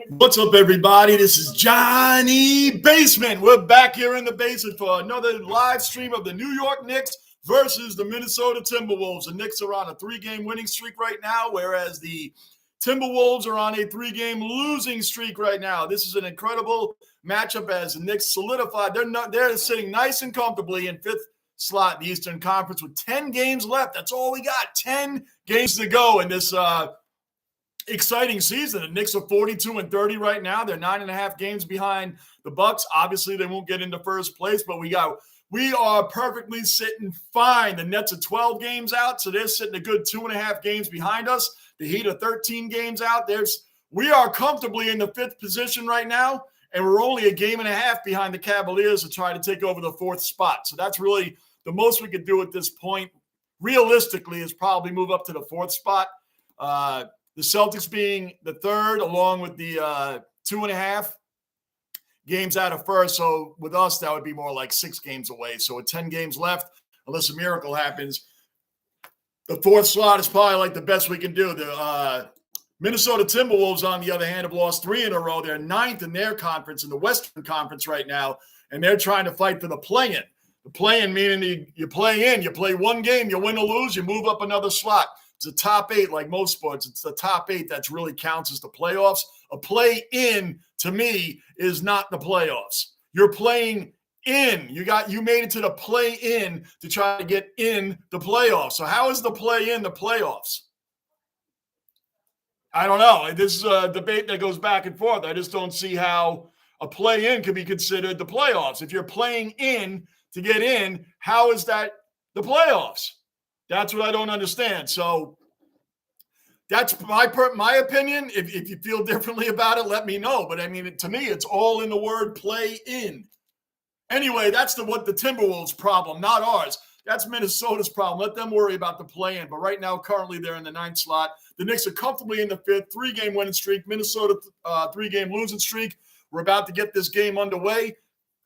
What's up, everybody? This is Johnny Basement. We're back here in the basement for another live stream of the New York Knicks versus the Minnesota Timberwolves. The Knicks are on a 3-game winning streak right now, whereas the Timberwolves are on a 3-game losing streak right now. This is an incredible matchup as the Knicks solidified. They're sitting nice and comfortably in fifth slot in the Eastern Conference with 10 games left. That's all we got. 10 games to go in this exciting season. The Knicks are 42-30 right now. They're 9.5 games behind the Bucks. Obviously, they won't get into first place, but we are perfectly sitting fine. The Nets are 12 games out, so they're sitting a good 2.5 games behind us. The Heat are 13 games out. We are comfortably in the fifth position right now, and we're only a game and a half behind the Cavaliers to try to take over the fourth spot. So that's really the most we could do at this point. Realistically, is probably move up to the fourth spot. The Celtics being the third, along with the 2.5 games out of first. So with us, that would be more like 6 games away. So with 10 games left, unless a miracle happens, the fourth slot is probably like the best we can do. The Minnesota Timberwolves, on the other hand, have lost 3 in a row. They're 9th in their conference, in the Western Conference right now, and they're trying to fight for the play-in. The play-in meaning you play in, you play one game, you win or lose, you move up another slot. It's the top 8, like most sports. It's the top 8 that really counts as the playoffs. A play-in, to me, is not the playoffs. You're playing in. You made it to the play-in to try to get in the playoffs. So how is the play-in the playoffs? I don't know. This is a debate that goes back and forth. I just don't see how a play-in could be considered the playoffs. If you're playing in to get in, how is that the playoffs? That's what I don't understand. So that's my opinion. If you feel differently about it, let me know. But I mean, to me, it's all in the word play in. Anyway, that's what the Timberwolves' problem, not ours. That's Minnesota's problem. Let them worry about the play in. But right now, currently, they're in the 9th slot. The Knicks are comfortably in the 5th, 3-game winning streak. Minnesota, 3-game losing streak. We're about to get this game underway.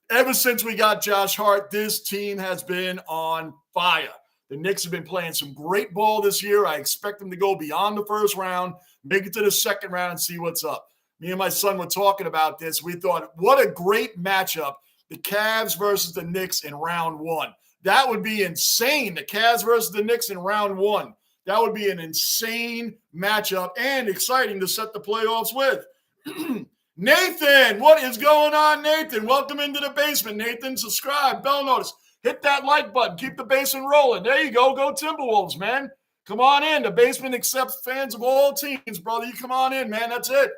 Ever since we got Josh Hart, this team has been on fire. The Knicks have been playing some great ball this year. I expect them to go beyond the first round, make it to the second round, and see what's up. Me and my son were talking about this. We thought, what a great matchup, the Cavs versus the Knicks in round 1. That would be insane, the Cavs versus the Knicks in round 1. That would be an insane matchup and exciting to set the playoffs with. Nathan, what is going on, Nathan? Welcome into the basement, Nathan. Subscribe, bell notice. Hit that like button. Keep the basement rolling. There you go. Go Timberwolves, man. Come on in. The basement accepts fans of all teams, brother. You come on in, man. That's it.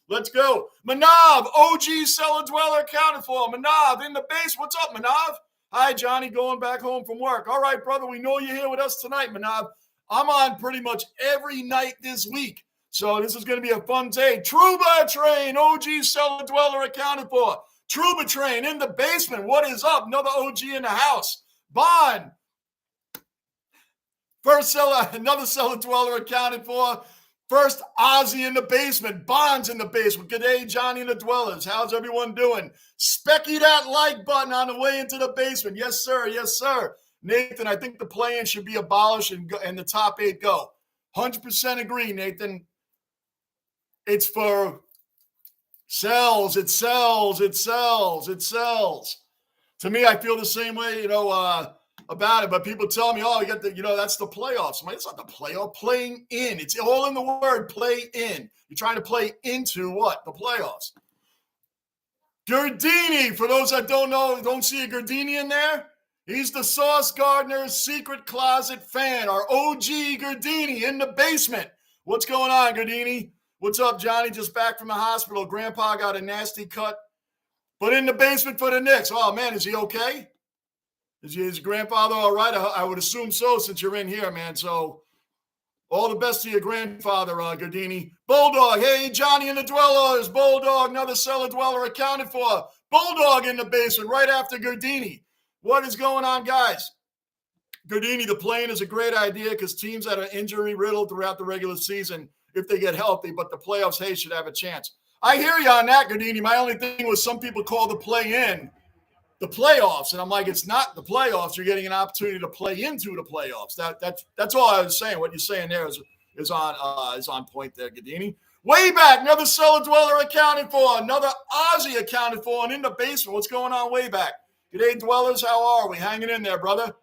Let's go. Manav, OG cellar dweller accounted for. Manav in the base. What's up, Manav? Hi, Johnny. Going back home from work. All right, brother. We know you're here with us tonight, Manav. I'm on pretty much every night this week. So this is going to be a fun day. Truba Train, OG cellar dweller accounted for. Truba Train in the basement. What is up? Another OG in the house. Bond. Another cellar dweller accounted for. First Ozzy in the basement. Bond's in the basement. Good day, Johnny and the dwellers. How's everyone doing? Specky that like button on the way into the basement. Yes, sir. Yes, sir. Nathan, I think the play-in should be abolished and the top 8 go. 100% agree, Nathan. It's for... Sells. It sells. To me, I feel the same way, about it. But people tell me, oh, you got that's the playoffs. I'm like, it's not the playoff. Playing in. It's all in the word play in. You're trying to play into what? The playoffs. Gardini, for those that don't know, don't see a Gardini in there. He's the Sauce Gardner's secret closet fan. Our OG Gardini in the basement. What's going on, Gardini? What's up, Johnny? Just back from the hospital. Grandpa got a nasty cut. But in the basement for the Knicks. Oh, man, is he okay? Is his grandfather all right? I would assume so since you're in here, man. So all the best to your grandfather, Gardini. Bulldog. Hey, Johnny and the Dwellers. Bulldog, another cellar dweller accounted for. Bulldog in the basement right after Gardini. What is going on, guys? Gardini, the play-in is a great idea because teams that are injury-riddled throughout the regular season, if they get healthy, but the playoffs, hey, should have a chance. I hear you on that, Gardini. My only thing was some people call the play-in the playoffs, and I'm like, it's not the playoffs. You're getting an opportunity to play into the playoffs. That's all I was saying. What you're saying there is on point there, Gardini. Way back, another cellar dweller accounted for, another Aussie accounted for, and in the basement. What's going on way back? G'day, dwellers. How are we? Hanging in there, brother.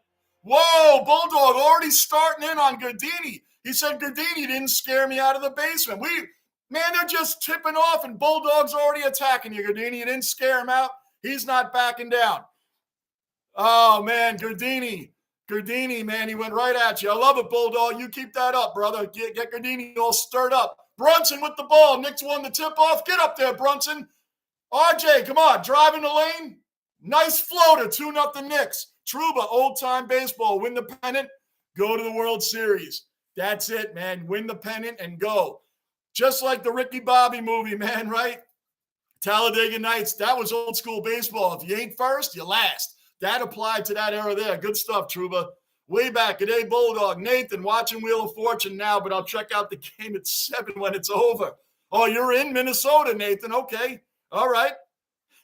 Whoa, Bulldog already starting in on Gardini. He said Gardini didn't scare me out of the basement. Man, they're just tipping off, and Bulldog's already attacking you, Gardini. You didn't scare him out. He's not backing down. Oh, man, Gardini, man, he went right at you. I love it, Bulldog. You keep that up, brother. Get Gardini all stirred up. Brunson with the ball. Knicks won the tip-off. Get up there, Brunson. RJ, come on. Driving the lane. Nice floater. 2-0 Knicks. Trouba, old-time baseball. Win the pennant. Go to the World Series. That's it, man. Win the pennant and go. Just like the Ricky Bobby movie, man, right? Talladega Nights. That was old-school baseball. If you ain't first, you last. That applied to that era there. Good stuff, Trouba. Way back. G'day, Bulldog. Nathan, watching Wheel of Fortune now, but I'll check out the game at 7 when it's over. Oh, you're in Minnesota, Nathan. Okay. All right.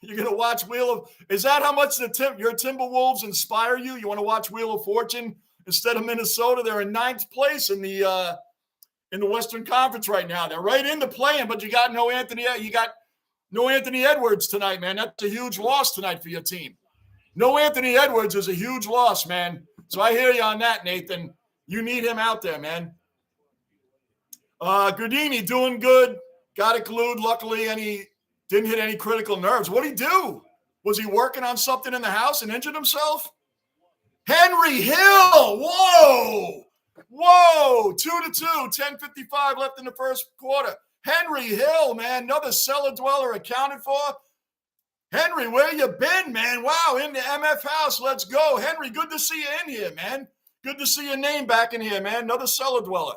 You're going to watch Wheel of – is that how much your Timberwolves inspire you? You want to watch Wheel of Fortune instead of Minnesota? They're in 9th place in the Western Conference right now. They're right in the play-in, but you got no Anthony Edwards tonight, man. That's a huge loss tonight for your team. No Anthony Edwards is a huge loss, man. So I hear you on that, Nathan. You need him out there, man. Gardini doing good. Got it glued, luckily, and he didn't hit any critical nerves. What'd he do? Was he working on something in the house and injured himself? Henry Hill. Whoa. 2-2, 10:55 left in the first quarter. Henry Hill, man, another cellar dweller accounted for. Henry, where you been, man? Wow, in the MF house. Let's go. Henry, good to see you in here, man. Good to see your name back in here, man. Another cellar dweller.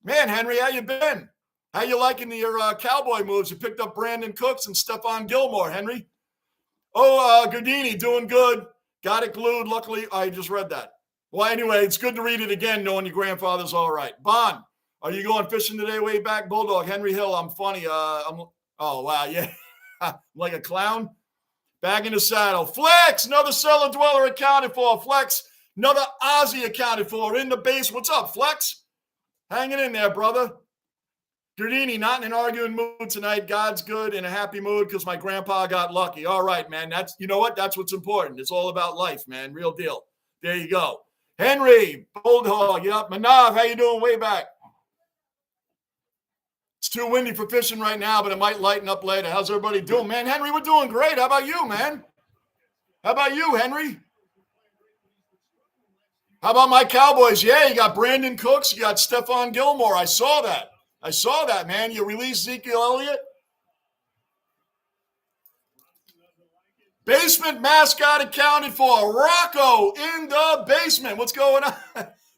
Man, Henry, how you been? How you liking your cowboy moves? You picked up Brandon Cooks and Stephon Gilmore, Henry. Oh, Gardini, doing good. Got it glued. Luckily, I just read that. Well, anyway, it's good to read it again, knowing your grandfather's all right. Bond, are you going fishing today way back? Bulldog, Henry Hill, I'm funny. Oh, wow, yeah. Like a clown. Back in the saddle. Flex, another cellar dweller accounted for. Flex, another Aussie accounted for. In the base. What's up, Flex? Hanging in there, brother. Gardini, not in an arguing mood tonight. God's good, in a happy mood because my grandpa got lucky. All right, man. You know what? That's what's important. It's all about life, man. Real deal. There you go. Henry, Bulldog, yep. Manav, how you doing way back? It's too windy for fishing right now, but it might lighten up later. How's everybody doing, man? Henry, we're doing great. How about you, man? How about you, Henry? How about my Cowboys? Yeah, you got Brandon Cooks. You got Stephon Gilmore. I saw that, man. You released Ezekiel Elliott. Basement mascot accounted for. Rocco in the basement. What's going on?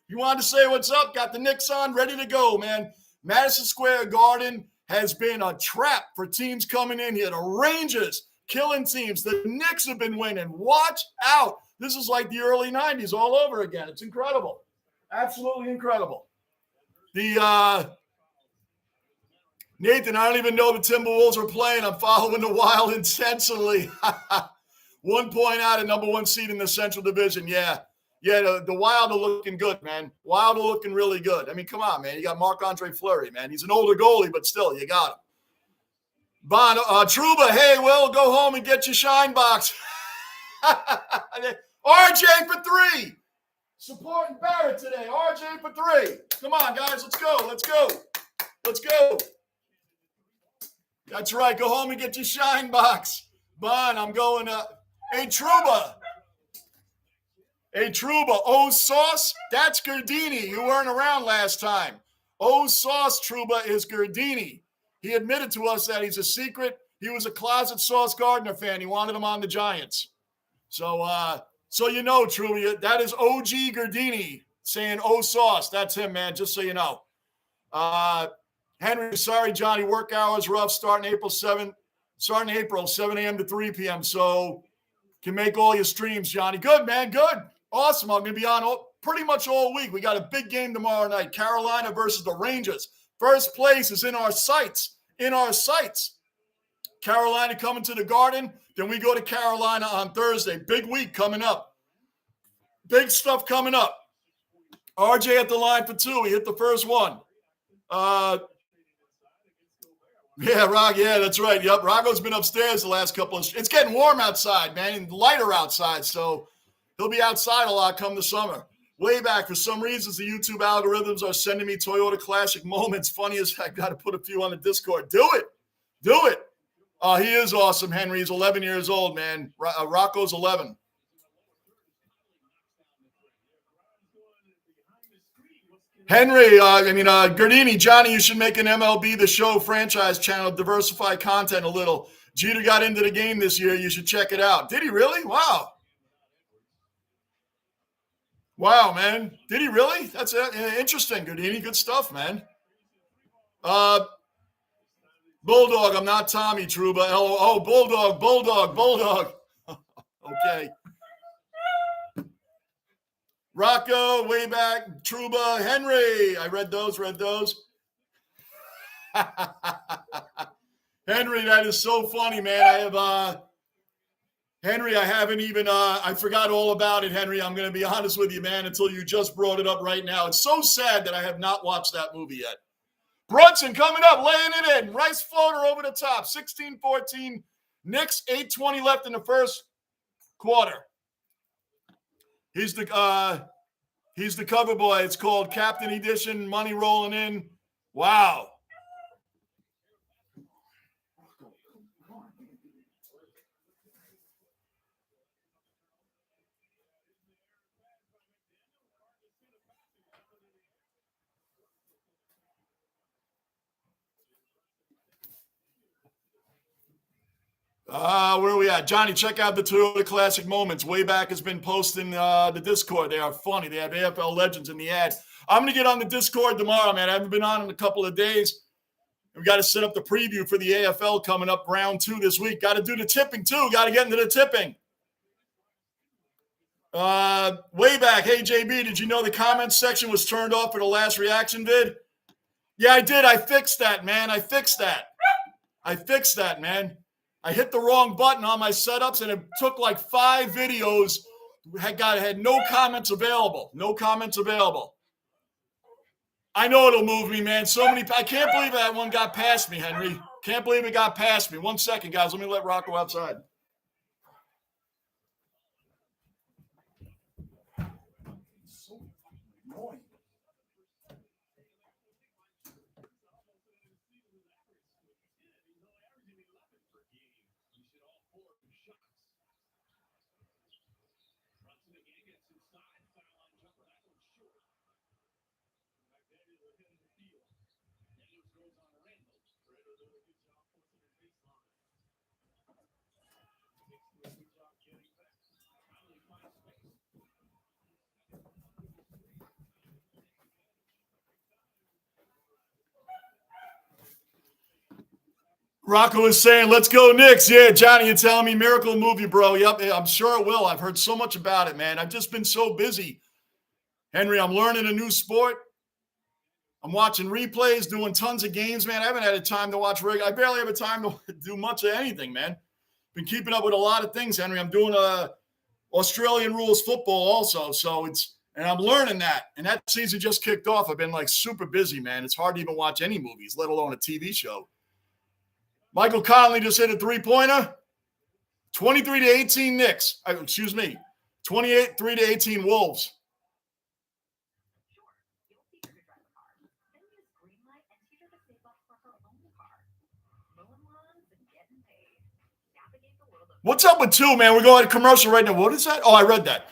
You wanted to say what's up? Got the Knicks on, ready to go, man. Madison Square Garden has been a trap for teams coming in here. The Rangers killing teams. The Knicks have been winning. Watch out. This is like the early 90s all over again. It's incredible. Absolutely incredible. Nathan, I don't even know the Timberwolves are playing. I'm following the Wild intensely. 1 point out of number 1 seed in the Central Division. Yeah, the Wild are looking good, man. Wild are looking really good. I mean, come on, man. You got Marc-Andre Fleury, man. He's an older goalie, but still, you got him. Trouba, hey, Will, go home and get your shine box. RJ for 3. Supporting Barrett today. RJ for 3. Come on, guys. Let's go. That's right. Go home and get your shine box. Bon, I'm going Hey, Trouba. Oh, Sauce, that's Gardini. You weren't around last time. Oh, Sauce, Trouba, is Gardini. He admitted to us that he's a secret. He was a closet Sauce Gardner fan. He wanted him on the Giants. So you know, Trouba, that is OG Gardini saying, oh, Sauce. That's him, man, just so you know. Henry, sorry, Johnny, work hours rough, starting April, 7 a.m. to 3 p.m. So can make all your streams, Johnny. Good, man, good. Awesome. I'm going to be on pretty much all week. We got a big game tomorrow night, Carolina versus the Rangers. First place is in our sights. Carolina coming to the Garden. Then we go to Carolina on Thursday. Big week coming up. Big stuff coming up. RJ at the line for 2. He hit the first one. Yeah, Rock. Yeah, that's right. Yep, Rocco's been upstairs the last couple of. It's getting warm outside, man, and lighter outside, so he'll be outside a lot come the summer. Way back, for some reasons, the YouTube algorithms are sending me Toyota Classic moments. Funny as heck, got to put a few on the Discord. Do it. He is awesome, Henry. He's 11 years old, man. Rocco's 11. Henry, Gardini, Johnny, you should make an MLB The Show franchise channel, diversify content a little. Jeter got into the game this year. You should check it out. Did he really? Wow. Wow, man. Did he really? That's interesting, Gardini. Good stuff, man. Bulldog, I'm not Tommy Truba. Oh, Bulldog. Okay. Rocco, way back. Truba, Henry. I read those. Henry, that is so funny, man. I have Henry, I haven't even I forgot all about it, Henry. I'm gonna be honest with you, man, until you just brought it up right now. It's so sad that I have not watched that movie yet. Brunson coming up, laying it in. Rice floater over the top. 16-14. Knicks, 8:20 left in the first quarter. He's the cover boy. It's called Captain Edition, money rolling in. Wow. Where are we at? Johnny, check out the Toyota Classic moments. Way back has been posting the Discord. They are funny. They have AFL legends in the ad. I'm going to get on the Discord tomorrow, man. I haven't been on in a couple of days. We've got to set up the preview for the AFL coming up round 2 this week. Got to do the tipping, too. Got to get into the tipping. Way back. Hey, JB, did you know the comments section was turned off for the last reaction vid? Yeah, I did. I fixed that, man. I fixed that, man. I hit the wrong button on my setups, and it took like 5 videos. Had no comments available. I know it'll move me, man. I can't believe that one got past me, Henry. Can't believe it got past me. 1 second, guys. Let me let Rocco outside. So annoying. Rocco is saying, let's go Knicks. Yeah, Johnny, you're telling me miracle movie, bro. Yep, I'm sure it will. I've heard so much about it, man. I've just been so busy. Henry, I'm learning a new sport. I'm watching replays, doing tons of games, man. I haven't had a time to watch I barely have a time to do much of anything, man. Been keeping up with a lot of things, Henry. I'm doing Australian rules football also, and I'm learning that. And that season just kicked off. I've been like super busy, man. It's hard to even watch any movies, let alone a TV show. Michael Conley just hit a 3-pointer. 23-18 Knicks. 23-18 Wolves. What's up with 2, man? We're going to commercial right now. What is that? Oh, I read that.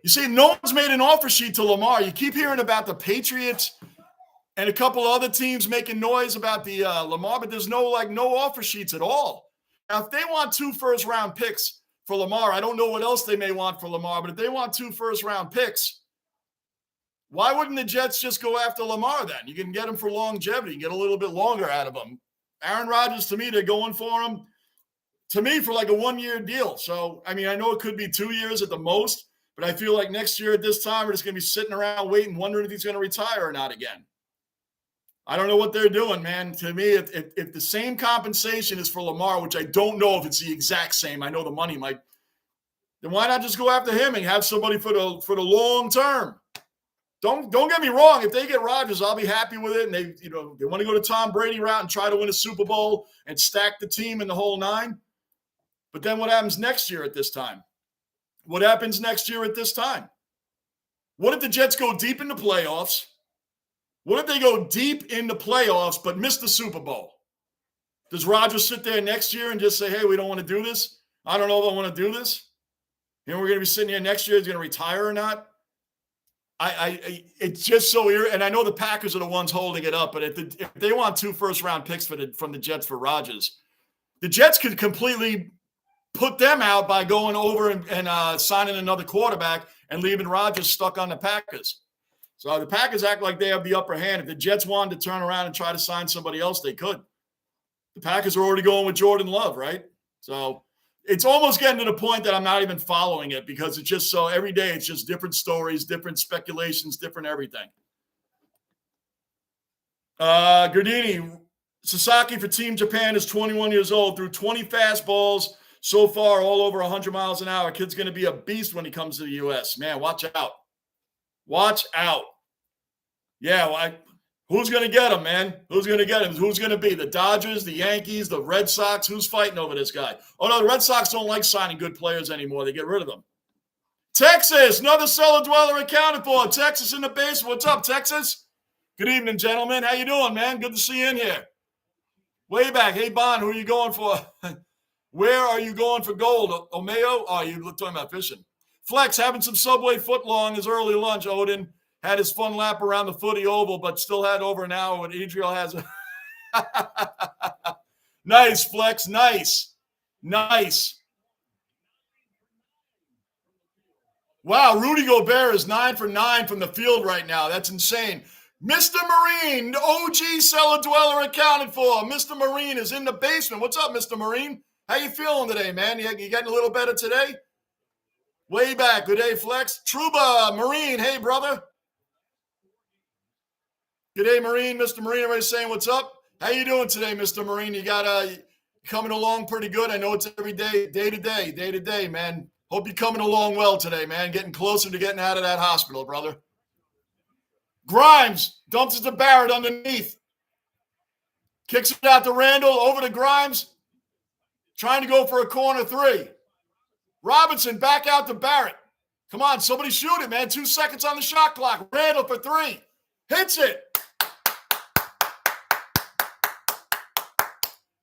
You see, no one's made an offer sheet to Lamar. You keep hearing about the Patriots and a couple other teams making noise about the Lamar, but there's no offer sheets at all. Now, if they want 2 first-round picks for Lamar, I don't know what else they may want for Lamar, but if they want 2 first-round picks, why wouldn't the Jets just go after Lamar then? You can get him for longevity, get a little bit longer out of him. Aaron Rodgers, to me, they're going for him, to me, for like a 1-year deal. So, I mean, I know it could be 2 years at the most, but I feel like next year at this time, we're just going to be sitting around waiting, wondering if he's going to retire or not again. I don't know what they're doing, man. To me, if the same compensation is for Lamar, which I don't know if it's the exact same, I know the money might, then why not just go after him and have somebody for the long term? Don't get me wrong. If they get Rodgers, I'll be happy with it. And they want to go to Tom Brady route and try to win a Super Bowl and stack the team in the whole nine. But then what happens next year at this time? What happens next year at this time? What if the Jets go deep in the playoffs? What if they go deep in the playoffs but miss the Super Bowl? Does Rodgers sit there next year and just say, hey, we don't want to do this? I don't know if I want to do this. We're going to be sitting here next year. He's going to retire or not? It's just so weird. And I know the Packers are the ones holding it up, but if they want 2 first-round picks from the Jets for Rodgers, the Jets could completely put them out by going over and signing another quarterback and leaving Rodgers stuck on the Packers. So the Packers act like they have the upper hand. If the Jets wanted to turn around and try to sign somebody else, they could. The Packers are already going with Jordan Love, right? So it's almost getting to the point that I'm not even following it because it's just so every day it's just different stories, different speculations, different everything. Gardini, Sasaki for Team Japan is 21 years old, threw 20 fastballs so far, all over 100 miles an hour. Kid's going to be a beast when he comes to the U.S. Man, watch out. Watch out. Yeah, who's going to get him, man? Who's going to get him? Who's going to be? The Dodgers, the Yankees, the Red Sox? Who's fighting over this guy? Oh, no, the Red Sox don't like signing good players anymore. They get rid of them. Texas, another cellar dweller accounted for. Texas in the basement. What's up, Texas? Good evening, gentlemen. How you doing, man? Good to see you in here. Way back. Hey, Bond, who are you going for? Where are you going for gold? Omeo? Oh, you're talking about fishing. Flex, having some Subway footlong his early lunch. Odin had his fun lap around the footy oval, but still had over an hour when Adriel has a... Nice, Flex. Nice. Wow, Rudy Gobert is 9 for 9 from the field right now. That's insane. Mr. Marine, the OG cellar dweller accounted for. Mr. Marine is in the basement. What's up, Mr. Marine? How you feeling today, man? You getting a little better today? Way back. Good day, Flex. Truba, Marine. Hey, brother. Good day, Marine. Mr. Marine, everybody's saying what's up? How you doing today, Mr. Marine? You got coming along pretty good. I know it's every day to day, man. Hope you're coming along well today, man. Getting closer to getting out of that hospital, brother. Grimes dumps it to Barrett underneath. Kicks it out to Randall, over to Grimes. Trying to go for a corner 3. Robinson back out to Barrett. Come on, somebody shoot it, man. 2 seconds on the shot clock. Randall for 3. Hits it.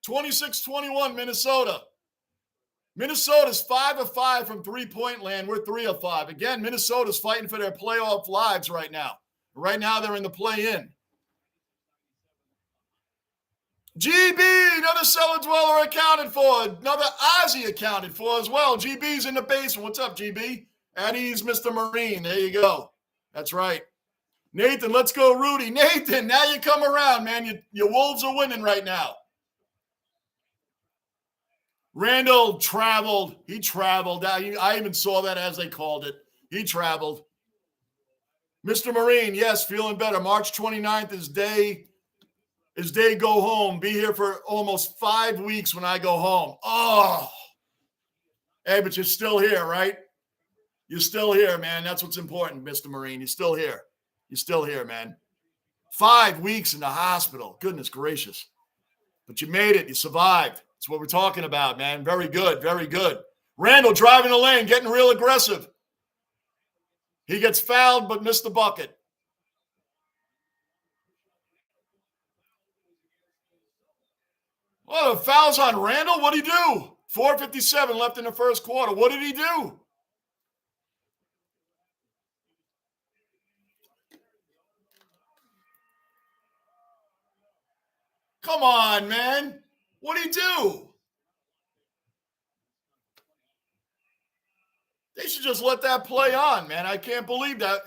26-21, Minnesota. Minnesota's 5 of 5 from three-point land. We're 3 of 5. Again, Minnesota's fighting for their playoff lives right now. Right now, they're in the play-in. GB, another cellar dweller accounted for. Another Ozzy accounted for as well. GB's in the basement. What's up, GB? At ease, Mr. Marine. There you go. That's right. Nathan, let's go, Rudy. Nathan, now you come around, man. Your Wolves are winning right now. Randall traveled. He traveled. I even saw that as they called it. He traveled. Mr. Marine, yes, feeling better. March 29th is day go home. Be here for almost 5 weeks when I go home. Oh. Hey, but you're still here, right? You're still here, man. That's what's important, Mr. Marine. You're still here. You're still here, man. 5 weeks in the hospital. Goodness gracious. But you made it. You survived. That's what we're talking about, man. Very good. Very good. Randall driving the lane, getting real aggressive. He gets fouled but missed the bucket. Well, the foul's on Randall. What'd he do? 4:57 left in the first quarter. What did he do? Come on, man. What'd he do? They should just let that play on, man. I can't believe that.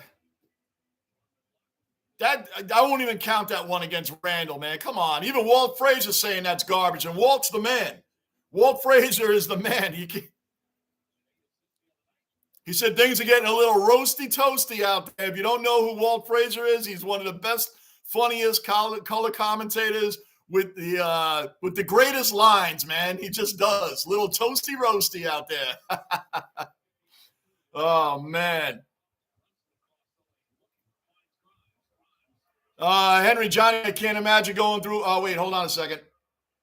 I won't even count that one against Randall, man. Come on. Even Walt Frazier's saying that's garbage, and Walt's the man. Walt Frazier is the man. He said things are getting a little roasty toasty out there. If you don't know who Walt Frazier is, he's one of the best, funniest color commentators with the greatest lines, man. He just does. Little toasty roasty out there. Oh, man. Henry, Johnny, I can't imagine going through. Oh, wait, hold on a second.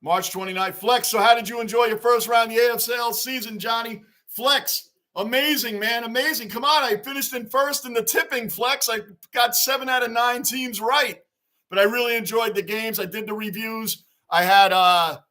March 29th. Flex, so how did you enjoy your first round of the AFL season, Johnny? Flex, amazing, man, amazing. Come on, I finished in first in the tipping, Flex. I got 7 out of 9 teams right. But I really enjoyed the games. I did the reviews. I had a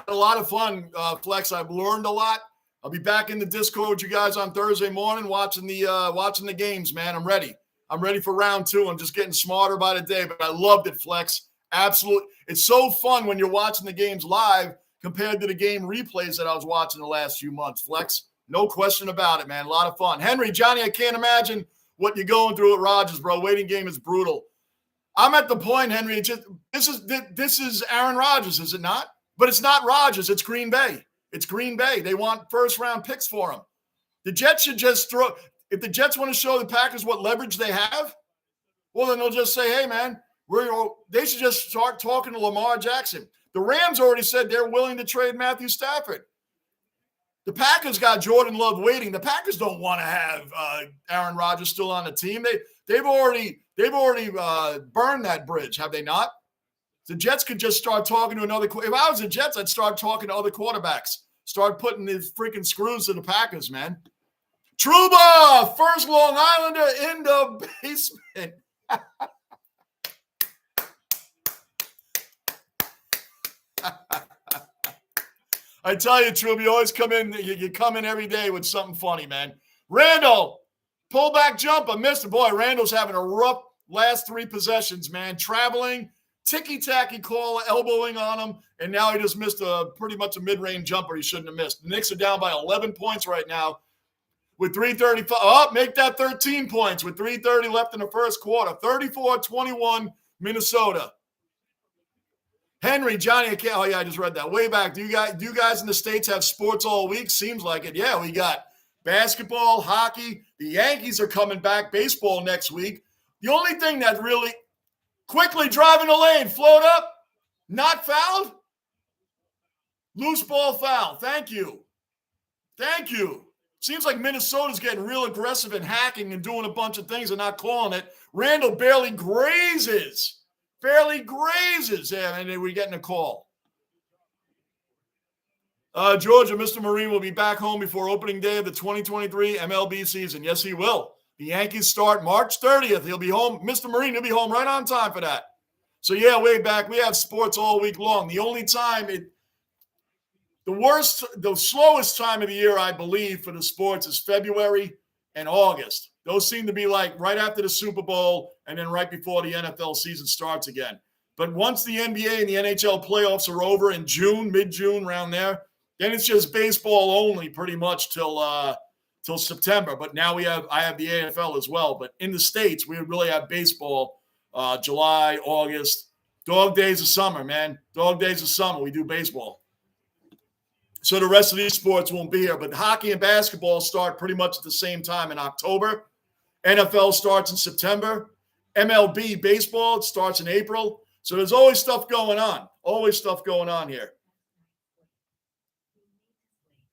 lot of fun, Flex. I've learned a lot. I'll be back in the Discord with you guys on Thursday morning watching the games, man. I'm ready. I'm ready for round 2. I'm just getting smarter by the day, but I loved it, Flex. Absolutely. It's so fun when you're watching the games live compared to the game replays that I was watching the last few months, Flex. No question about it, man. A lot of fun. Henry, Johnny, I can't imagine what you're going through at Rogers, bro. Waiting game is brutal. I'm at the point, Henry, this is Aaron Rodgers, is it not? But it's not Rodgers. It's Green Bay. It's Green Bay. They want first-round picks for him. The Jets should just throw – if the Jets want to show the Packers what leverage they have, well, then they'll just say, hey, man, they should just start talking to Lamar Jackson. The Rams already said they're willing to trade Matthew Stafford. The Packers got Jordan Love waiting. The Packers don't want to have Aaron Rodgers still on the team. They've already burned that bridge, have they not? The Jets could just start talking to another. If I was the Jets, I'd start talking to other quarterbacks. Start putting these freaking screws to the Packers, man. Trouba, first Long Islander in the basement. I tell you, Trouba, you always come in. You come in every day with something funny, man. Randall, pullback jumper, missed it. Boy, Randall's having a rough last 3 possessions, man. Traveling. Ticky-tacky call, elbowing on him, and now he just missed pretty much a mid-range jumper he shouldn't have missed. The Knicks are down by 11 points right now with 3:35. Oh, make that 13 points with 3:30 left in the first quarter. 34-21, Minnesota. Henry, Johnny, I can't. Oh, yeah, I just read that. Way back. Do you guys in the States have sports all week? Seems like it. Yeah, we got basketball, hockey. The Yankees are coming back. Baseball next week. The only thing that really – quickly driving the lane, float up, not fouled. Loose ball foul. Thank you. Seems like Minnesota's getting real aggressive and hacking and doing a bunch of things and not calling it. Randall barely grazes. Yeah, and we're getting a call. Georgia, Mr. Marine will be back home before opening day of the 2023 MLB season. Yes, he will. The Yankees start March 30th. He'll be home. Mr. Marine, he'll be home right on time for that. So, yeah, way back. We have sports all week long. The only time the slowest time of the year, I believe, for the sports is February and August. Those seem to be like right after the Super Bowl and then right before the NFL season starts again. But once the NBA and the NHL playoffs are over in June, mid-June, around there, then it's just baseball only pretty much till September. But now I have the AFL as well. But in the States, we really have baseball July, August. Dog days of summer, man. Dog days of summer. We do baseball. So the rest of these sports won't be here. But hockey and basketball start pretty much at the same time in October. NFL starts in September. MLB baseball, it starts in April. So there's always stuff going on. Always stuff going on here.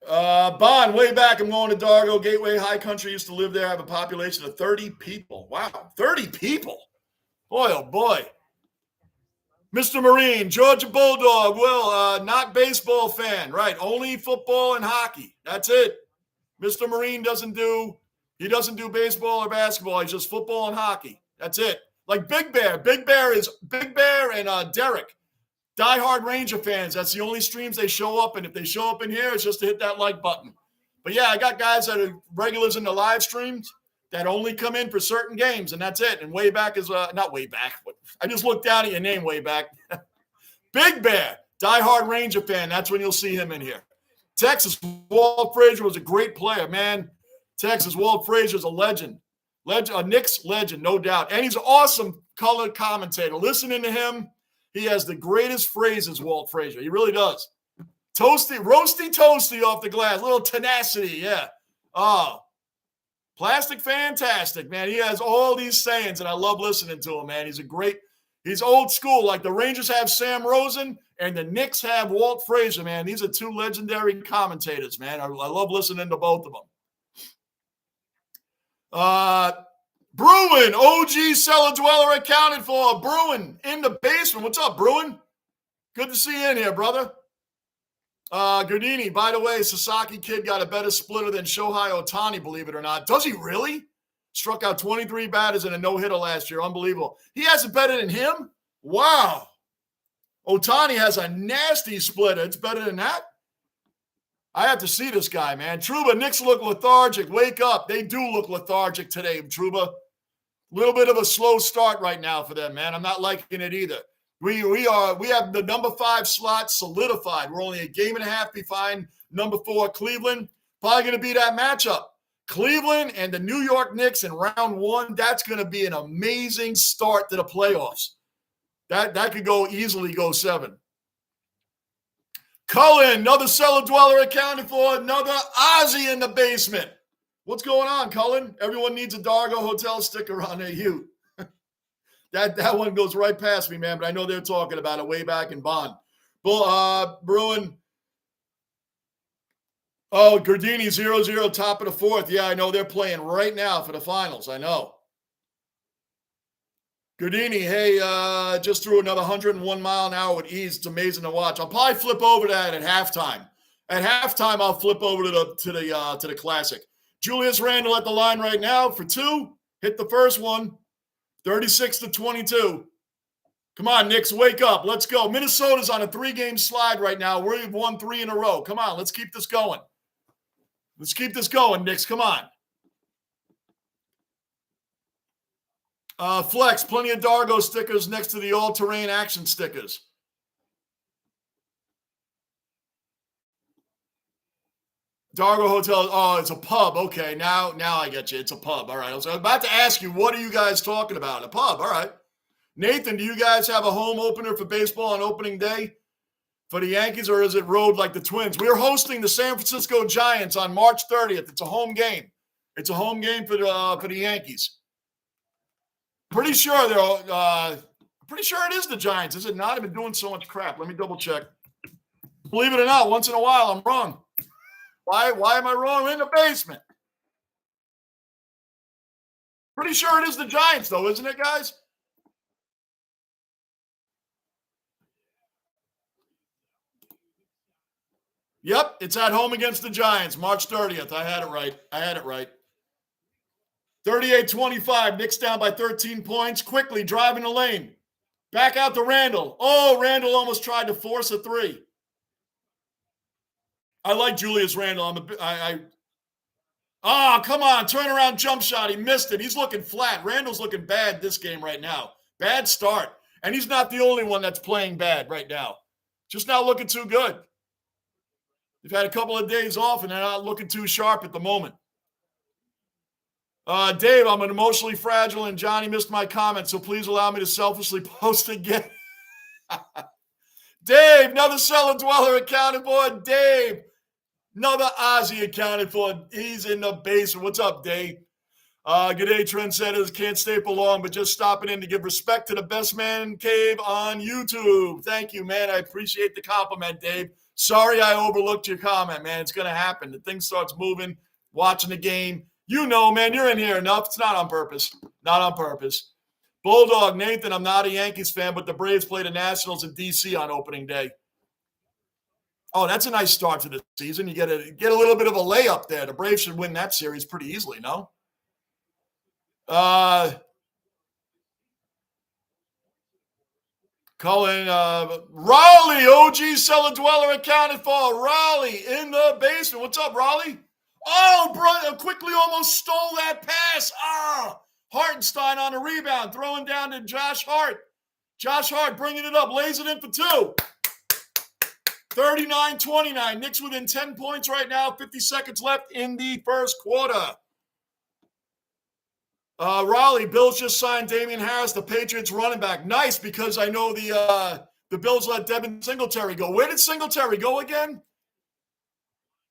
Bond, way back, I'm going to Dargo, Gateway, High Country. Used to live there. I have a population of 30 people. Wow, 30 people. Boy, oh boy. Mr. Marine, Georgia Bulldog. Well, not baseball fan. Right, only football and hockey. That's it. Mr. Marine doesn't do baseball or basketball. He's just football and hockey. That's it. Like Big Bear. Big Bear and Derek. Diehard Ranger fans, that's the only streams they show up. And if they show up in here, it's just to hit that like button. But yeah, I got guys that are regulars in the live streams that only come in for certain games, and that's it. And way back is not way back. But I just looked down at your name way back. Big Bear, diehard Ranger fan. That's when you'll see him in here. Texas, Walt Frazier was a great player, man. Texas, Walt Frazier's a legend. A Knicks legend, no doubt. And he's an awesome color commentator. Listening to him, he has the greatest phrases, Walt Frazier. He really does. Roasty toasty off the glass. Little tenacity, yeah. Oh, plastic fantastic, man. He has all these sayings, and I love listening to him, man. He's old school. Like the Rangers have Sam Rosen, and the Knicks have Walt Frazier, man. These are 2 legendary commentators, man. I love listening to both of them. Bruin, OG cellar dweller accounted for. Bruin in the basement. What's up, Bruin? Good to see you in here, brother. Gardini, by the way, Sasaki kid got a better splitter than Shohei Ohtani, believe it or not. Does he really? Struck out 23 batters in a no-hitter last year. Unbelievable. He has it better than him? Wow. Ohtani has a nasty splitter. It's better than that? I have to see this guy, man. Trouba, Knicks look lethargic. Wake up. They do look lethargic today, Trouba. A little bit of a slow start right now for them, man. I'm not liking it either. We have the number 5 slot solidified. We're only a game and a half behind number 4 Cleveland. Probably going to be that matchup. Cleveland and the New York Knicks in round 1. That's going to be an amazing start to the playoffs. That could easily go 7. Cullen, another cellar dweller accounted for. Another Ozzy in the basement. What's going on, Cullen? Everyone needs a Dargo Hotel sticker on their Ute. That one goes right past me, man, but I know they're talking about it way back in Bond. Bruin. Oh, Gardini 0-0, top of the 4th. Yeah, I know they're playing right now for the finals. I know. Gardini, hey, just threw another 101 mile an hour with ease. It's amazing to watch. I'll probably flip over to that at halftime. At halftime, I'll flip over to the classic. Julius Randle at the line right now for 2. Hit the first one. 36-22. Come on, Knicks, wake up. Let's go. Minnesota's on a 3-game slide right now. We've won 3 in a row. Come on, let's keep this going. Let's keep this going, Knicks. Come on. Flex, plenty of Dargo stickers next to the all-terrain action stickers. Dargo Hotel. Oh, it's a pub. Okay, now I get you. It's a pub. All right. I was about to ask you, what are you guys talking about? A pub. All right. Nathan, do you guys have a home opener for baseball on opening day for the Yankees, or is it road like the Twins? We are hosting the San Francisco Giants on March 30th. It's a home game. It's a home game for the Yankees. Pretty sure it is the Giants. Is it not? I've been doing so much crap. Let me double check. Believe it or not, once in a while I'm wrong. Why am I wrong? We're in the basement. Pretty sure it is the Giants, though, isn't it, guys? Yep, it's at home against the Giants, March 30th. I had it right. 38-25, Knicks down by 13 points. Quickly driving the lane. Back out to Randall. Oh, Randall almost tried to force a 3. I like Julius Randle. Come on. Turnaround jump shot. He missed it. He's looking flat. Randall's looking bad this game right now. Bad start. And he's not the only one that's playing bad right now. Just not looking too good. They've had a couple of days off, and they're not looking too sharp at the moment. Dave, I'm an emotionally fragile, and Johnny missed my comment, so please allow me to selfishly post again. Dave, another cellar dweller accounted for. Dave, another Ozzy accounted for. He's in the basement. What's up, Dave? Good day, trendsetters. Can't stay for long, but just stopping in to give respect to the best man cave on YouTube. Thank you, man. I appreciate the compliment, Dave. Sorry I overlooked your comment, man. It's going to happen. The thing starts moving, watching the game. You know, man, you're in here enough. It's not on purpose. Not on purpose. Bulldog, Nathan, I'm not a Yankees fan, but the Braves play the Nationals in D.C. on opening day. Oh, that's a nice start to the season. You get a little bit of a layup there. The Braves should win that series pretty easily, no? Colin, Raleigh, OG cellar dweller accounted for. Raleigh in the basement. What's up, Raleigh? Oh, brother, quickly almost stole that pass. Hartenstein on a rebound, throwing down to Josh Hart. Josh Hart bringing it up, lays it in for 2. 39-29. Knicks within 10 points right now. 50 seconds left in the first quarter. Raleigh, Bills just signed Damian Harris, the Patriots running back. Nice, because I know the Bills let Devin Singletary go. Where did Singletary go again?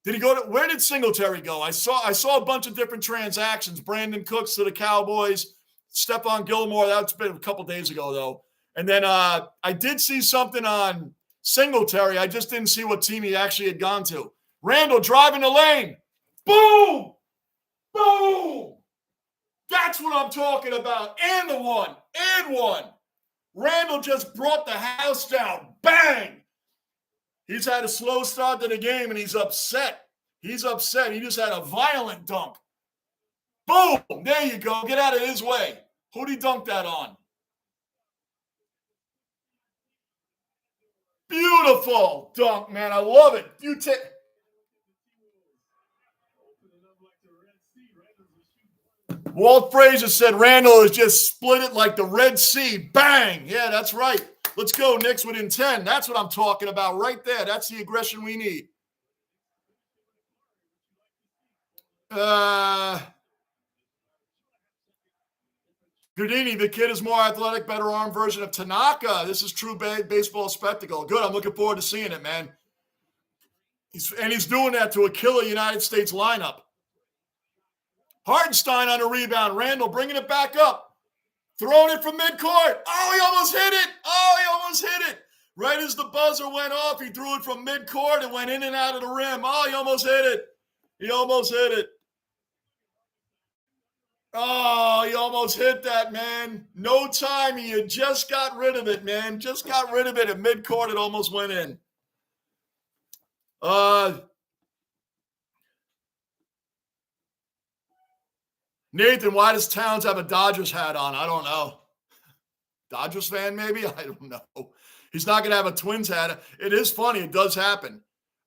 Did he go to – where did Singletary go? I saw a bunch of different transactions. Brandon Cooks to the Cowboys. Stephon Gilmore, that's been a couple days ago, though. And then I did see something on Singletary. I just didn't see what team he actually had gone to. Randall driving the lane. Boom! Boom! That's what I'm talking about. And the one. And one. Randall just brought the house down. Bang! He's had a slow start to the game, and he's upset. He's upset. He just had a violent dunk. Boom! There you go. Get out of his way. Who'd he dunk that on? Beautiful dunk, man. I love it. Walt Frazier said Randall has just split it like the Red Sea. Bang! Yeah, that's right. Let's go, Knicks within 10. That's what I'm talking about right there. That's the aggression we need. Gardini, the kid is more athletic, better arm version of Tanaka. This is true baseball spectacle. Good. I'm looking forward to seeing it, man. He's doing that to a killer United States lineup. Hartenstein on a rebound. Randall bringing it back up. Throwing it from midcourt. Oh, he almost hit it. Right as the buzzer went off, he threw it from midcourt and went in and out of the rim. Oh, he almost hit it. Oh, he almost hit that, man. No time. He had just got rid of it, man. Just got rid of it at midcourt. It almost went in. Nathan, why does Towns have a Dodgers hat on? I don't know. Dodgers fan, maybe? I don't know. He's not going to have a Twins hat. It is funny. It does happen.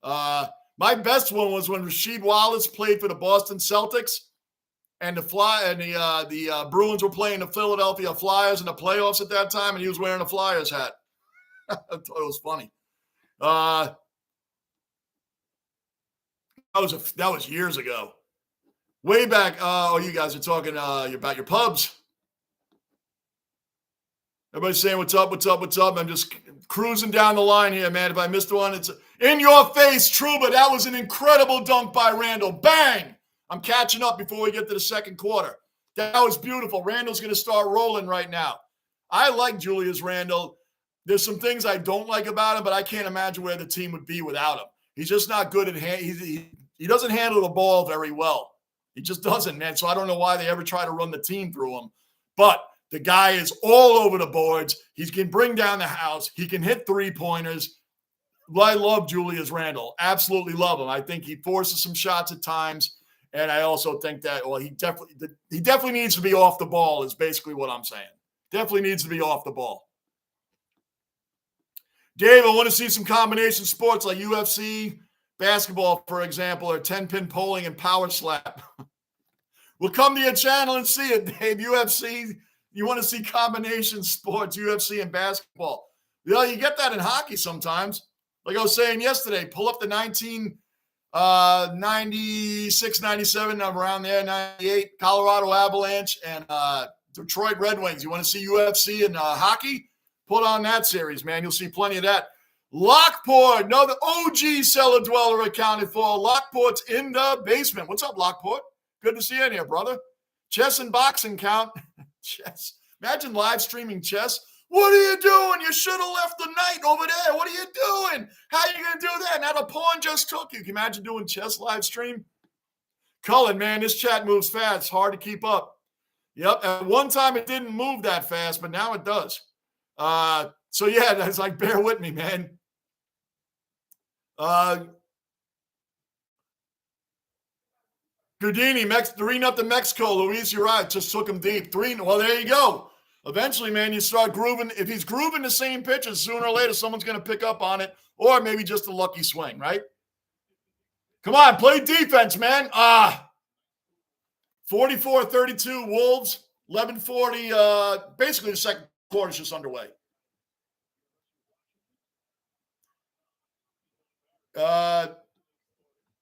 My best one was when Rasheed Wallace played for the Boston Celtics, and the Bruins were playing the Philadelphia Flyers in the playoffs at that time, and he was wearing a Flyers hat. I thought it was funny. That was years ago. Way back. You guys are talking about your pubs. Everybody's saying, what's up? I'm just cruising down the line here, man. If I missed one, it's in your face, Truba. That was an incredible dunk by Randall. Bang! I'm catching up before we get to the second quarter. That was beautiful. Randall's going to start rolling right now. I like Julius Randall. There's some things I don't like about him, but I can't imagine where the team would be without him. He's just not good at he doesn't handle the ball very well. He just doesn't, man. So I don't know why they ever try to run the team through him. But the guy is all over the boards. He can bring down the house. He can hit three-pointers. I love Julius Randall. Absolutely love him. I think he forces some shots at times. And I also think that, he definitely needs to be off the ball is basically what I'm saying. Definitely needs to be off the ball. Dave, I want to see some combination sports like UFC, basketball, for example, or 10-pin polling and power slap. We'll come to your channel and see it, Dave. UFC, you want to see combination sports, UFC and basketball. You get that in hockey sometimes. Like I was saying yesterday, pull up the 96, 97, around there, 98, Colorado Avalanche and Detroit Red Wings. You want to see UFC and hockey? Put on that series, man. You'll see plenty of that. Lockport, the OG cellar dweller accounted for. Lockport's in the basement. What's up, Lockport? Good to see you in here, brother. Chess and boxing count. Chess. Imagine live streaming chess. What are you doing? You should have left the knight over there. What are you doing? How are you going to do that? Now the pawn just took you. Can you imagine doing chess live stream? Cullen, man, this chat moves fast. It's hard to keep up. Yep. At one time, it didn't move that fast, but now it does. So, yeah, that's like, bear with me, man. Gardini, 3-0 Mexico. Luis, you're right. Just took him deep. 3. Well, there you go. Eventually, man, you start grooving. If he's grooving the same pitches, sooner or later, someone's going to pick up on it, or maybe just a lucky swing, right? Come on, play defense, man. 44-32 Wolves, 11:40. Basically, the second quarter is just underway.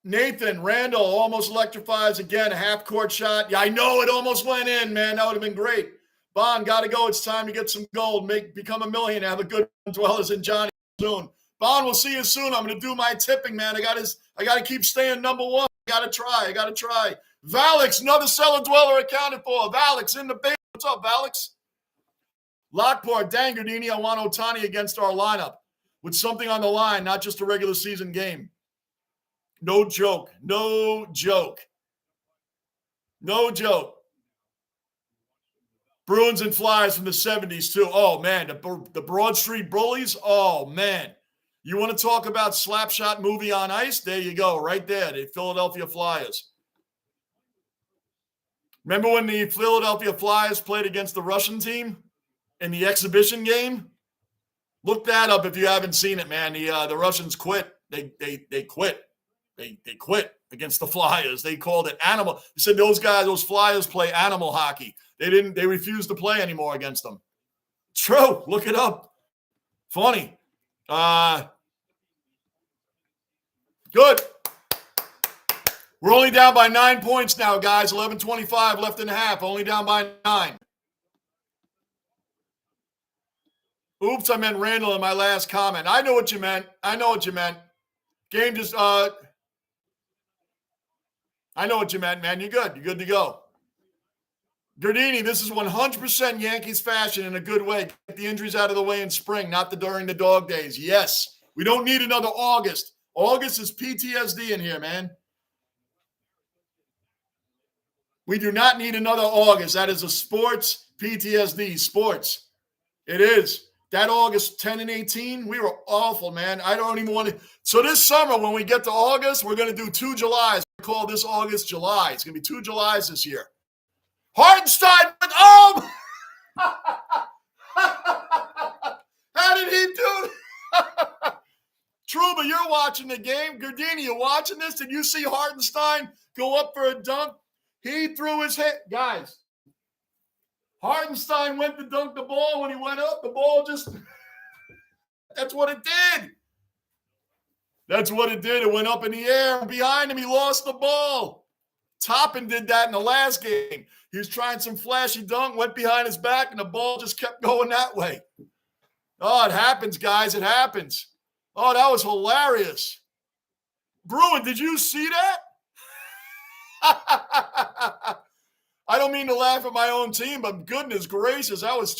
Nathan, Randall almost electrifies again. A half-court shot. Yeah, I know it almost went in, man. That would have been great. Bond, got to go. It's time to get some gold. Become a millionaire. Have a good one, Dwellers and Johnny soon. Bond, we'll see you soon. I'm going to do my tipping, man. I got to keep staying number one. I got to try. Valix, another cellar dweller accounted for. Valix in the base. What's up, Valix? Lockport, dang, Gardini, I want Ohtani against our lineup with something on the line, not just a regular season game. No joke. Bruins and Flyers from the 70s, too. Oh, man, the Broad Street Bullies. Oh, man. You want to talk about slapshot movie on ice? There you go, right there. The Philadelphia Flyers. Remember when the Philadelphia Flyers played against the Russian team in the exhibition game? Look that up if you haven't seen it, man. The Russians quit. They quit. They quit against the Flyers. They called it animal. They said those Flyers play animal hockey. They refused to play anymore against them. True. Look it up. Funny. Good. We're only down by 9 points now, guys. 11:25 left in the half. Only down by 9. Oops, I meant Randall in my last comment. I know what you meant. Game just I know what you meant, man. You're good. You're good to go. Gardini, this is 100% Yankees fashion in a good way. Get the injuries out of the way in spring, not during the dog days. Yes. We don't need another August. August is PTSD in here, man. We do not need another August. That is a sports PTSD. Sports. It is. That August 10 and 18, we were awful, man. I don't even want to. So this summer, when we get to August, we're going to do 2 Julys. We call this August July. It's going to be 2 Julys this year. Hartenstein. Oh! How did he do it? Trouba, you're watching the game. Gardini, you watching this? Did you see Hartenstein go up for a dunk? He threw his head. Guys, Hartenstein went to dunk the ball. When he went up, the ball just – that's what it did. That's what it did. It went up in the air. Behind him, he lost the ball. Toppin did that in the last game. He was trying some flashy dunk, went behind his back, and the ball just kept going that way. Oh, it happens, guys. It happens. Oh, that was hilarious. Bruin, did you see that? I don't mean to laugh at my own team, but goodness gracious, that was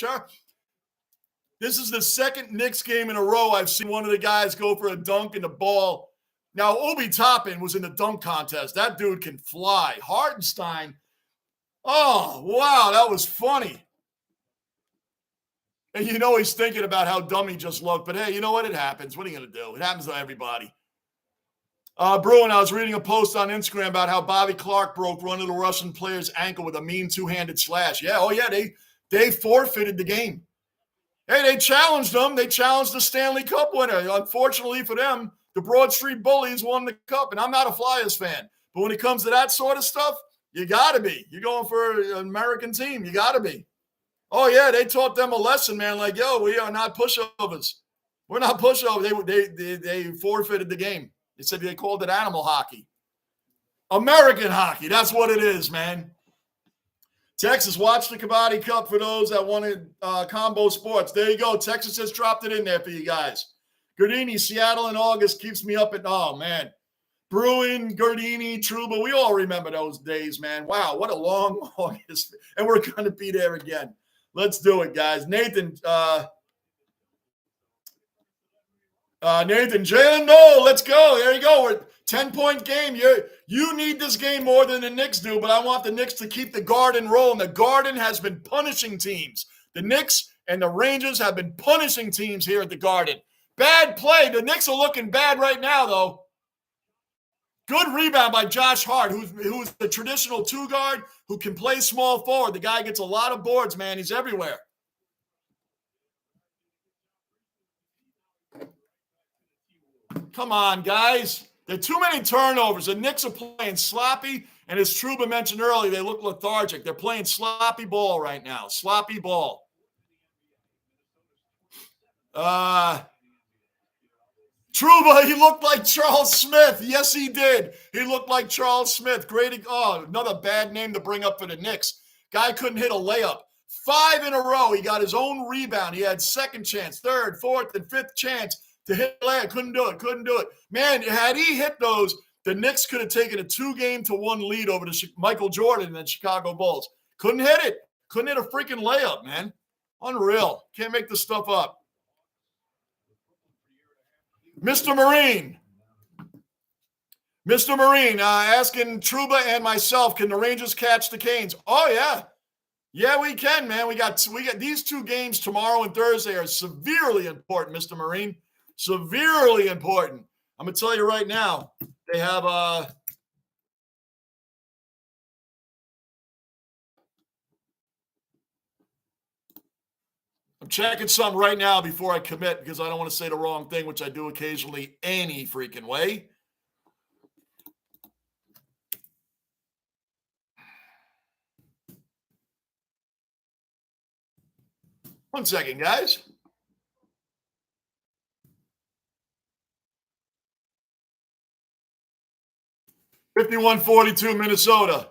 This is the second Knicks game in a row I've seen one of the guys go for a dunk and the ball. Now, Obi Toppin was in the dunk contest. That dude can fly. Hartenstein, oh, wow, that was funny. And you know he's thinking about how dumb he just looked. But, hey, you know what? It happens. What are you going to do? It happens to everybody. Bruin, I was reading a post on Instagram about how Bobby Clark broke one of the Russian players' ankle with a mean two-handed slash. Yeah, oh, yeah, they forfeited the game. Hey, they challenged them. They challenged the Stanley Cup winner. Unfortunately for them, the Broad Street Bullies won the cup. And I'm not a Flyers fan. But when it comes to that sort of stuff, you got to be. You're going for an American team. You got to be. Oh, yeah, they taught them a lesson, man. Like, yo, we are not pushovers. We're not pushovers. They forfeited the game. They said they called it animal hockey. American hockey. That's what it is, man. Texas, watch the Kabaddi Cup for those that wanted combo sports. There you go. Texas has dropped it in there for you guys. Gardini, Seattle in August keeps me up at, oh, man. Bruin, Gardini, Trouba, we all remember those days, man. Wow, what a long August. And we're going to be there again. Let's do it, guys. Nathan, Jalen Noel, let's go. There you go. We're 10-point game. You need this game more than the Knicks do, but I want the Knicks to keep the Garden rolling. The Garden has been punishing teams. The Knicks and the Rangers have been punishing teams here at the Garden. Bad play. The Knicks are looking bad right now, though. Good rebound by Josh Hart, who's the traditional two-guard who can play small forward. The guy gets a lot of boards, man. He's everywhere. Come on, guys. There are too many turnovers. The Knicks are playing sloppy, and as Trouba mentioned earlier, they look lethargic. They're playing sloppy ball right now. Sloppy ball. Trouba, he looked like Charles Smith. Yes, he did. He looked like Charles Smith. Great. Oh, another bad name to bring up for the Knicks. Guy couldn't hit a layup. 5 in a row. He got his own rebound. He had second chance, third, fourth, and fifth chance to hit a layup. Couldn't do it. Man, had he hit those, the Knicks could have taken a 2-1 lead over the Michael Jordan and the Chicago Bulls. Couldn't hit it. Couldn't hit a freaking layup, man. Unreal. Can't make this stuff up. Mr. Marine, asking Trouba and myself, can the Rangers catch the Canes? Oh, yeah. Yeah, we can, man. We got these two games tomorrow and Thursday are severely important, Mr. Marine. Severely important. I'm gonna tell you right now. They have I'm checking something right now before I commit because I don't want to say the wrong thing, which I do occasionally any freaking way. One second, guys. $51-42 Minnesota.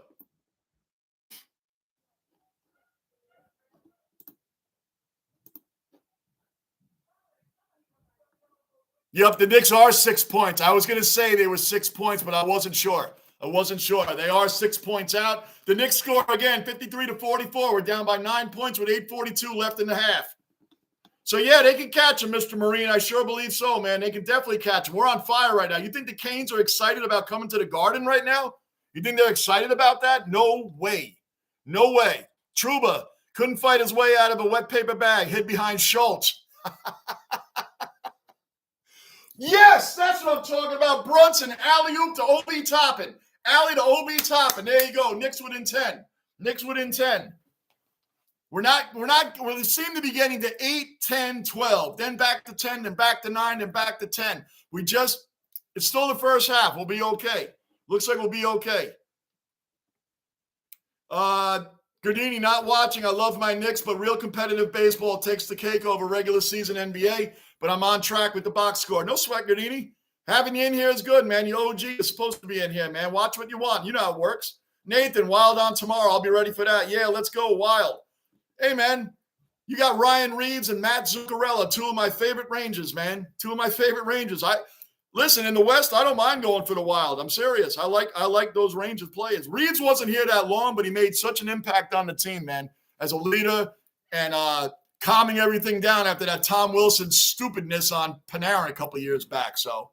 Yep, the Knicks are 6 points. I was going to say they were 6 points, but I wasn't sure. They are 6 points out. The Knicks score again, 53-44. We're down by 9 points with 8:42 left in the half. So, yeah, they can catch him, Mr. Marine. I sure believe so, man. They can definitely catch him. We're on fire right now. You think the Canes are excited about coming to the Garden right now? You think they're excited about that? No way. No way. Trouba couldn't fight his way out of a wet paper bag, hid behind Schultz. Yes, that's what I'm talking about. Brunson, alley-oop to Obi Toppin. Alley to Obi Toppin. There you go. Knicks within 10. Knicks within 10. We seem to be getting to 8, 10, 12, then back to 10, then back to 9, then back to 10. It's still the first half. We'll be okay. Looks like we'll be okay. Gardini not watching. I love my Knicks, but real competitive baseball takes the cake over regular season NBA. But I'm on track with the box score. No sweat, Gardini. Having you in here is good, man. You OG is supposed to be in here, man. Watch what you want. You know how it works. Nathan, Wild on tomorrow. I'll be ready for that. Yeah, let's go, Wild. Hey, man, you got Ryan Reeves and Matt Zuccarello, two of my favorite Rangers, man. Two of my favorite Rangers. Listen, in the West, I don't mind going for the Wild. I'm serious. I like those Rangers players. Reeves wasn't here that long, but he made such an impact on the team, man, as a leader and calming everything down after that Tom Wilson stupidness on Panarin a couple of years back. So,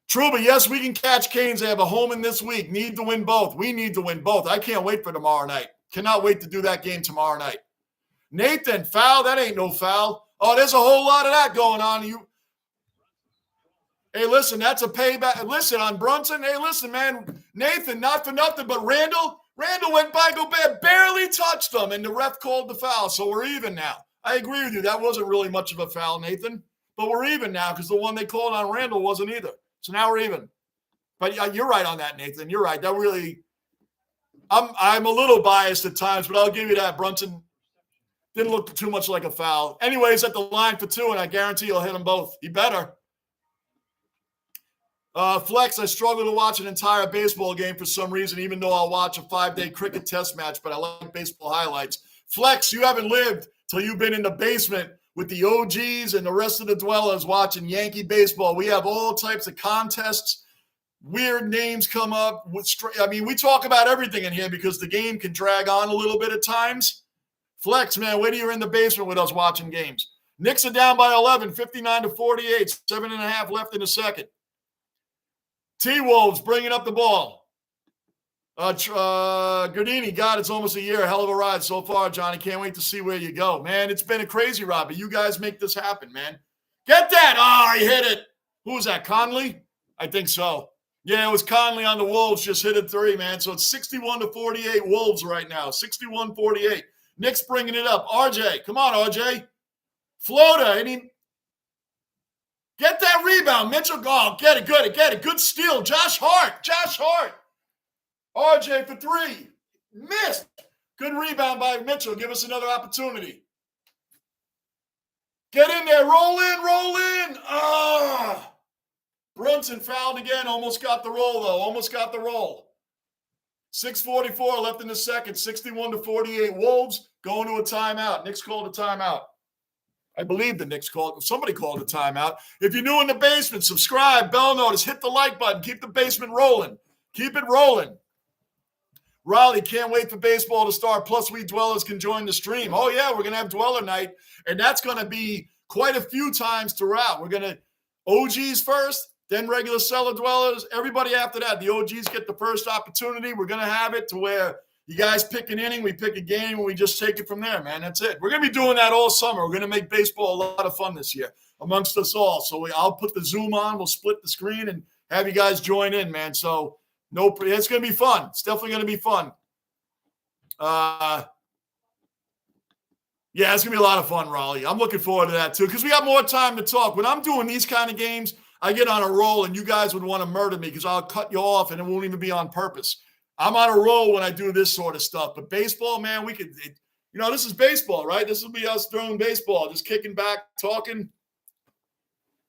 Trouba, yes, we can catch Canes. They have a home in this week. Need to win both. We need to win both. I can't wait for tomorrow night. Cannot wait to do that game tomorrow night. Nathan, foul? That ain't no foul. Oh, there's a whole lot of that going on. Hey, listen, that's a payback. Listen, on Brunson, hey, listen, man. Nathan, not for nothing, but Randall went by Gobert, barely touched him, and the ref called the foul, so we're even now. I agree with you. That wasn't really much of a foul, Nathan, but we're even now because the one they called on Randall wasn't either. So now we're even. But you're right on that, Nathan. You're right. That really – I'm a little biased at times, but I'll give you that. Brunson didn't look too much like a foul. Anyways, at the line for two, and I guarantee he'll hit them both. He better. Flex, I struggle to watch an entire baseball game for some reason, even though I'll watch a 5-day cricket test match, but I like baseball highlights. Flex, you haven't lived till you've been in the basement with the OGs and the rest of the dwellers watching Yankee baseball. We have all types of contests. Weird names come up. We talk about everything in here because the game can drag on a little bit at times. Flex, man, wait till you're in the basement with us watching games. Knicks are down by 11, 59-48, 7.5 left in the second. T-Wolves bringing up the ball. Gardini, God, it's almost a year. Hell of a ride so far, Johnny. Can't wait to see where you go. Man, it's been a crazy ride, but you guys make this happen, man. Get that. Oh, he hit it. Who was that, Conley? I think so. Yeah, it was Conley on the Wolves. Just hit a three, man. So it's 61-48 Wolves right now. 61-48. Knicks bringing it up. RJ, come on, RJ. Floater. Get that rebound. Mitchell, get it. Good steal. Josh Hart. RJ for three. Missed. Good rebound by Mitchell. Give us another opportunity. Get in there. Roll in. Brunson fouled again. Almost got the roll, though. 6:44 left in the second. 61-48 Wolves going to a timeout. Knicks called a timeout. I believe the Knicks somebody called a timeout. If you're new in the basement, subscribe, bell notice, hit the like button, keep the basement rolling. Keep it rolling. Raleigh, can't wait for baseball to start. Plus, we dwellers can join the stream. Oh, yeah, we're going to have dweller night, and that's going to be quite a few times throughout. We're going to OGs first, then regular cellar dwellers. Everybody after that, the OGs get the first opportunity. We're going to have it to where You guys pick an inning, we pick a game, and we just take it from there, man. That's it. We're going to be doing that all summer. We're going to make baseball a lot of fun this year amongst us all. So I'll put the Zoom on. We'll split the screen and have you guys join in, man. So it's going to be fun. It's definitely going to be fun. Yeah, it's going to be a lot of fun, Raleigh. I'm looking forward to that, too, because we got more time to talk. When I'm doing these kind of games, I get on a roll, and you guys would want to murder me because I'll cut you off, and it won't even be on purpose. I'm on a roll when I do this sort of stuff. But baseball, man, this is baseball, right? This will be us throwing baseball, just kicking back, talking.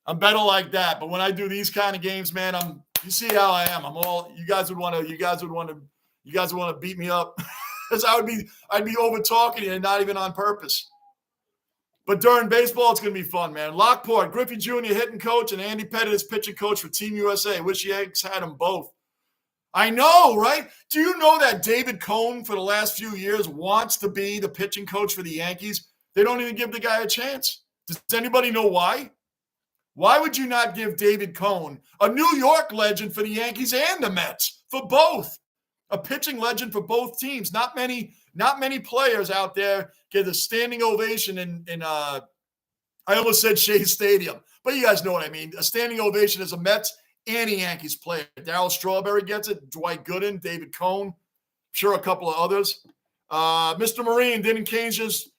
I'm better like that. But when I do these kind of games, man, you see how I am. You guys would want to beat me up. Because I'd be over talking and not even on purpose. But during baseball, it's going to be fun, man. Lockport, Griffey Jr. hitting coach, and Andy Pettit is pitching coach for Team USA. Wish Yanks had them both. I know, right? Do you know that David Cohn for the last few years wants to be the pitching coach for the Yankees? They don't even give the guy a chance. Does anybody know why? Why would you not give David Cohn, a New York legend for the Yankees and the Mets, for both? A pitching legend for both teams. Not many players out there get a standing ovation in I almost said Shea Stadium, but you guys know what I mean. A standing ovation as a Mets and a Yankees player. Darryl Strawberry gets it. Dwight Gooden, David Cohn, sure a couple of others. Mr. Marine, didn't Canes just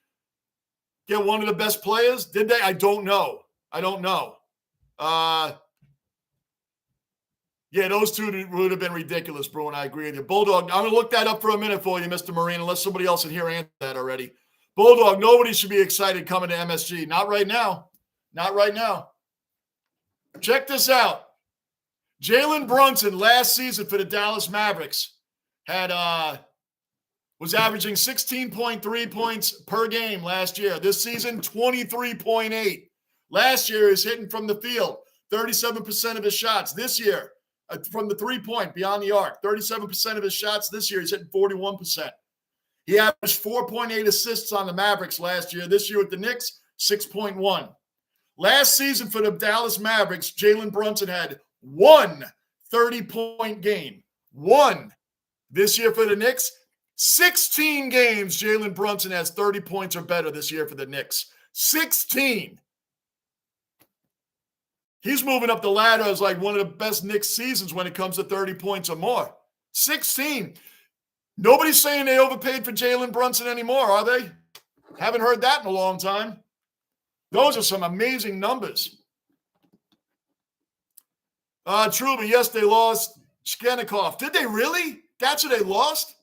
get one of the best players? Did they? I don't know. Yeah, those two would have been ridiculous, bro, and I agree with you. Bulldog, I'm going to look that up for a minute for you, Mr. Marine, unless somebody else in here answered that already. Bulldog, nobody should be excited coming to MSG. Not right now. Not right now. Check this out. Jalen Brunson last season for the Dallas Mavericks was averaging 16.3 points per game last year. This season, 23.8. Last year, he's hitting from the field, 37% of his shots. This year, from the three-point beyond the arc, 37% of his shots this year, he's hitting 41%. He averaged 4.8 assists on the Mavericks last year. This year with the Knicks, 6.1. Last season for the Dallas Mavericks, Jalen Brunson had one 30-point game. One. This year for the Knicks, 16 games Jalen Brunson has 30 points or better this year for the Knicks. 16. He's moving up the ladder as like one of the best Knicks seasons when it comes to 30 points or more. 16. Nobody's saying they overpaid for Jalen Brunson anymore, are they? Haven't heard that in a long time. Those are some amazing numbers. Truly, yes, they lost Shkenikov. Did they really? That's who they lost?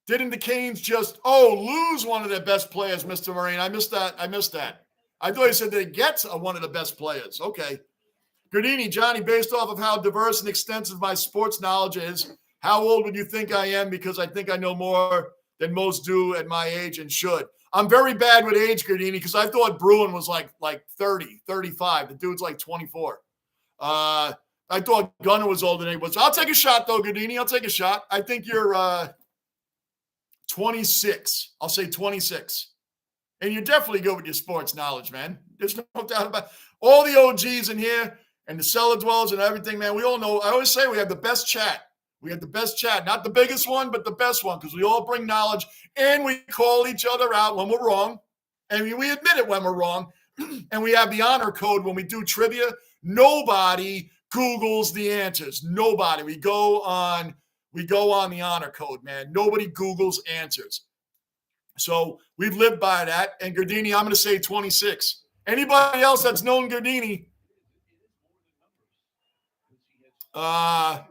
Didn't the Canes just, lose one of their best players, Mr. Marine? I missed that. I thought you said they get one of the best players. Okay. Gardini, Johnny, based off of how diverse and extensive my sports knowledge is, how old would you think I am? Because I think I know more than most do at my age and should. I'm very bad with age, Gardini, because I thought Bruin was like 30, 35. The dude's like 24. I thought Gunnar was older than he was. I'll take a shot, though, Gardini. I'll take a shot. I think you're 26. I'll say 26. And you're definitely good with your sports knowledge, man. There's no doubt about it. All the OGs in here and the cellar dwellers and everything, man, we all know. I always say we have the best chat. We have the best chat. Not the biggest one, but the best one, because we all bring knowledge and we call each other out when we're wrong. And we admit it when we're wrong. And we have the honor code when we do trivia. Nobody Googles the answers. Nobody. We go on the honor code, man. Nobody Googles answers. So we've lived by that. And Gardini, I'm going to say 26. Anybody else that's known Gardini? Cullen,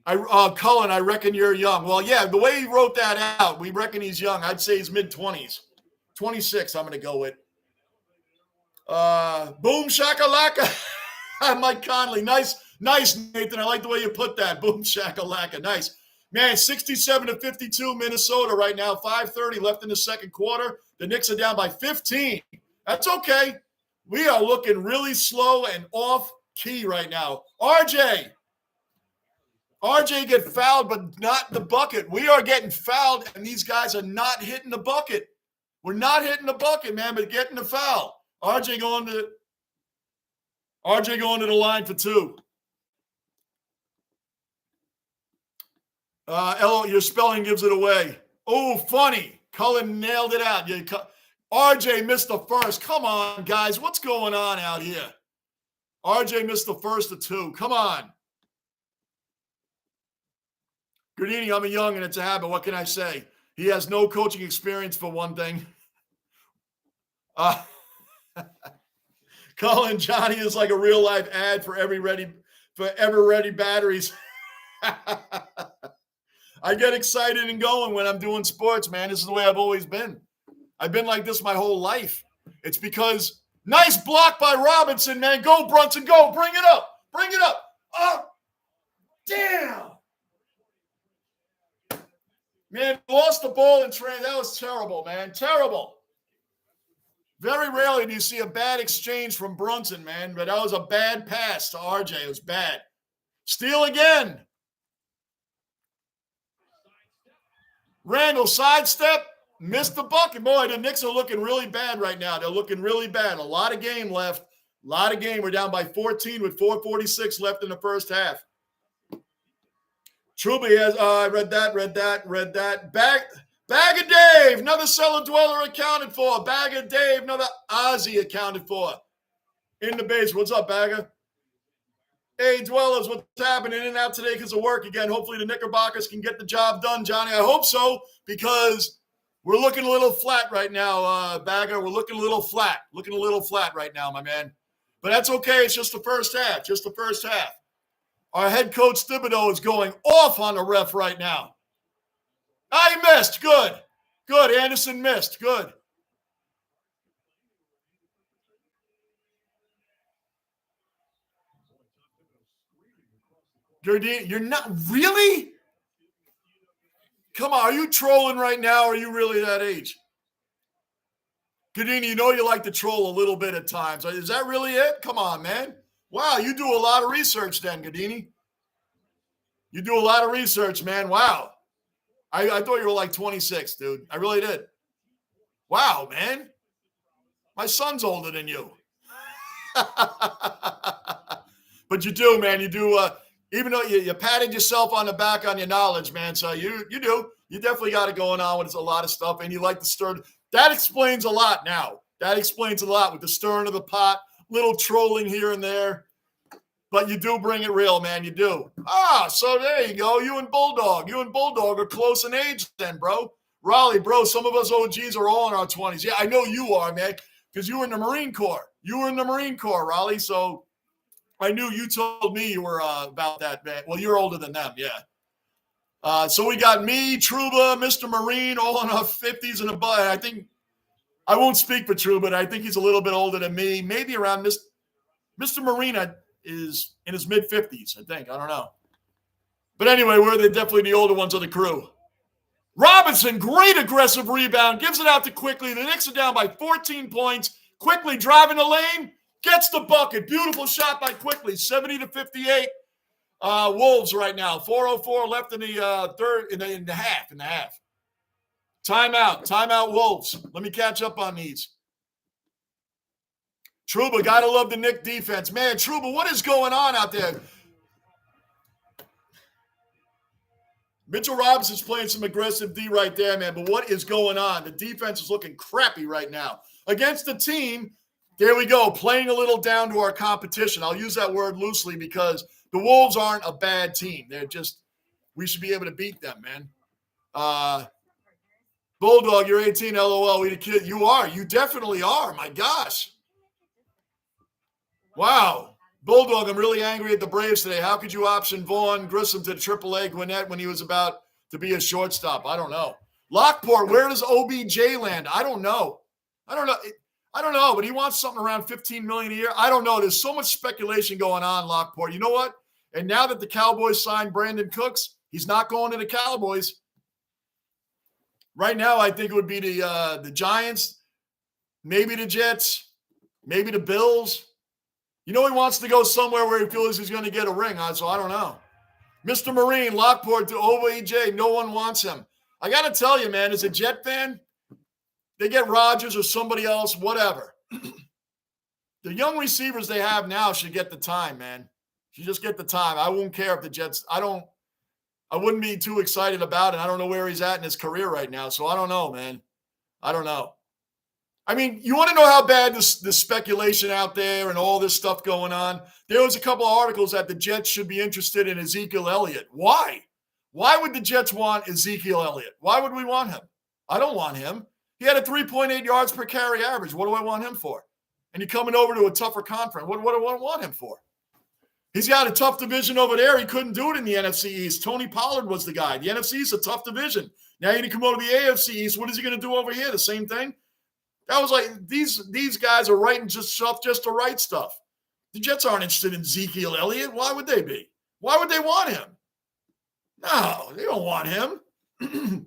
I reckon you're young. Well, yeah, the way he wrote that out, we reckon he's young. I'd say he's mid-20s. 26, I'm going to go with. Boom shakalaka. Mike Conley. Nice, Nathan. I like the way you put that. Boom shakalaka. Nice. Man, 67-52 Minnesota right now. 5:30 left in the second quarter. The Knicks are down by 15. That's okay. We are looking really slow and off key right now. RJ get fouled, but not the bucket. We are getting fouled, and these guys are not hitting the bucket. We're not hitting the bucket, man, but getting the foul. RJ going to the line for two. Your spelling gives it away. Oh, funny. Cullen nailed it out. RJ missed the first. Come on, guys. What's going on out here? RJ missed the first of two. Come on. Gardini, I'm a young and it's a habit. What can I say? He has no coaching experience for one thing. Colin, Johnny is like a real life ad for ever ready batteries. I get excited and going when I'm doing sports, man. This is the way I've always been. I've been like this my whole life. It's because nice block by Robinson, man. Go, Brunson, go. Bring it up. Bring it up. Oh, damn. Man, lost the ball in train. That was terrible, man. Terrible. Very rarely do you see a bad exchange from Brunson, man. But that was a bad pass to RJ. It was bad. Steal again. Randall sidestep. Missed the bucket. Boy, the Knicks are looking really bad right now. They're looking really bad. A lot of game left. A lot of game. We're down by 14 with 4:46 left in the first half. Truby has, I read that. Bag of Dave, another cellar dweller accounted for. Bag of Dave, another Ozzy accounted for. In the base. What's up, Bagger? Hey, dwellers, what's happening? In and out today because of work again. Hopefully the Knickerbockers can get the job done, Johnny. I hope so, because we're looking a little flat right now, Bagger. We're looking a little flat. Looking a little flat right now, my man. But that's okay. It's just the first half. Just the first half. Our head coach Thibodeau is going off on the ref right now. He missed. Good. Good. Anderson missed. Good. You're not really? Come on. Are you trolling right now? Or are you really that age? Gardini, you know you like to troll a little bit at times. Is that really it? Come on, man. Wow, you do a lot of research then, Gardini. You do a lot of research, man. Wow. I thought you were like 26, dude. I really did. Wow, man. My son's older than you. But you do, man. You do. Even though you patted yourself on the back on your knowledge, man. So you do. You definitely got it going on with a lot of stuff. And you like to stir. That explains a lot now. That explains a lot with the stirring of the pot, little trolling here and there. But you do bring it real, man. You do. So there you go. You and Bulldog are close in age then, bro. Raleigh, bro, some of us OGs are all in our 20s. Yeah, I know you are, man, because you were in the Marine Corps. You were in the Marine Corps, Raleigh. So I knew you told me you were about that, man. Well, you're older than them, yeah. So we got me, Truba, Mr. Marine, all in our 50s and above. I think I won't speak for Truba, but I think he's a little bit older than me. Maybe around Mr. Marine is in his mid-50s, I think. I don't know. But anyway, we're definitely the older ones of the crew. Robinson, great aggressive rebound, gives it out to Quickly. The Knicks are down by 14 points. Quickly driving the lane, gets the bucket. Beautiful shot by Quickly, 70-58. Wolves right now, 4:04 left in the third, in the half. Timeout, Wolves. Let me catch up on these. Truba, gotta love the Knick defense. Man, Truba, what is going on out there? Mitchell Robinson's playing some aggressive D right there, man. But what is going on? The defense is looking crappy right now. Against the team, there we go, playing a little down to our competition. I'll use that word loosely because the Wolves aren't a bad team. They're just, we should be able to beat them, man. Bulldog, you're 18, LOL. We the kid. You are. You definitely are. My gosh. Wow. Bulldog, I'm really angry at the Braves today. How could you option Vaughn Grissom to the AAA Gwinnett when he was about to be a shortstop? I don't know. Lockport, where does OBJ land? I don't know. But he wants something around $15 million a year. I don't know. There's so much speculation going on, Lockport. You know what? And now that the Cowboys signed Brandon Cooks, he's not going to the Cowboys. Right now, I think it would be the Giants, maybe the Jets, maybe the Bills. You know, he wants to go somewhere where he feels he's going to get a ring on, so I don't know. Mr. Marine, Lockport to OBJ, no one wants him. I got to tell you, man, as a Jet fan, they get Rodgers or somebody else, whatever. The young receivers they have now should get the time, man. Should just get the time. I won't care if the Jets – I don't I wouldn't be too excited about it. I don't know where he's at in his career right now, so I don't know, man. I don't know. I mean, you want to know how bad this speculation out there and all this stuff going on? There was a couple of articles that the Jets should be interested in Ezekiel Elliott. Why? Why would the Jets want Ezekiel Elliott? Why would we want him? I don't want him. He had a 3.8 yards per carry average. What do I want him for? And you're coming over to a tougher conference. What do I want him for? He's got a tough division over there. He couldn't do it in the NFC East. Tony Pollard was the guy. The NFC East is a tough division. Now you're going to come over to the AFC East. What is he going to do over here? The same thing? That was like, these guys are writing just stuff just to write stuff. The Jets aren't interested in Ezekiel Elliott. Why would they be? Why would they want him? No, they don't want him.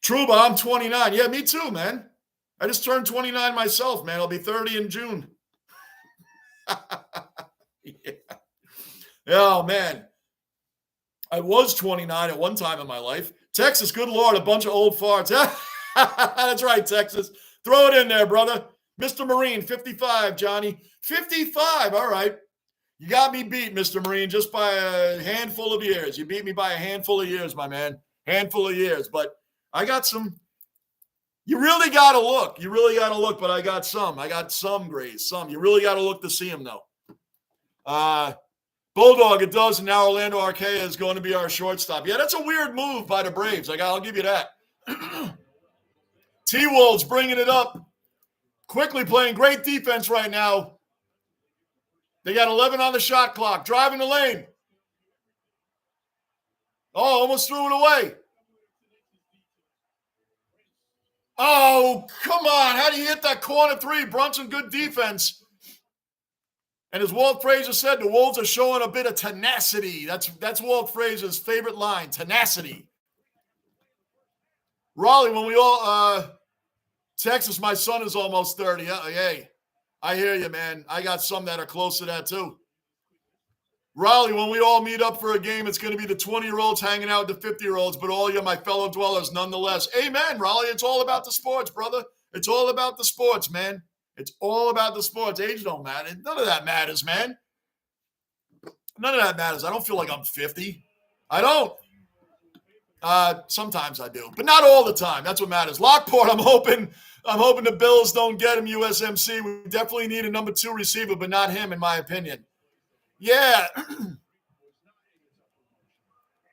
Truba, I'm 29. Yeah, me too, man. I just turned 29 myself, man. I'll be 30 in June. Yeah. Oh, man. I was 29 at one time in my life. Texas, good Lord, a bunch of old farts. That's right, Texas. Throw it in there, brother. Mr. Marine, 55, Johnny. 55, all right. You got me beat, Mr. Marine, just by a handful of years. You beat me by a handful of years, my man. Handful of years. But I got some. You really got to look. You really got to look, but I got some. I got some, Grays, some. You really got to look to see them, though. Bulldog, it does, and now Orlando Arquea is going to be our shortstop. Yeah, that's a weird move by the Braves. I'll give you that. T-Wolves bringing it up. Quickly playing great defense right now. They got 11 on the shot clock. Driving the lane. Oh, almost threw it away. Oh, come on. How do you hit that corner three? Brunson, good defense. And as Walt Frazier said, the Wolves are showing a bit of tenacity. That's Walt Frazier's favorite line, tenacity. Raleigh, when we all Texas, my son is almost 30. Hey, I hear you, man. I got some that are close to that, too. Raleigh, when we all meet up for a game, it's going to be the 20-year-olds hanging out with the 50-year-olds, but all you, my fellow dwellers, nonetheless. Amen, Raleigh. It's all about the sports, brother. It's all about the sports, man. It's all about the sports. Age don't matter. None of that matters, man. None of that matters. I don't feel like I'm 50. I don't. Sometimes I do, but not all the time. That's what matters. Lockport, I'm hoping the Bills don't get him, USMC. We definitely need a number 2 receiver, but not him, in my opinion. Yeah.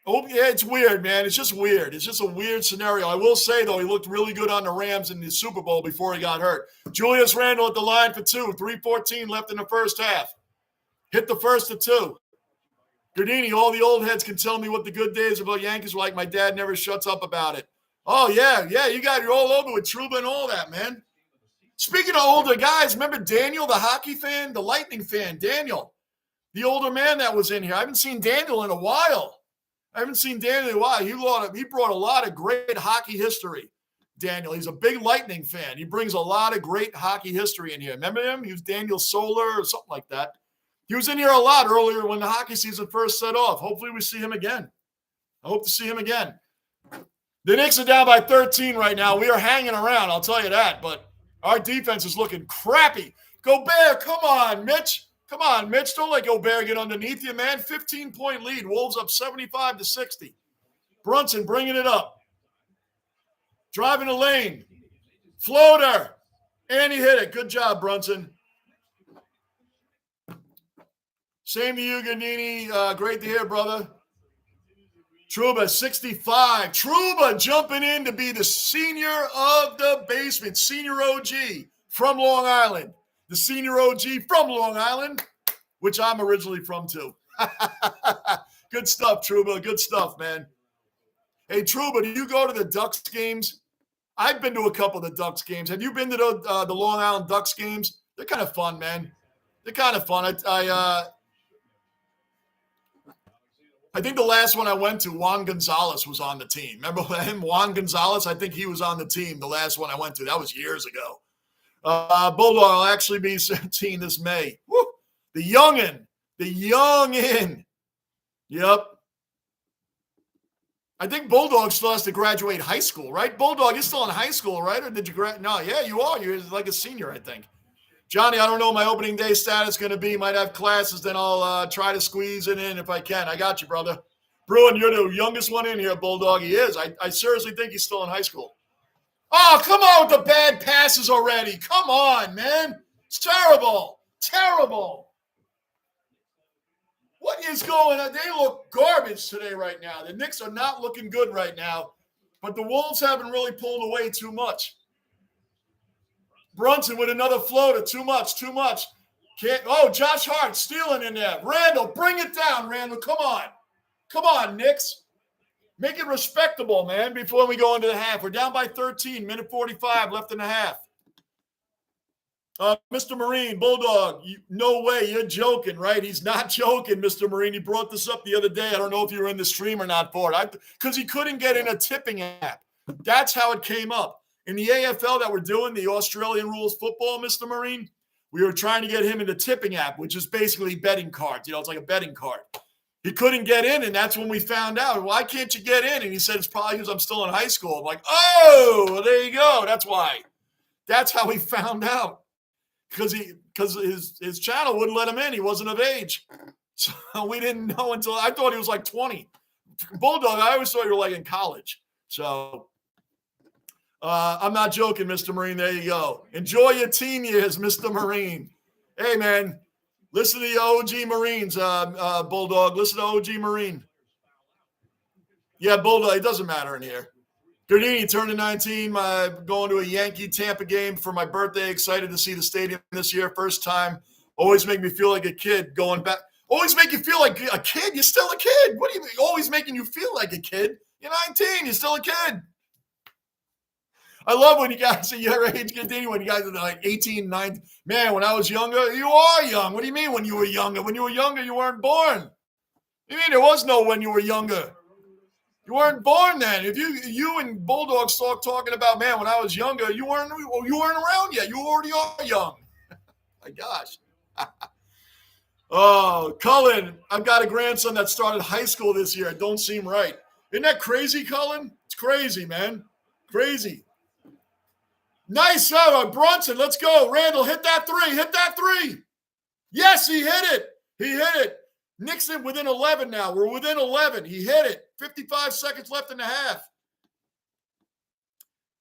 Oh, yeah, it's weird, man. It's just weird. It's just a weird scenario. I will say, though, he looked really good on the Rams in the Super Bowl before he got hurt. Julius Randle at the line for 2. 3:14 left in the first half. Hit the first of 2. Gardini, all the old heads can tell me what the good days about Yankees were like. My dad never shuts up about it. Oh, yeah, you're all over with Trouba and all that, man. Speaking of older guys, remember Daniel, the hockey fan, the Lightning fan, Daniel, the older man that was in here. I haven't seen Daniel in a while. He brought a lot of great hockey history. Daniel, he's a big Lightning fan. He brings a lot of great hockey history in here. Remember him? He was Daniel Solar or something like that. He was in here a lot earlier when the hockey season first set off. Hopefully we see him again. I hope to see him again. The Knicks are down by 13 right now. We are hanging around, I'll tell you that. But our defense is looking crappy. Gobert, come on, Mitch. Come on, Mitch. Don't let Gobert get underneath you, man. 15-point lead. Wolves up 75-60. Brunson bringing it up. Driving the lane. Floater. And he hit it. Good job, Brunson. Same to you, Ganini. Great to hear, brother. Trouba, 65. Trouba jumping in to be the senior of the basement. Senior OG from Long Island. The senior OG from Long Island, which I'm originally from, too. Good stuff, Trouba. Good stuff, man. Hey, Trouba, do you go to the Ducks games? I've been to a couple of the Ducks games. Have you been to the Long Island Ducks games? They're kind of fun, man. They're kind of fun. I think the last one I went to, Juan Gonzalez was on the team. Remember him, Juan Gonzalez? I think he was on the team the last one I went to. That was years ago. Bulldog will actually be 17 this May. Woo! The youngin. Yep. I think Bulldog still has to graduate high school, right? Bulldog, you're still in high school, right? Or did you graduate? No, yeah, you are. You're like a senior, I think. Johnny, I don't know what my opening day status going to be. Might have classes, then I'll try to squeeze it in if I can. I got you, brother. Bruin, you're the youngest one in here, Bulldog. He is. I seriously think he's still in high school. Oh, come on with the bad passes already. Come on, man. It's terrible. Terrible. What is going on? They look garbage today right now. The Knicks are not looking good right now, but the Wolves haven't really pulled away too much. Brunson with another floater. Too much. Josh Hart stealing in there. Randall, bring it down, Randall. Come on. Come on, Knicks. Make it respectable, man, before we go into the half. We're down by 13, minute 45 left in the half. Mr. Marine, Bulldog, no way, you're joking, right? He's not joking, Mr. Marine. He brought this up the other day. I don't know if you were in the stream or not for it. Because he couldn't get in a tipping app. That's how it came up. In the AFL that we're doing, the Australian rules football, Mr. Marine, we were trying to get him in the tipping app, which is basically betting cards. It's like a betting card. He couldn't get in, and that's when we found out, why can't you get in? And he said, it's probably because I'm still in high school. I'm like, oh, well, there you go. That's why. That's how he found out. Because his channel wouldn't let him in. He wasn't of age. So we didn't know until I thought he was like 20. Bulldog, I always thought you were like in college. So I'm not joking, Mr. Marine. There you go. Enjoy your teen years, Mr. Marine. Hey, man. Listen to the OG Marines, Bulldog. Listen to OG Marine. Yeah, Bulldog, it doesn't matter in here. Gardini turned to 19. Going to a Yankee Tampa game for my birthday. Excited to see the stadium this year. First time. Always make me feel like a kid going back. Always make you feel like a kid? You're still a kid. What do you mean? Always making you feel like a kid. You're 19. You're still a kid. I love when you guys at your age continue, when you guys are like 18, 19. Man, when I was younger, you are young. What do you mean when you were younger? When you were younger, you weren't born. What do you mean there was no when you were younger? You weren't born then. If you and Bulldog start talking about, man, when I was younger, you weren't around yet. You already are young. My gosh. Oh, Cullen, I've got a grandson that started high school this year. It don't seem right. Isn't that crazy, Cullen? It's crazy, man. Crazy. Nice, Brunson. Let's go. Randall, hit that three. Yes, he hit it. Nixon within 11 now. We're within 11. He hit it. 55 seconds left in the half.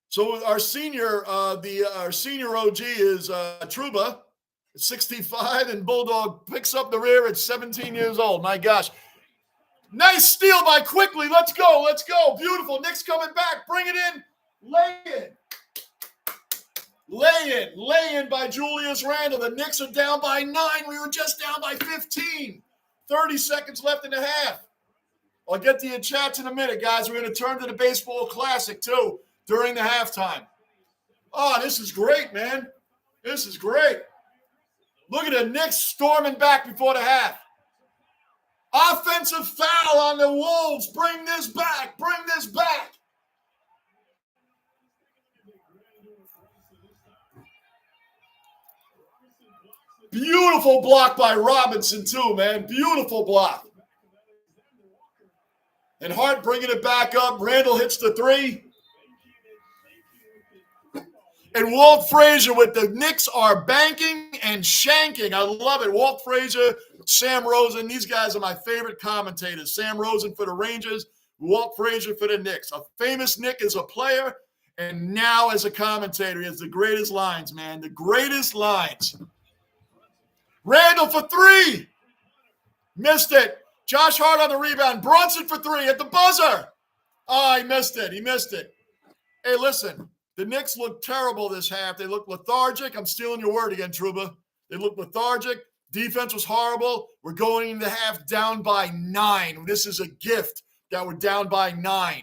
So our senior, our senior OG is Truba, 65, and Bulldog picks up the rear at 17 years old. My gosh. Nice steal by Quickly. Let's go. Beautiful. Knicks coming back. Bring it in. Lay in by Julius Randle. The Knicks are down by 9. We were just down by 15. 30 seconds left in the half. I'll get to your chats in a minute, guys. We're going to turn to the baseball classic, too, during the halftime. Oh, this is great, man. This is great. Look at the Knicks storming back before the half. Offensive foul on the Wolves. Bring this back. Beautiful block by Robinson, too, man. Beautiful block. And Hart bringing it back up. Randall hits the three. And Walt Frazier with the Knicks are banking and shanking. I love it. Walt Frazier, Sam Rosen. These guys are my favorite commentators. Sam Rosen for the Rangers, Walt Frazier for the Knicks. A famous Knick as a player and now as a commentator. He has the greatest lines, man. The greatest lines. Randall for three. Missed it. Josh Hart on the rebound. Brunson for three at the buzzer. Oh, he missed it. Hey, listen. The Knicks look terrible this half. They look lethargic. I'm stealing your word again, Truba. They look lethargic. Defense was horrible. We're going into the half down by 9. This is a gift that we're down by 9.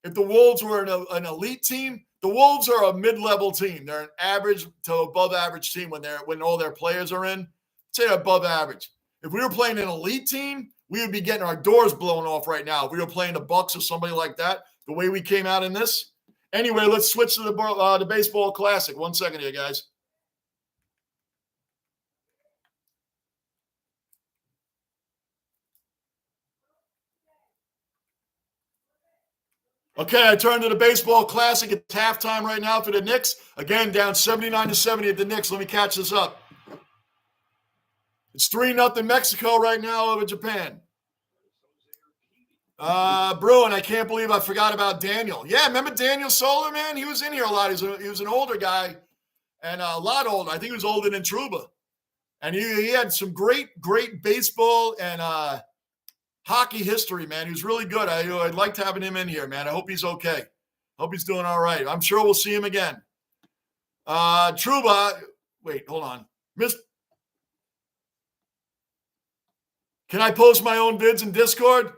If the Wolves were an elite team, the Wolves are a mid-level team. They're an average to above average team when all their players are in. Say they're above average. If we were playing an elite team, we would be getting our doors blown off right now. If we were playing the Bucks or somebody like that, the way we came out in this. Anyway, let's switch to the baseball classic. 1 second here, guys. Okay, I turn to the baseball classic. It's halftime right now for the Knicks. Again, down 79-70 at the Knicks. Let me catch this up. It's 3-0 Mexico right now over Japan. Bruin, I can't believe I forgot about Daniel. Yeah, remember Daniel Solar, man? He was in here a lot. He was an older guy and a lot older. I think he was older than Trouba. And he had some great baseball and hockey history, man. He was really good. I'd like to have him in here, man. I hope he's okay. Hope he's doing all right. I'm sure we'll see him again. Trouba, wait, hold on. Can I post my own vids in Discord?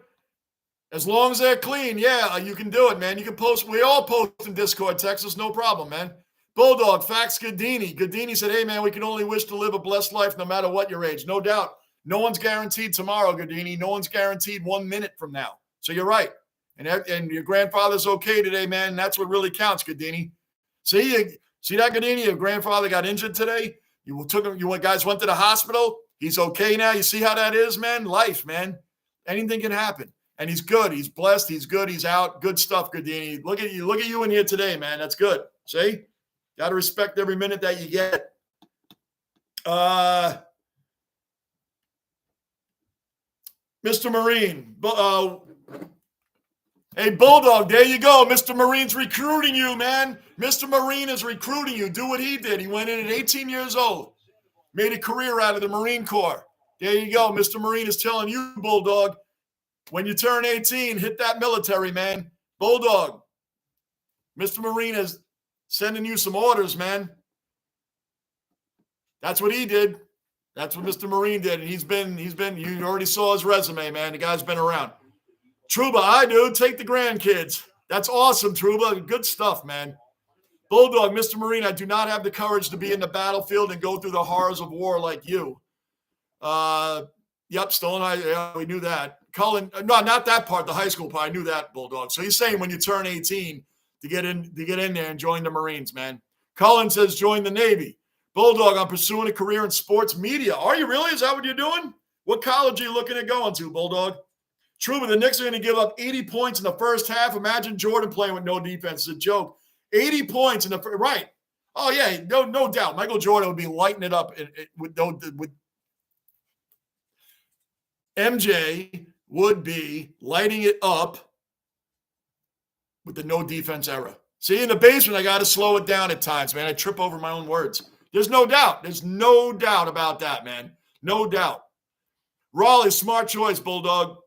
As long as they're clean, yeah, you can do it, man. You can post. We all post in Discord, Texas, no problem, man. Bulldog, Fax Gadini. Gadini said, hey, man, we can only wish to live a blessed life no matter what your age. No doubt. No one's guaranteed tomorrow, Gadini. No one's guaranteed 1 minute from now. So you're right. And your grandfather's okay today, man. And that's what really counts, Gadini. See that, Gadini? Your grandfather got injured today. You guys went to the hospital. He's okay now. You see how that is, man? Life, man. Anything can happen. And he's good. He's blessed. He's good. He's out. Good stuff, Gadini. Look at you in here today, man. That's good. See? Got to respect every minute that you get. Mr. Marine. Hey, Bulldog, there you go. Mr. Marine's recruiting you, man. Mr. Marine is recruiting you. Do what he did. He went in at 18 years old. Made a career out of the Marine Corps. There you go. Mr. Marine is telling you, Bulldog, when you turn 18, hit that military, man. Bulldog. Mr. Marine is sending you some orders, man. That's what he did. That's what Mr. Marine did. And he's been, you already saw his resume, man. The guy's been around. Trouba, I do. Take the grandkids. That's awesome, Trouba. Good stuff, man. Bulldog, Mr. Marine, I do not have the courage to be in the battlefield and go through the horrors of war like you. Yep, Stone, we knew that. Cullen, no, not that part, the high school part. I knew that, Bulldog. So he's saying when you turn 18 to get in there and join the Marines, man. Cullen says join the Navy. Bulldog, I'm pursuing a career in sports media. Are you really? Is that what you're doing? What college are you looking at going to, Bulldog? True, but the Knicks are going to give up 80 points in the first half. Imagine Jordan playing with no defense. It's a joke. 80 points in the first, right. Oh, yeah, no doubt. Michael Jordan would be lighting it up with MJ would be lighting it up with the no defense era. See, in the basement, I got to slow it down at times, man. I trip over my own words. There's no doubt. There's no doubt about that, man. No doubt. Raleigh, smart choice, Bulldog.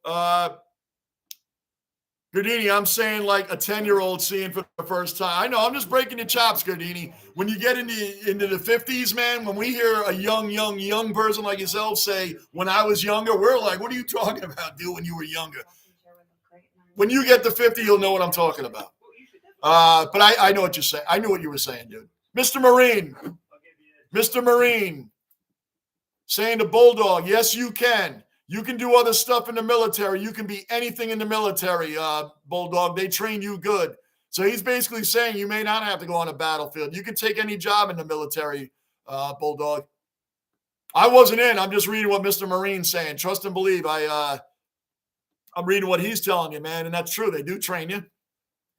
Gardini, I'm saying like a 10-year-old seeing for the first time. I know, I'm just breaking your chops, Gardini. When you get into the 50s, man, when we hear a young person like yourself say, when I was younger, we're like, what are you talking about, dude, when you were younger? When you get to 50, you'll know what I'm talking about. But I know what you're saying. I knew what you were saying, dude. Mr. Marine, saying to Bulldog, yes, you can. You can do other stuff in the military. You can be anything in the military, Bulldog. They train you good. So he's basically saying you may not have to go on a battlefield. You can take any job in the military, Bulldog. I wasn't in. I'm just reading what Mr. Marine's saying. Trust and believe. I'm reading what he's telling you, man, and that's true. They do train you.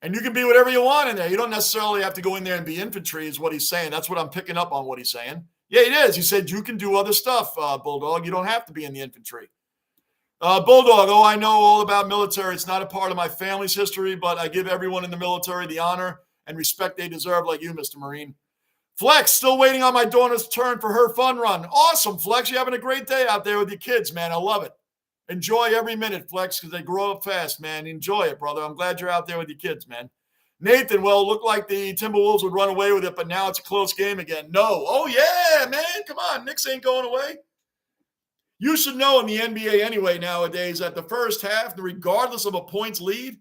And you can be whatever you want in there. You don't necessarily have to go in there and be infantry is what he's saying. That's what I'm picking up on what he's saying. Yeah, it is. He said you can do other stuff, Bulldog. You don't have to be in the infantry. Bulldog, I know all about military. It's not a part of my family's history, but I give everyone in the military the honor and respect they deserve like you, Mr. Marine. Flex, still waiting on my daughter's turn for her fun run. Awesome, Flex. You're having a great day out there with your kids, man. I love it. Enjoy every minute, Flex, because they grow up fast, man. Enjoy it, brother. I'm glad you're out there with your kids, man. Nathan, well, it looked like the Timberwolves would run away with it, but now it's a close game again. No. Oh, yeah, man. Come on. Knicks ain't going away. You should know in the NBA anyway nowadays that the first half, regardless of a points lead,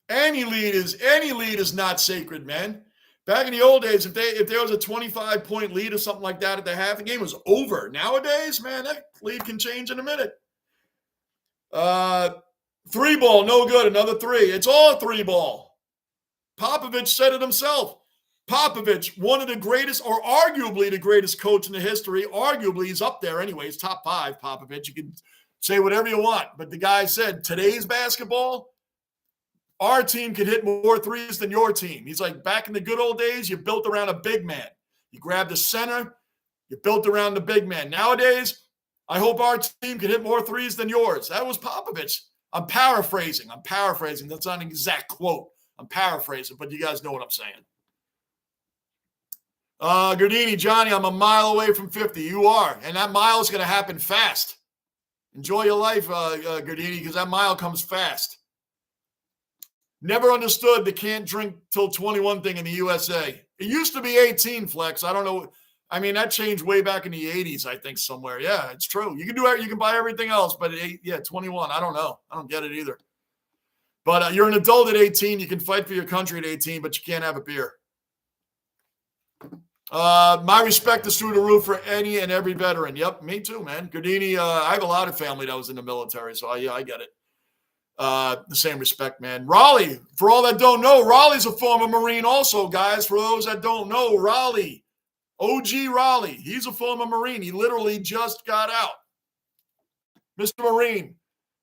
any lead is not sacred, man. Back in the old days, if there was a 25-point lead or something like that at the half, the game was over. Nowadays, man, that lead can change in a minute. 3-ball, no good. Another 3. It's all 3-ball. Popovich said it himself. Popovich, one of the greatest, or arguably the greatest coach in the history. Arguably, he's up there anyways, top 5, Popovich. You can say whatever you want. But the guy said, today's basketball, our team can hit more threes than your team. He's like, back in the good old days, you built around a big man. You grabbed the center, you built around the big man. Nowadays, I hope our team can hit more threes than yours. That was Popovich. I'm paraphrasing. That's not an exact quote. I'm paraphrasing, but you guys know what I'm saying. Gardini, Johnny, I'm a mile away from 50. You are. And that mile is going to happen fast. Enjoy your life, Gardini, because that mile comes fast. Never understood the can't drink till 21 thing in the USA. It used to be 18, Flex. I don't know. I mean, that changed way back in the 80s, I think, somewhere. Yeah, it's true. You can buy everything else, but 21. I don't know. I don't get it either. But you're an adult at 18. You can fight for your country at 18, but you can't have a beer. My respect is through the roof for any and every veteran. Yep, me too, man. Gardini, I have a lot of family that was in the military, so I get it. The same respect, man. Raleigh, for all that don't know, Raleigh's a former Marine also, guys. For those that don't know, Raleigh, OG Raleigh, he's a former Marine. He literally just got out. Mr. Marine,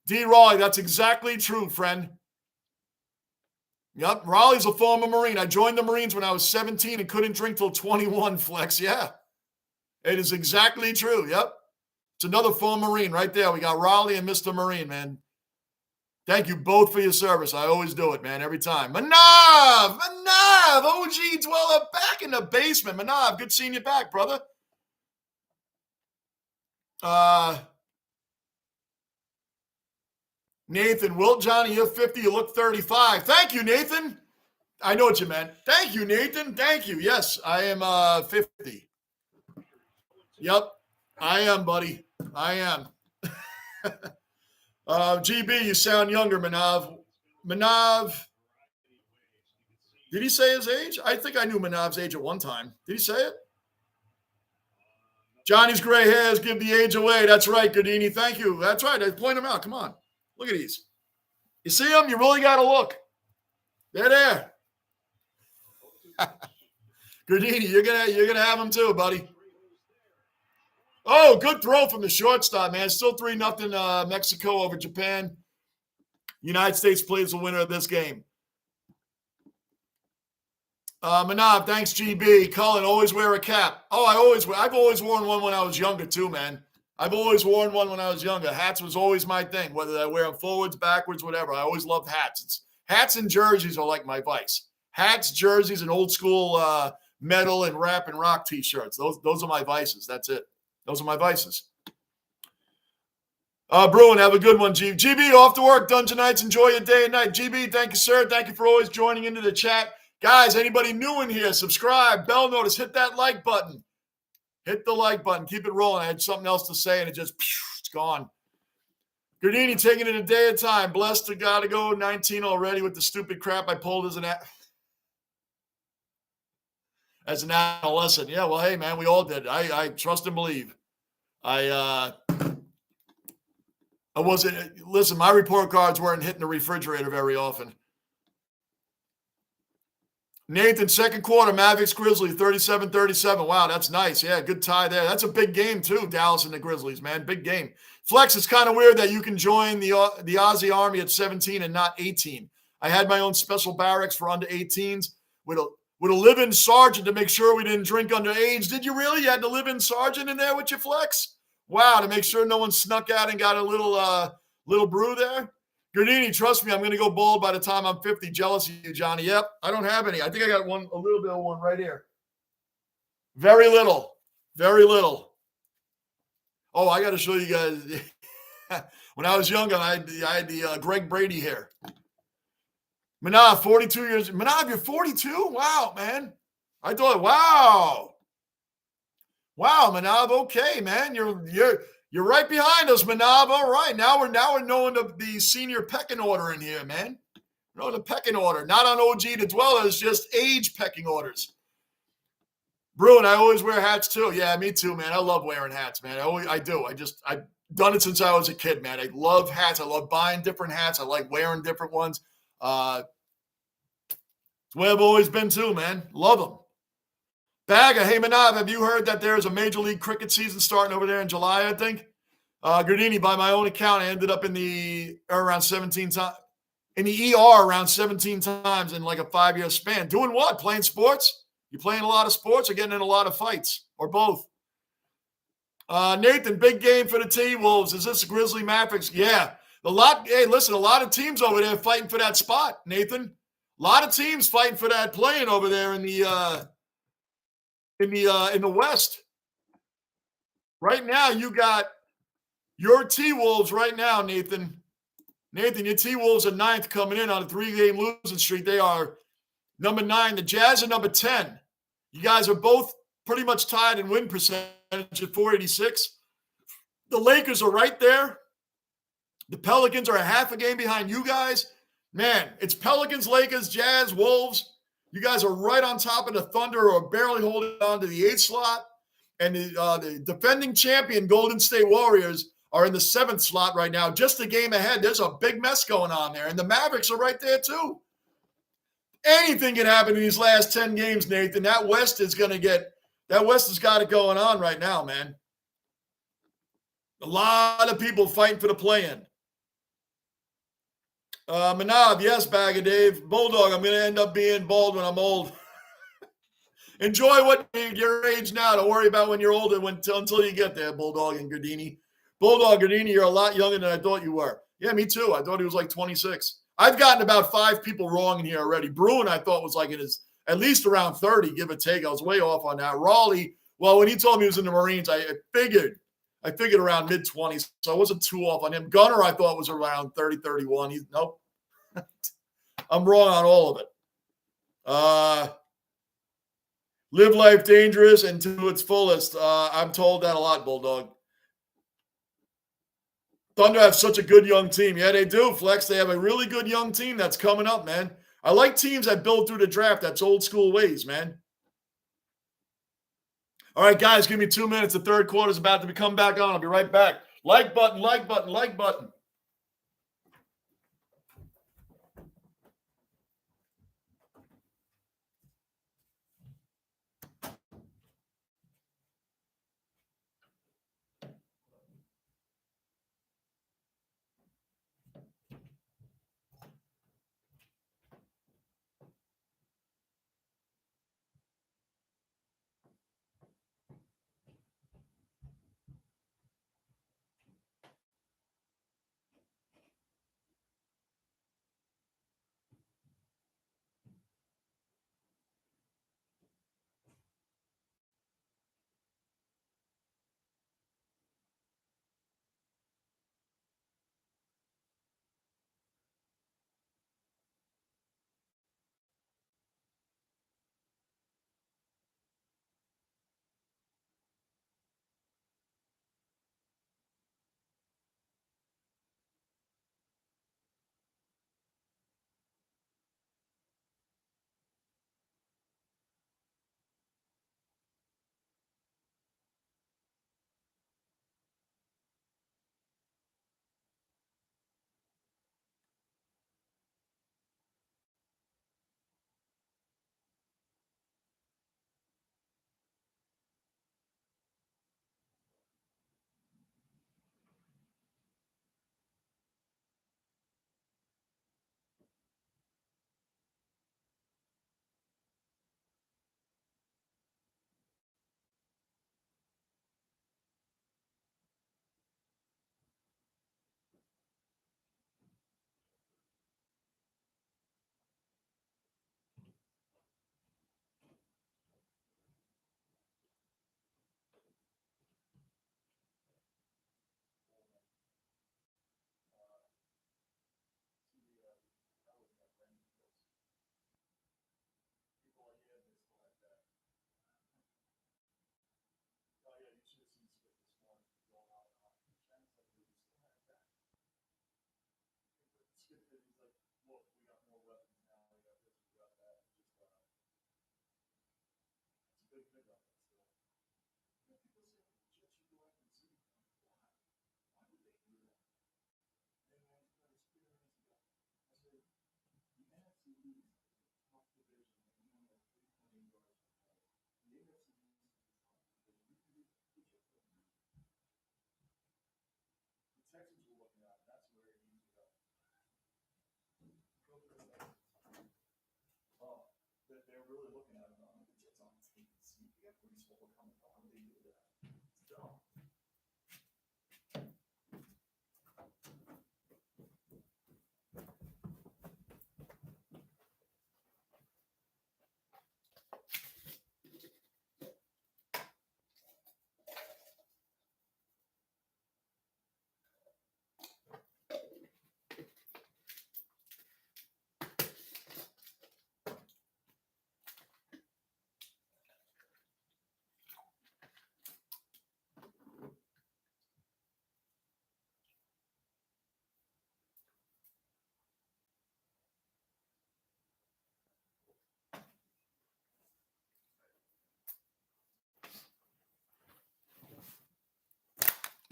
D. Raleigh, that's exactly true, friend. Yep, Raleigh's a former Marine. I joined the Marines when I was 17 and couldn't drink till 21, Flex. Yeah, it is exactly true. Yep. It's another former Marine right there. We got Raleigh and Mr. Marine, man. Thank you both for your service. I always do it, man, every time. Manav, OG Dweller back in the basement. Manav, good seeing you back, brother. Nathan, Wilt, Johnny, you're 50. You look 35. Thank you, Nathan. I know what you meant. Thank you, Nathan. Thank you. Yes, I am 50. Yep, I am, buddy. I am. GB, you sound younger, Manav. Manav, did he say his age? I think I knew Manav's age at one time. Did he say it? Johnny's gray hairs give the age away. That's right, Gardini. Thank you. That's right. I point them out. Come on. Look at these. You see them? You really got to look. They're there. Gardini, you're gonna have them too, buddy. Oh, good throw from the shortstop, man. Still 3-0 Mexico over Japan. United States plays the winner of this game. Manav, thanks, GB. Cullen, always wear a cap. Oh, I've always worn one when I was younger too, man. I've always worn one when I was younger. Hats was always my thing, whether I wear them forwards, backwards, whatever. I always loved hats. Hats and jerseys are like my vice. Hats, jerseys, and old school metal and rap and rock T-shirts. Those are my vices. That's it. Those are my vices. Bruin, have a good one, GB. GB, off to work. Dungeon Nights. Enjoy your day and night. GB, thank you, sir. Thank you for always joining into the chat. Guys, anybody new in here, subscribe, bell notice, hit that like button. Hit the like button. Keep it rolling. I had something else to say, and it's gone. Gardini taking it a day at a time. Blessed to God to go 19 already with the stupid crap I pulled as an adolescent. Yeah, well, hey, man, we all did. I trust and believe. I wasn't, listen, my report cards weren't hitting the refrigerator very often. Nathan, second quarter, Mavericks, Grizzlies, 37-37. Wow, that's nice. Yeah, good tie there. That's a big game, too, Dallas and the Grizzlies, man. Big game. Flex, it's kind of weird that you can join the Aussie Army at 17 and not 18. I had my own special barracks for under 18s with a live-in sergeant to make sure we didn't drink underage. Did you really? You had the live-in sergeant in there with your Flex? Wow, to make sure no one snuck out and got a little brew there? Gardini, trust me, I'm going to go bald by the time I'm 50. Jealous of you, Johnny. Yep, I don't have any. I think I got a little bit of one right here. Very little. Very little. Oh, I got to show you guys. When I was younger, I had the Greg Brady hair. Manav, 42 years. Manav, you're 42? Wow, man. I thought, wow. Wow, Manav, okay, man. You're right behind us, Manav. All right, now we're knowing the senior pecking order in here, man. No, the pecking order, not on OG to dwellers, just age pecking orders. Bruin, I always wear hats too. Yeah, me too, man. I love wearing hats, man. I do. I've done it since I was a kid, man. I love hats. I love buying different hats. I like wearing different ones. It's the way I've always been too, man. Love them. Bagger, hey, Manav, have you heard that there's a Major League Cricket season starting over there in July, I think? Gardini, by my own account, I ended up in the ER around 17 times in like a 5-year span. Doing what? Playing sports? You playing a lot of sports or getting in a lot of fights? Or both? Nathan, big game for the T-Wolves. Is this Grizzly Mavericks? Yeah. Hey, listen, a lot of teams over there fighting for that spot, Nathan. A lot of teams fighting for that playing over there in the West. Right now, you got your T-Wolves right now, Nathan. Nathan, your T-Wolves are 9th coming in on a 3-game losing streak. They are number 9. The Jazz are number 10. You guys are both pretty much tied in win percentage at 486. The Lakers are right there. The Pelicans are a half a game behind you guys. Man, it's Pelicans, Lakers, Jazz, Wolves. You guys are right on top of the Thunder or barely holding on to the 8th slot. And the defending champion Golden State Warriors are in the 7th slot right now, just a game ahead. There's a big mess going on there. And the Mavericks are right there too. Anything can happen in these last 10 games, Nathan. That West has got it going on right now, man. A lot of people fighting for the play-in. Manav, yes, Bag of Dave. Bulldog, I'm going to end up being bald when I'm old. Enjoy your age now. Don't worry about when you're older until you get there, Bulldog and Gardini. Bulldog, Gardini, you're a lot younger than I thought you were. Yeah, me too. I thought he was like 26. I've gotten about 5 people wrong in here already. Bruin, I thought, was like in his at least around 30, give or take. I was way off on that. Raleigh, well, when he told me he was in the Marines, I figured around mid-20s, so I wasn't too off on him. Gunner, I thought, was around 30, 31. Nope. I'm wrong on all of it. Live life dangerous and to its fullest. I'm told that a lot, Bulldog. Thunder have such a good young team. Yeah, they do, Flex. They have a really good young team that's coming up, man. I like teams that build through the draft. That's old school ways, man. All right, guys, give me 2 minutes. The third quarter is about to come back on. I'll be right back. Like button, like button, like button.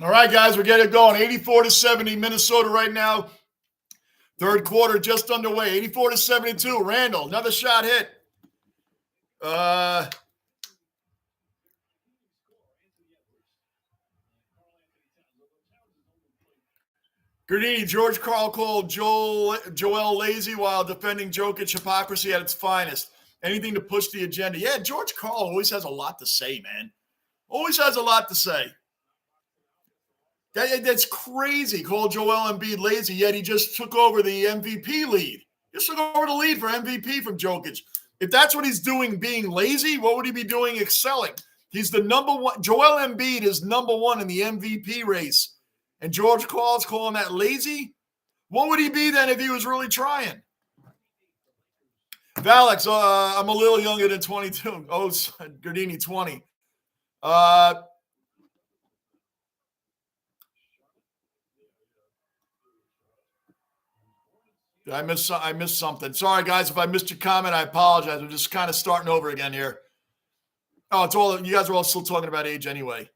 All right, guys, we're getting it going. 84-70, Minnesota right now. Third quarter just underway. 84-72. Randall, another shot hit. Gardini, George Karl called Joel lazy while defending Jokic hypocrisy at its finest. Anything to push the agenda. Yeah, George Karl always has a lot to say, man. Always has a lot to say. That's crazy. Called Joel Embiid lazy, yet he just took over the MVP lead. Just took over the lead for MVP from Jokic. If that's what he's doing, being lazy, what would he be doing excelling? He's the number one. Joel Embiid is number one in the MVP race. And George Karl's calling that lazy? What would he be then if he was really trying? Alex, I'm a little younger than 22. Oh, Gardini, 20. I missed something. Sorry, guys, if I missed your comment, I apologize. We're just kind of starting over again here. Oh, it's all you guys are all still talking about age anyway.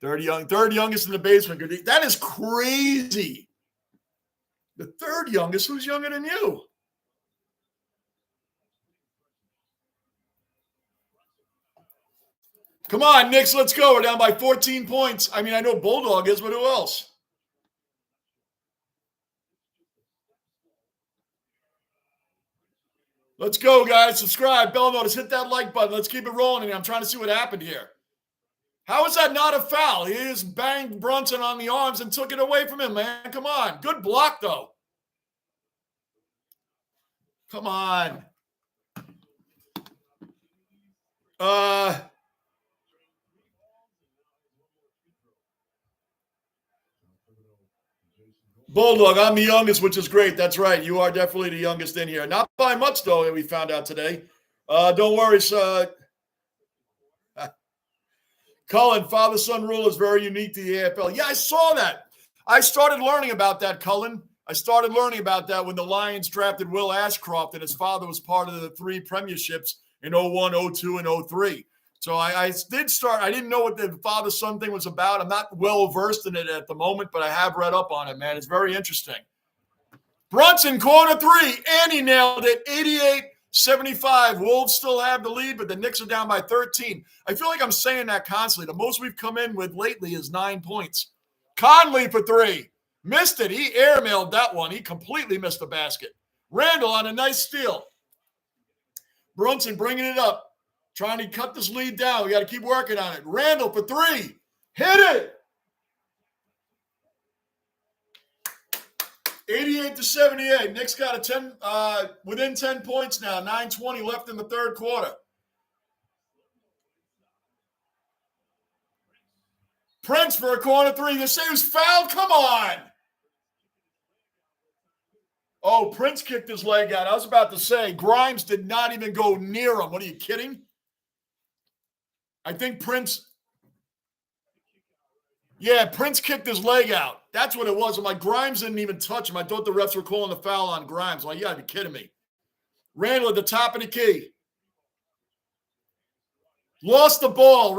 Third youngest in the basement. That is crazy. The third youngest, who's younger than you? Come on, Knicks, let's go. We're down by 14 points. I mean, I know Bulldog is, but who else? Let's go, guys. Subscribe, bell notice, hit that like button. Let's keep it rolling. And I'm trying to see what happened here. How is that not a foul? He just banged Brunson on the arms and took it away from him, man. Come on. Good block, though. Come on. Bulldog, I'm the youngest, which is great. That's right. You are definitely the youngest in here. Not by much, though, that we found out today. Don't worry, Cullen, father-son rule is very unique to the AFL. Yeah, I saw that. I started learning about that, Cullen. I started learning about that when the Lions drafted Will Ashcroft, and his father was part of the 3 premierships in 01, 02, and 03. So I did start. I didn't know what the father-son thing was about. I'm not well-versed in it at the moment, but I have read up on it, man. It's very interesting. Brunson, corner 3, and he nailed it. 88-75. Wolves still have the lead, but the Knicks are down by 13. I feel like I'm saying that constantly. The most we've come in with lately is 9 points. Conley for 3. Missed it. He airmailed that one. He completely missed the basket. Randall on a nice steal. Brunson bringing it up. Trying to cut this lead down. We got to keep working on it. Randall for 3. Hit it. 88-78. Knicks got within 10 points now. 9:20 left in the third quarter. Prince for a corner 3. They say he was fouled. Come on. Oh, Prince kicked his leg out. I was about to say, Grimes did not even go near him. What are you kidding? I think Prince. Yeah, Prince kicked his leg out. That's what it was. I'm like, Grimes didn't even touch him. I thought the refs were calling the foul on Grimes. I'm like, you gotta be kidding me. Randall at the top of the key. Lost the ball.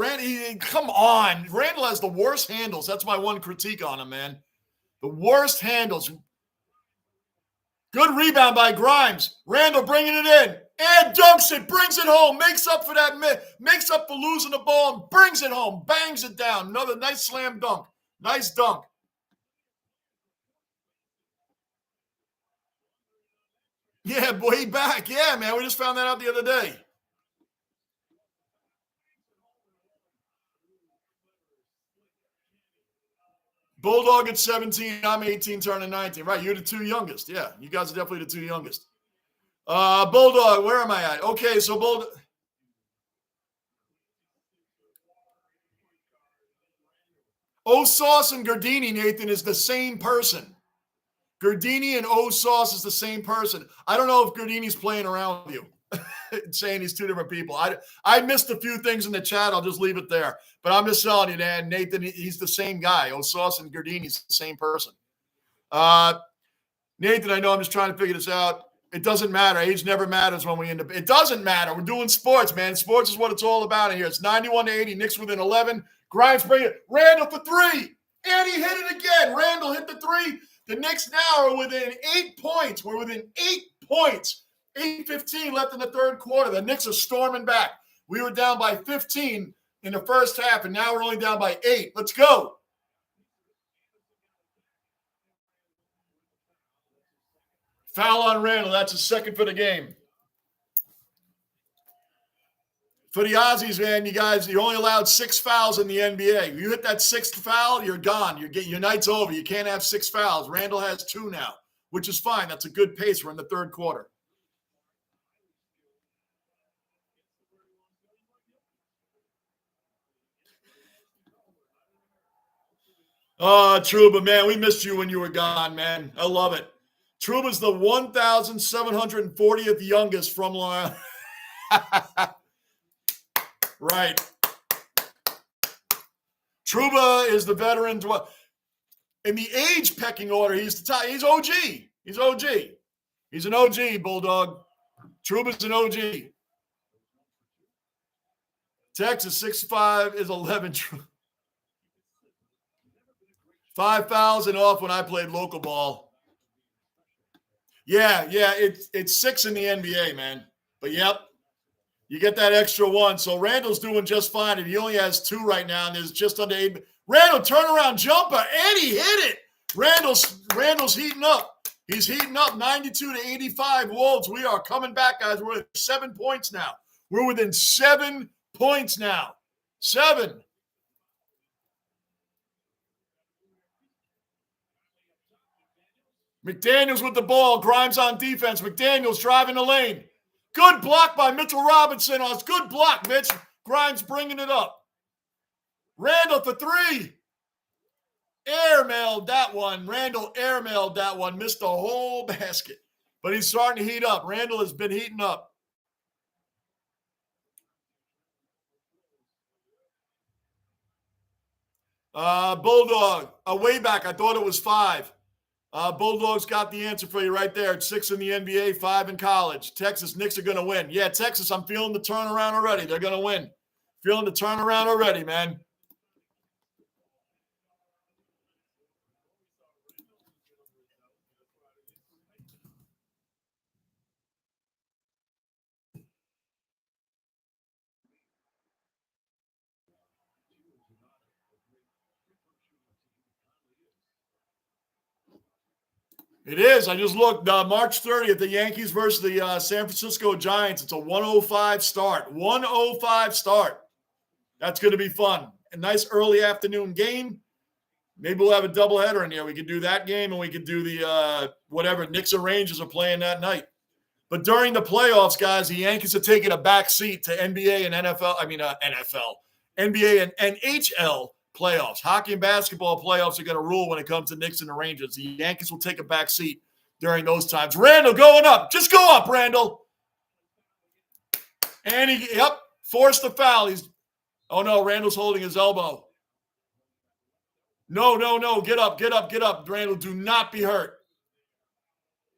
Come on. Randall has the worst handles. That's my one critique on him, man. The worst handles. Good rebound by Grimes. Randall bringing it in. And dunks it, brings it home, makes up for losing the ball, and brings it home, bangs it down. Another nice slam dunk. Nice dunk. Yeah, way back. Yeah, man, we just found that out the other day. Bulldog at 17, I'm 18, turning 19. Right, you're the 2 youngest. Yeah, you guys are definitely the 2 youngest. Bulldog, where am I at? Okay, so Bulldog. Sauce and Gardini, Nathan, is the same person. Gardini and Sauce is the same person. I don't know if Gardini's playing around with you, saying he's 2 different people. I missed a few things in the chat. I'll just leave it there. But I'm just telling you, Dan, Nathan, he's the same guy. Sauce and Gardini's the same person. Nathan, I know I'm just trying to figure this out. It doesn't matter. Age never matters when we end up. It doesn't matter. We're doing sports, man. Sports is what it's all about in here. It's 91-80. Knicks within 11. Grimes bring it. Randall for 3. and he hit it again. Randall hit the three. The Knicks now are within 8 points. We're within 8 points. 8:15 left in the third quarter. The Knicks are storming back. We were down by 15 in the first half, and now we're only down by 8. Let's go. Foul on Randall. That's his second for the game. For the Aussies, man, you're only allowed 6 fouls in the NBA. If you hit that 6th foul, you're gone. Your night's over. You can't have 6 fouls. Randall has 2 now, which is fine. That's a good pace. We're in the third quarter. Oh, Trouba, man, we missed you when you were gone, man. I love it. Trouba's the 1,740th youngest from Long Island. Right. Trouba is the veteran. In the age pecking order, he's the top. He's OG. He's OG. He's an OG, Bulldog. Trouba's an OG. Texas, 6'5" is 11. 5 fouls and off when I played local ball. Yeah, it's 6 in the NBA, man. But, yep, you get that extra 1. So Randall's doing just fine, and he only has 2 right now, and there's just under 8. Randall, turnaround jumper, and he hit it. Randall's heating up. He's heating up 92-85 Wolves. We are coming back, guys. We're at 7 points now. We're within 7 points now. 7. McDaniels with the ball. Grimes on defense. McDaniels driving the lane. Good block by Mitchell Robinson. Good block, Mitch. Grimes bringing it up. Randall for 3. Airmailed that one. Randall airmailed that one. Missed the whole basket. But he's starting to heat up. Randall has been heating up. Bulldog. Way back. I thought it was 5. Bulldogs got the answer for you right there. It's 6 in the NBA, 5 in college. Texas, Knicks are going to win. Yeah, Texas, I'm feeling the turnaround already. They're going to win. Feeling the turnaround already, man. It is. I just looked. March 30th, the Yankees versus the San Francisco Giants. It's a 105 start. 105 start. That's going to be fun. A nice early afternoon game. Maybe we'll have a doubleheader in here. We could do that game, and we could do the whatever Knicks or Rangers are playing that night. But during the playoffs, guys, the Yankees are taking a back seat to NBA and NFL. I mean, NFL, NBA and NHL playoffs. Hockey and basketball playoffs are going to rule when it comes to Knicks and the Rangers. The Yankees will take a back seat during those times. Randall going up. Just go up, Randall. And forced the foul. Oh, no, Randall's holding his elbow. No. Get up. Randall, do not be hurt.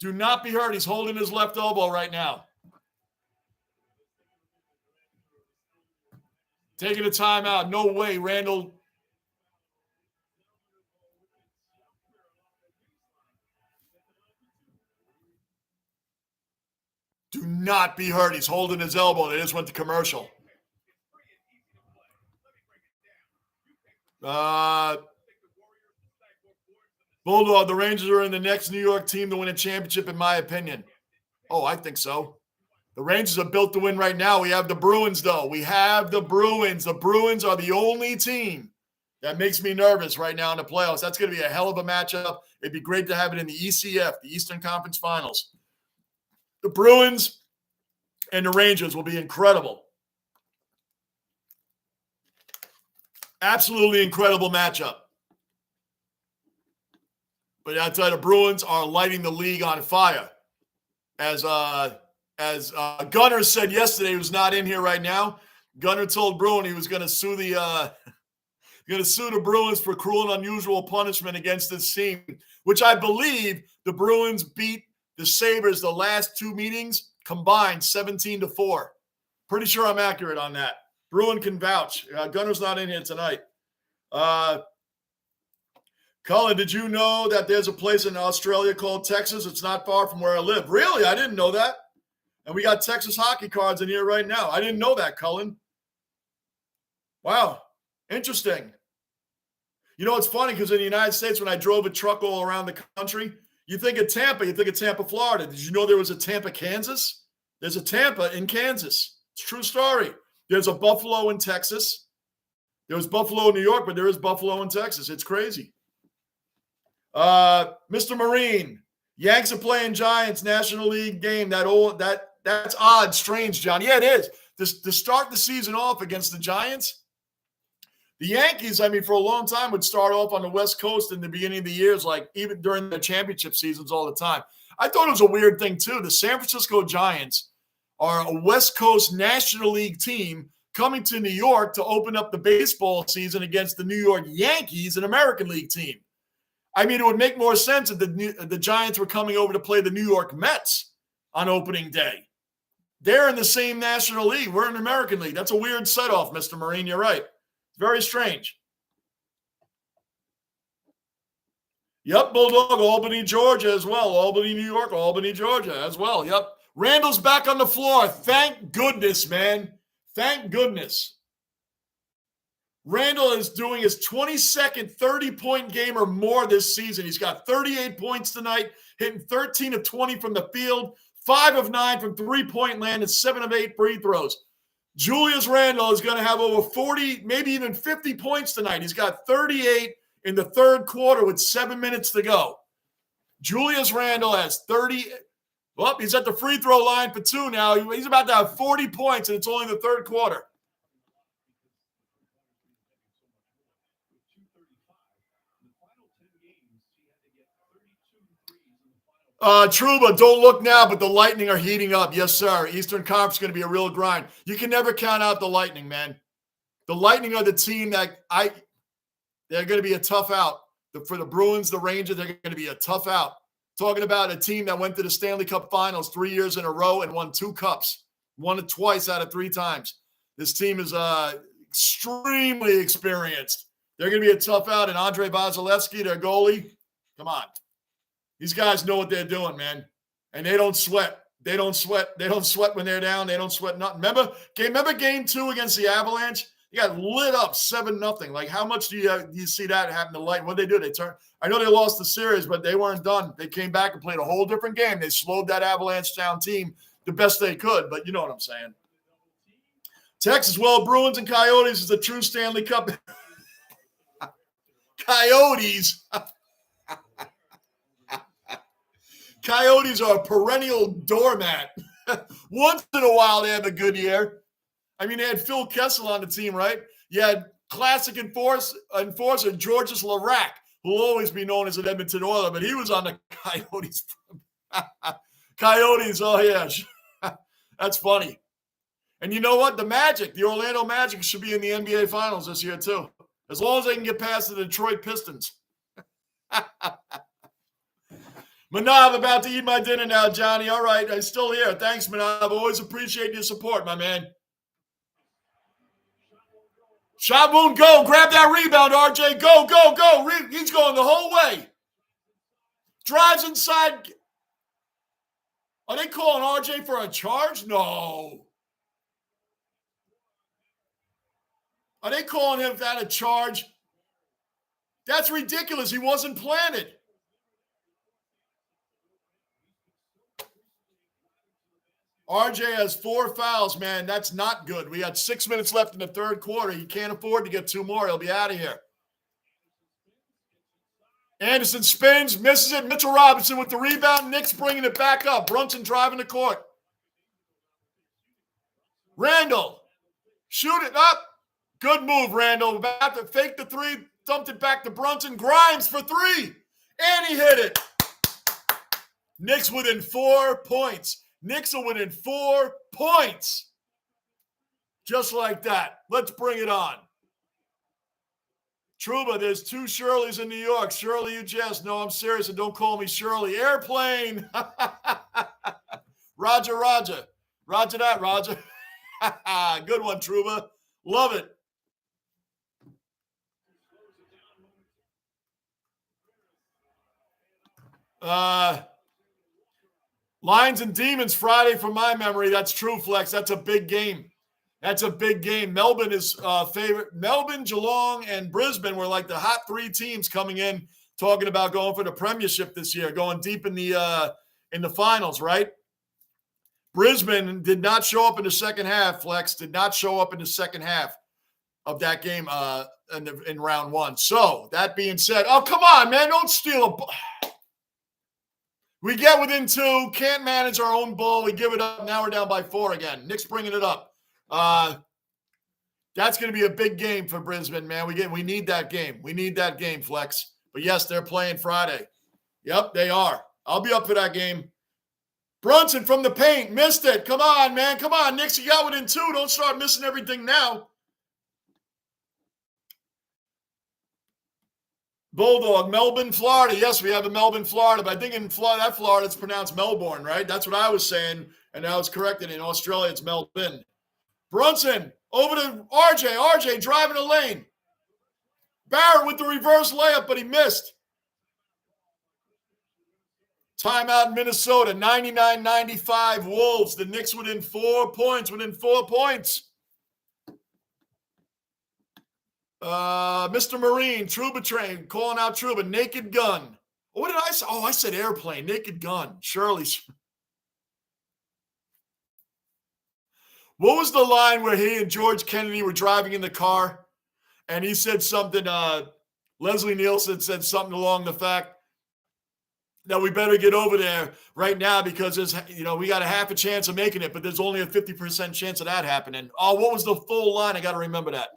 Do not be hurt. He's holding his left elbow right now. Taking a timeout. No way, Randall. Do not be hurt. He's holding his elbow. They just went to commercial. Bulldog, the Rangers are in the next New York team to win a championship, in my opinion. Oh, I think so. The Rangers are built to win right now. We have the Bruins, though. We have the Bruins. The Bruins are the only team that makes me nervous right now in the playoffs. That's going to be a hell of a matchup. It'd be great to have it in the ECF, the Eastern Conference Finals. The Bruins and the Rangers will be incredible. Absolutely incredible matchup. But I tell you, the Bruins are lighting the league on fire. As Gunner said yesterday, who's not in here right now, Gunner told Bruin he was going to sue the Bruins for cruel and unusual punishment against this team, which I believe the Bruins beat the Sabres the last 2 meetings combined 17-4. Pretty sure I'm accurate on that. Bruin can vouch. Gunner's not in here tonight. Cullen, did you know that there's a place in Australia called Texas? It's not far from where I live. Really? I didn't know that. And we got Texas hockey cards in here right now. I didn't know that, Cullen. Wow. Interesting. You know, it's funny because in the United States, when I drove a truck all around the country, you think of Tampa, Florida. Did you know there was a Tampa, Kansas? There's a Tampa in Kansas. It's a true story. There's a Buffalo in Texas. There was Buffalo in New York, but there is Buffalo in Texas. It's crazy. Mr. Marine, Yanks are playing Giants National League game. That's odd, strange, John. Yeah, it is. To start the season off against the Giants, the Yankees, I mean, for a long time would start off on the West Coast in the beginning of the years, like even during the championship seasons all the time. I thought it was a weird thing, too. The San Francisco Giants are a West Coast National League team coming to New York to open up the baseball season against the New York Yankees, an American League team. I mean, it would make more sense if the Giants were coming over to play the New York Mets on opening day. They're in the same National League. We're in the American League. That's a weird set-off, Mr. Marine. You're right. It's very strange. Yep, Bulldog, Albany, Georgia as well. Albany, New York, Albany, Georgia as well. Yep. Randall's back on the floor. Thank goodness, man. Thank goodness. Randall is doing his 22nd 30-point game or more this season. He's got 38 points tonight, hitting 13 of 20 from the field, 5 of 9 from three-point land, and 7 of 8 free throws. Julius Randle is going to have over 40, maybe even 50 points tonight. He's got 38 in the third quarter with 7 minutes to go. Julius Randle has 30. Well, he's at the free throw line for 2 now. He's about to have 40 points, and it's only the third quarter. Truba, don't look now, but the Lightning are heating up. Yes, sir. Eastern Conference is going to be a real grind. You can never count out the Lightning, man. The Lightning are the team that they're going to be a tough out. For the Bruins, the Rangers, they're going to be a tough out. Talking about a team that went to the Stanley Cup Finals 3 years in a row and won 2 cups. Won it twice out of 3 times. This team is extremely experienced. They're going to be a tough out. And Andre Vasilevsky, their goalie, come on. These guys know what they're doing, man. And they don't sweat. They don't sweat. They don't sweat when they're down. They don't sweat nothing. Remember game 2 against the Avalanche? You got lit up 7-0. Like, how much do you see that happen to Light? What did they do? I know they lost the series, but they weren't done. They came back and played a whole different game. They slowed that Avalanche down team the best they could, but you know what I'm saying. Texas, well, Bruins and Coyotes is a true Stanley Cup. Coyotes. Coyotes are a perennial doormat. Once in a while, they have a good year. I mean, they had Phil Kessel on the team, right? You had classic enforcer Georges Larac, who will always be known as an Edmonton Oiler, but he was on the Coyotes. Coyotes, oh, yeah. That's funny. And you know what? The Orlando Magic should be in the NBA Finals this year, too, as long as they can get past the Detroit Pistons. Manav, about to eat my dinner now, Johnny. All right, I'm still here. Thanks, Manav. Always appreciate your support, my man. Shot won't go. Grab that rebound, RJ. Go, go, go. He's going the whole way. Drives inside. Are they calling RJ for a charge? No. Are they calling him that a charge? That's ridiculous. He wasn't planted. RJ has 4 fouls, man. That's not good. We got 6 minutes left in the third quarter. He can't afford to get 2 more. He'll be out of here. Anderson spins, misses it. Mitchell Robinson with the rebound. Knicks bringing it back up. Brunson driving the court. Randall, shoot it up. Good move, Randall. About to fake the 3, dumped it back to Brunson. Grimes for 3, and he hit it. Knicks within 4 points. Knicks are winning 4 points. Just like that. Let's bring it on. Truba, there's 2 Shirleys in New York. Shirley, you just. No, I'm serious, and don't call me Shirley. Airplane. Roger, Roger. Roger that, Roger. Good one, Truba. Love it. Lions and Demons Friday from my memory. That's true, Flex. That's a big game. That's a big game. Melbourne is favorite. Melbourne, Geelong, and Brisbane were like the hot three teams coming in, talking about going for the premiership this year, going deep in the finals, right? Brisbane did not show up in the second half, Flex. Did not show up in the second half of that game in round one. So, that being said, oh, come on, man. Don't steal a We get within 2, can't manage our own ball. We give it up. Now we're down by 4 again. Nick's bringing it up. That's going to be a big game for Brisbane, man. We need that game. We need that game, Flex. But yes, they're playing Friday. Yep, they are. I'll be up for that game. Brunson from the paint. Missed it. Come on, man. Come on, Knicks. You got within 2. Don't start missing everything now. Bulldog, Melbourne, Florida. Yes, we have a Melbourne, Florida. But I think in Florida, it's pronounced Melbourne, right? That's what I was saying. And I was corrected. In Australia, it's Melbourne. Brunson, over to RJ. RJ driving the lane. Barrett with the reverse layup, but he missed. Timeout in Minnesota, 99-95 Wolves. The Knicks within 4 points, Mr. Marine, Trouba Train, calling out Trouba. Naked Gun. What did I say? Oh, I said airplane. Naked Gun. Shirley. What was the line where he and George Kennedy were driving in the car? And he said something, Leslie Nielsen said something along the fact that we better get over there right now because we got a half a chance of making it, but there's only a 50% chance of that happening. Oh, what was the full line? I got to remember that.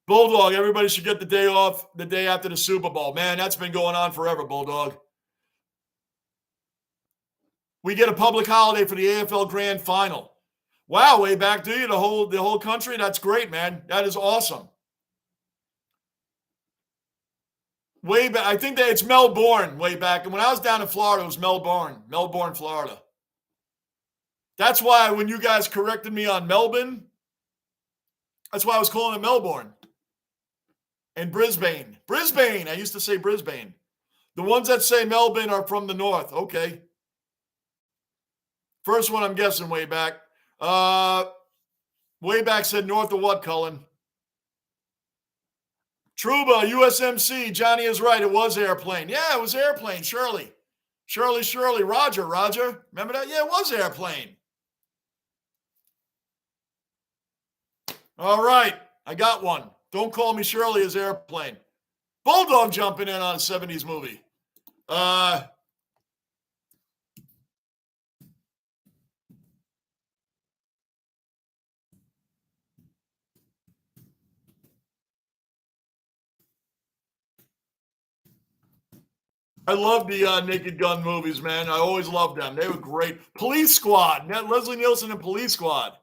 Bulldog, everybody should get the day off the day after the Super Bowl. Man, that's been going on forever, Bulldog. We get a public holiday for the AFL Grand Final. Wow, way back, do you? The whole country? That's great, man. That is awesome. Way back, I think that it's Melbourne way back. And when I was down in Florida, it was Melbourne, Florida. That's why when you guys corrected me on Melbourne, that's why I was calling it Melbourne. And Brisbane. I used to say Brisbane. The ones that say Melbourne are from the north. Okay. First one I'm guessing way back. Way back said north of what, Cullen? Trouba, USMC. Johnny is right. It was airplane. Yeah, it was airplane. Shirley. Roger. Remember that? Yeah, it was airplane. All right. I got one. Don't call me Shirley as airplane. Bulldog jumping in on a 70s movie. I love the Naked Gun movies, man. I always loved them. They were great. Police Squad. Leslie Nielsen and Police Squad.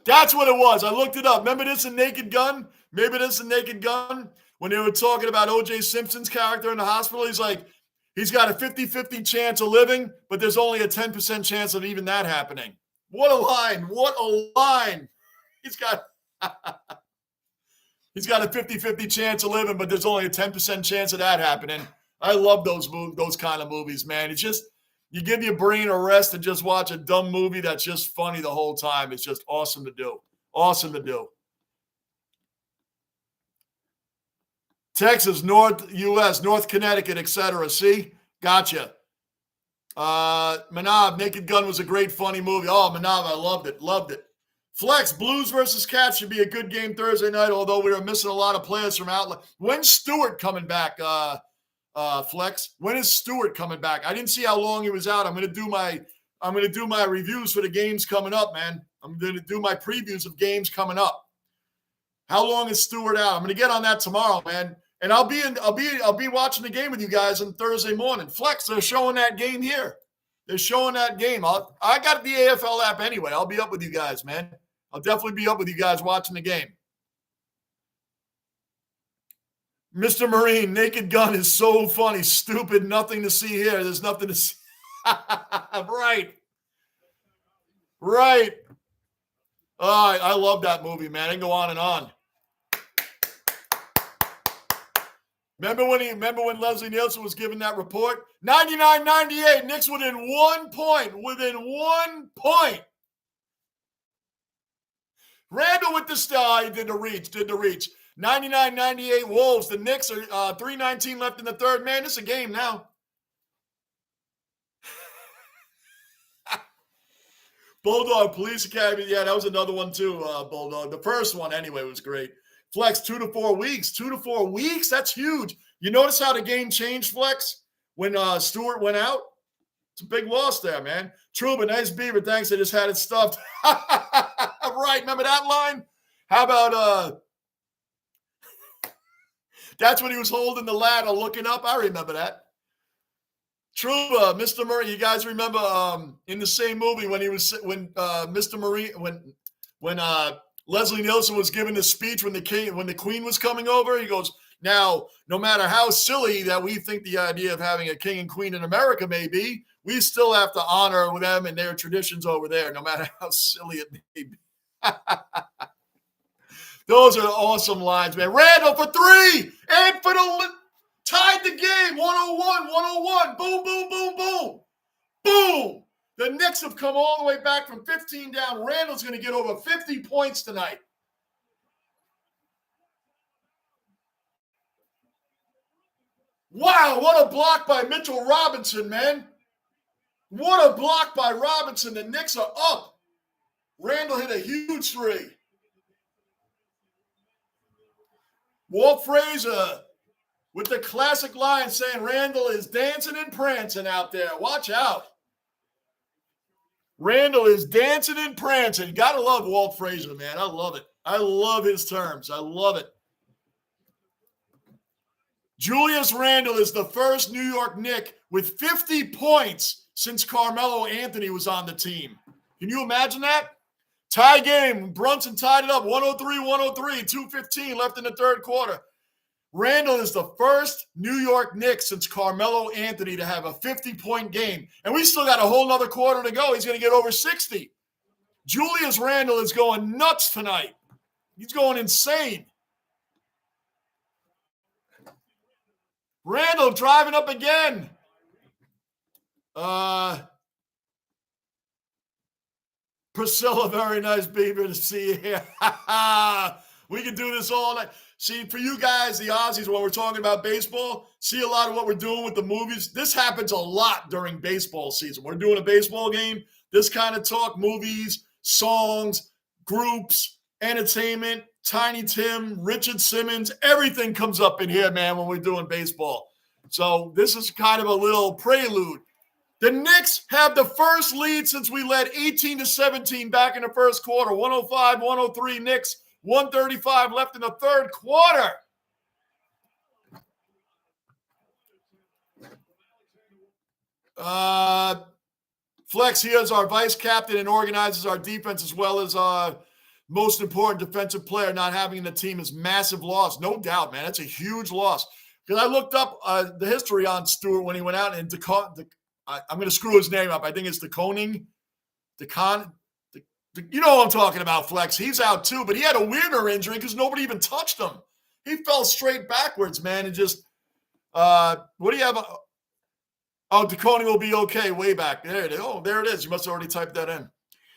That's what it was. I looked it up. Remember this in Naked Gun? Maybe this in Naked Gun? When they were talking about O.J. Simpson's character in the hospital, he's like, he's got a 50-50 chance of living, but there's only a 10% chance of even that happening. What a line. He's got a 50-50 chance of living, but there's only a 10% chance of that happening. I love those kind of movies, man. It's just, you give your brain a rest and just watch a dumb movie that's just funny the whole time. It's just awesome to do. Texas, North U.S., North Connecticut, etc. See? Gotcha. Manav, Naked Gun was a great, funny movie. Oh, Manav, I loved it. Flex, Blues versus Cats should be a good game Thursday night, although we are missing a lot of players from outlet. When's Stewart coming back, Flex? When is Stewart coming back? I didn't see how long he was out. I'm gonna do my reviews for the games coming up, man. I'm gonna do my previews of games coming up. How long is Stewart out? I'm gonna get on that tomorrow, man. And I'll be watching the game with you guys on Thursday morning. Flex, they're showing that game here. They're showing that game. I got the AFL app anyway. I'll be up with you guys, man. I'll definitely be up with you guys watching the game. Mr. Marine, Naked Gun is so funny. Stupid, nothing to see here. There's nothing to see. Right. Oh, I love that movie, man. I can go on and on. Remember when Leslie Nielsen was giving that report? 99-98, Knicks within 1 point. Within 1 point. Randall with the star. He did the reach. 99-98 Wolves. The Knicks are 3:19 left in the third. Man, it's a game now. Bulldog Police Academy. Yeah, that was another one too, Bulldog. The first one, anyway, was great. Flex, 2 to 4 weeks. 2 to 4 weeks? That's huge. You notice how the game changed, Flex, when Stewart went out? It's a big loss there, man. Truba, nice beaver. Thanks. I just had it stuffed. Right. Remember that line? How about that's when he was holding the ladder looking up? I remember that. Truba, Mr. Murray. You guys remember in the same movie when Mr. Murray when Leslie Nielsen was giving the speech when the Queen was coming over? He goes, "Now, no matter how silly that we think the idea of having a king and queen in America may be, we still have to honor them and their traditions over there, no matter how silly it may be." Those are awesome lines, man. Randall for 3 and for the tied the game. 101. Boom, boom, boom, boom. Boom. The Knicks have come all the way back from 15 down. Randall's going to get over 50 points tonight. Wow, what a block by Mitchell Robinson, man. What a block by Robinson. The Knicks are up. Randall hit a huge 3. Walt Frazier with the classic line saying Randall is dancing and prancing out there. Watch out. Randall is dancing and prancing. Got to love Walt Frazier, man. I love it. I love his terms. I love it. Julius Randle is the first New York Knick with 50 points since Carmelo Anthony was on the team. Can you imagine that? Tie game. Brunson tied it up 103-103, 2:15 left in the third quarter. Randle is the first New York Knicks since Carmelo Anthony to have a 50-point game. And we still got a whole nother quarter to go. He's going to get over 60. Julius Randle is going nuts tonight. He's going insane. Randle driving up again. Priscilla, very nice beaver to see you here. We can do this all night. See, for you guys, the Aussies, when we're talking about baseball, see a lot of what we're doing with the movies. This happens a lot during baseball season. We're doing a baseball game, this kind of talk, movies, songs, groups, entertainment, Tiny Tim, Richard Simmons, everything comes up in here, man, when we're doing baseball. So this is kind of a little prelude. The Knicks have the first lead since we led 18-17 back in the first quarter. 105-103 Knicks, 135 left in the third quarter. Flex here is our vice captain and organizes our defense as well as most important defensive player. Not having in the team is massive loss. No doubt, man. That's a huge loss. Because I looked up the history on Stewart when he went out, and I'm going to screw his name up. I think it's you know what I'm talking about, Flex. He's out too, but he had a weirder injury because nobody even touched him. He fell straight backwards, man, and just what do you have? Oh, DeConing will be okay way back. There it is. Oh, there it is. You must have already typed that in.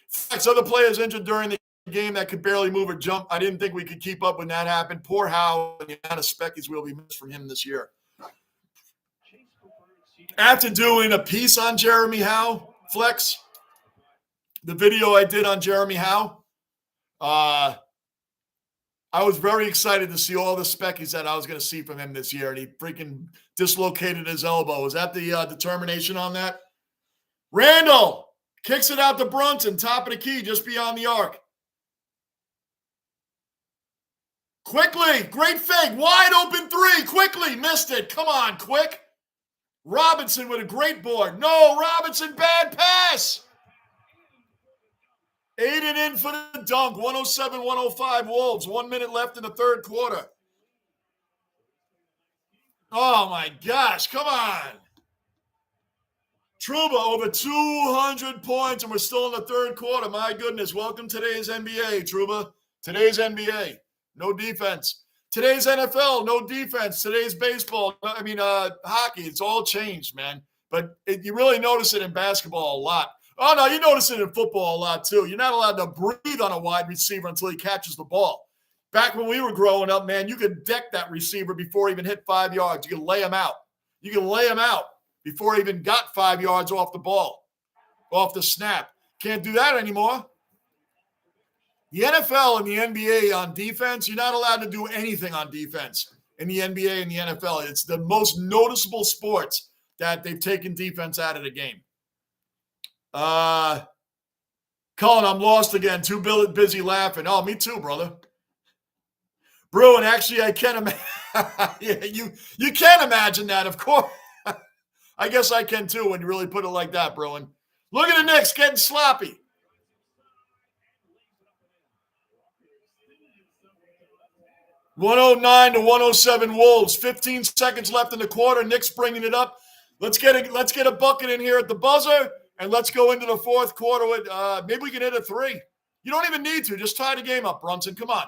Flex, other players injured during the game that could barely move or jump. I didn't think we could keep up when that happened. Poor Howe and the amount of speckies will be missed from him this year. After doing a piece on Jeremy Howe, Flex, the video I did on Jeremy Howe, I was very excited to see all the speckies that I was going to see from him this year, and he freaking dislocated his elbow. Was that the determination on that? Randall kicks it out to Brunson, top of the key, just beyond the arc. Quickly, great fake, wide open 3, quickly, missed it. Come on, quick. Robinson with a great board. No, Robinson, bad pass. Aiden in for the dunk. 107-105 Wolves. 1 minute left in the third quarter. Oh, my gosh. Come on. Truba, over 200 points, and we're still in the third quarter. My goodness. Welcome to today's NBA, Truba. Today's NBA, no defense. Today's NFL, no defense. Today's baseball, hockey, it's all changed, man. But you really notice it in basketball a lot. Oh, no, you notice it in football a lot, too. You're not allowed to breathe on a wide receiver until he catches the ball. Back when we were growing up, man, you could deck that receiver before he even hit 5 yards. You could lay him out. You can lay him out before he even got 5 yards off the ball, off the snap. Can't do that anymore. The NFL and the NBA on defense, you're not allowed to do anything on defense in the NBA and the NFL. It's the most noticeable sports that they've taken defense out of the game. Colin, I'm lost again. Too busy laughing. Oh, me too, brother. Bruin, actually, I can imagine. Yeah, you can imagine that, of course. I guess I can too when you really put it like that, Bruin. Look at the Knicks getting sloppy. (109 to 107 Wolves. 15 seconds left in the quarter. Knicks bringing it up. Let's get a bucket in here at the buzzer, and let's go into the fourth quarter with maybe we can hit a three. You don't even need to. Just tie the game up, Brunson. Come on.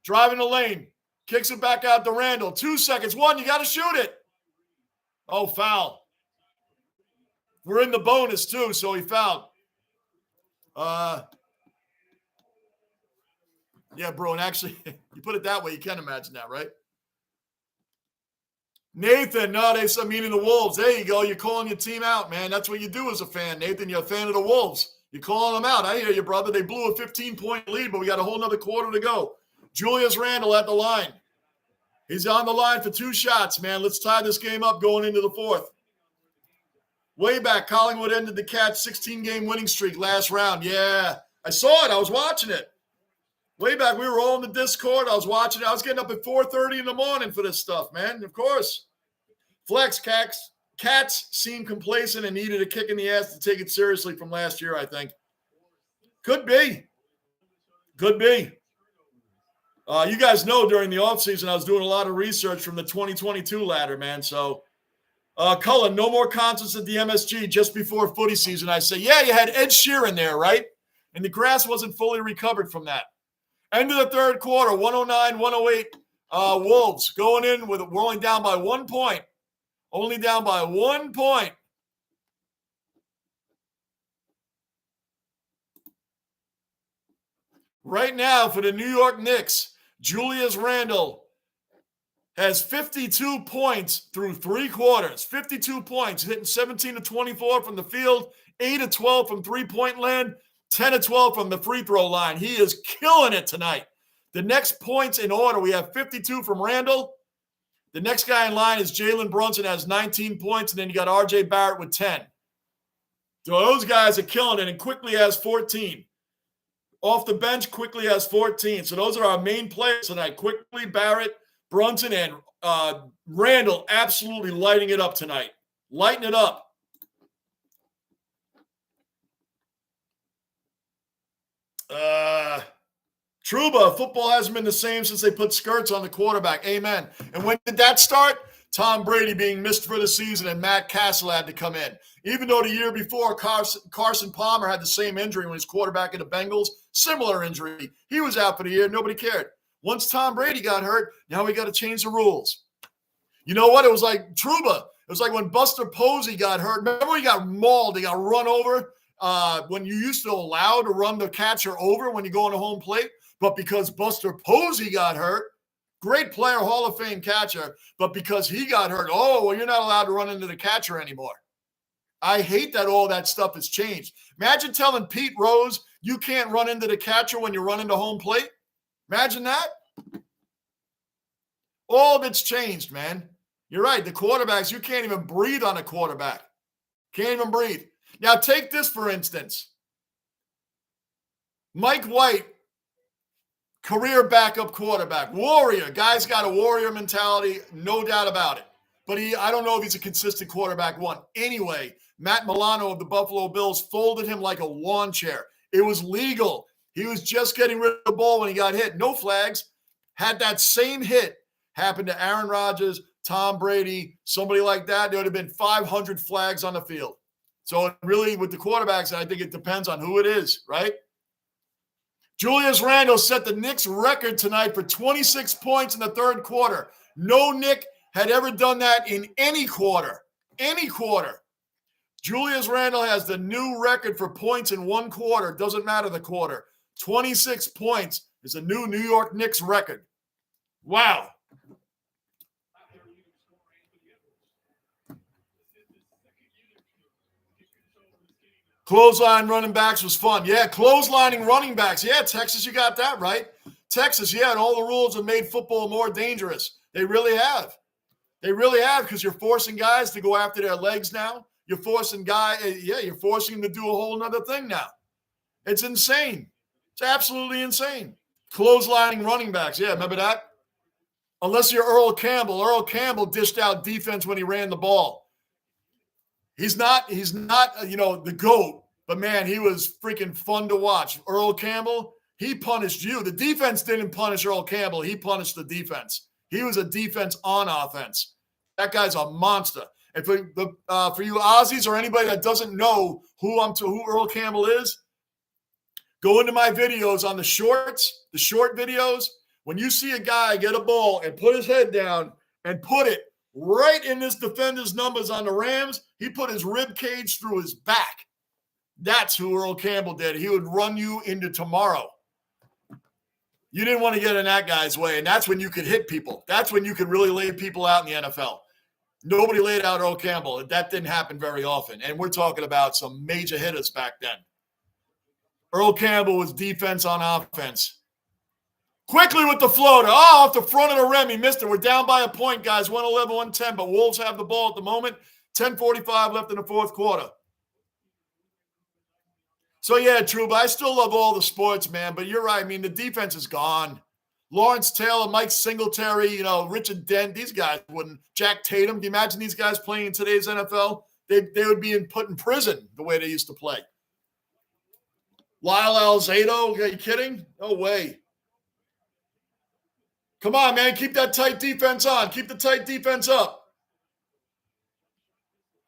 Driving the lane. Kicks it back out to Randall. 2 seconds. One, you got to shoot it. Oh, foul. We're in the bonus, too, so he fouled. Yeah, bro, and actually, you put it that way, you can imagine that, right? Nathan, meaning the Wolves. There you go. You're calling your team out, man. That's what you do as a fan, Nathan. You're a fan of the Wolves. You're calling them out. I hear you, brother. They blew a 15-point lead, but we got a whole nother quarter to go. Julius Randle at the line. He's on the line for 2 shots, man. Let's tie this game up going into the fourth. Way back, Collingwood ended the Cats' 16-game winning streak last round. Yeah, I saw it. I was watching it. Way back, we were all in the Discord. I was watching it. I was getting up at 4:30 in the morning for this stuff, man. Of course. Flex, Cats seemed complacent and needed a kick in the ass to take it seriously from last year, I think. Could be. You guys know during the offseason I was doing a lot of research from the 2022 ladder, man. So, Cullen, no more concerts at the MSG just before footy season. I say, yeah, you had Ed Sheeran there, right? And the grass wasn't fully recovered from that. End of the third quarter, 109-108. Wolves going in with we're only down by 1 point. Only down by 1 point. Right now for the New York Knicks, Julius Randle has 52 points through 3 quarters. 52 points, hitting 17 to 24 from the field, 8 to 12 from three-point land, 10 to 12 from the free throw line. He is killing it tonight. The next points in order, we have 52 from Randle. The next guy in line is Jalen Brunson, has 19 points, and then you got R.J. Barrett with 10. So those guys are killing it, and Quickly has 14. Off the bench, Quickly has 14. So those are our main players tonight. Quickly, Barrett, Brunson, and Randle absolutely lighting it up tonight. Lighting it up. Truba, football hasn't been the same since they put skirts on the quarterback. Amen. And when did that start? Tom Brady being missed for the season and Matt Castle had to come in. Even though the year before, Carson Palmer had the same injury when he was quarterback of the Bengals, similar injury. He was out for the year. Nobody cared. Once Tom Brady got hurt, now we got to change the rules. You know what? It was like Truba. It was like when Buster Posey got hurt. Remember he got mauled. He got run over when you used to allow to run the catcher over when you go on the home plate. But because Buster Posey got hurt, great player, Hall of Fame catcher, but because he got hurt, you're not allowed to run into the catcher anymore. I hate that all that stuff has changed. Imagine telling Pete Rose you can't run into the catcher when you're running to home plate. Imagine that. All of it's changed, man. You're right. The quarterbacks, you can't even breathe on a quarterback. Can't even breathe. Now, take this, for instance. Mike White, career backup quarterback. Warrior. Guy's got a warrior mentality, no doubt about it. But I don't know if he's a consistent quarterback one. Anyway, Matt Milano of the Buffalo Bills folded him like a lawn chair. It was legal. He was just getting rid of the ball when he got hit. No flags. Had that same hit happen to Aaron Rodgers, Tom Brady, somebody like that, there would have been 500 flags on the field. So really, with the quarterbacks, I think it depends on who it is, right? Julius Randle set the Knicks record tonight for 26 points in the third quarter. No Knick had ever done that in any quarter. Any quarter. Julius Randle has the new record for points in one quarter. Doesn't matter the quarter. 26 points is a new New York Knicks record. Wow. Clothesline running backs was fun. Yeah, clotheslining running backs. Yeah, Texas, you got that right. Texas, yeah, and all the rules have made football more dangerous. They really have. They really have, because you're forcing guys to go after their legs now. You're forcing you're forcing them to do a whole nother thing now. It's insane. It's absolutely insane. Clotheslining running backs. Yeah, remember that? Unless you're Earl Campbell. Earl Campbell dished out defense when he ran the ball. He's not, the GOAT, but man, he was freaking fun to watch. Earl Campbell, he punished you. The defense didn't punish Earl Campbell. He punished the defense. He was a defense on offense. That guy's a monster. And for you Aussies or anybody that doesn't know who Earl Campbell is, go into my videos on the short videos. When you see a guy get a ball and put his head down and put it right in this defender's numbers on the Rams, he put his rib cage through his back. That's who Earl Campbell did. He would run you into tomorrow. You didn't want to get in that guy's way, and that's when you could hit people. That's when you could really lay people out in the NFL. Nobody laid out Earl Campbell. That didn't happen very often, and we're talking about some major hitters back then. Earl Campbell was defense on offense. Quickly with the floater. Oh, off the front of the rim. He missed it. We're down by a point, guys. 111-110, but Wolves have the ball at the moment. 10:45 left in the fourth quarter. So, yeah, true, but I still love all the sports, man. But you're right. I mean, the defense is gone. Lawrence Taylor, Mike Singletary, Richard Dent, these guys wouldn't. Jack Tatum. Do you imagine these guys playing in today's NFL? They would be put in prison the way they used to play. Lyle Alzado, are you kidding? No way. Come on, man. Keep that tight defense on. Keep the tight defense up.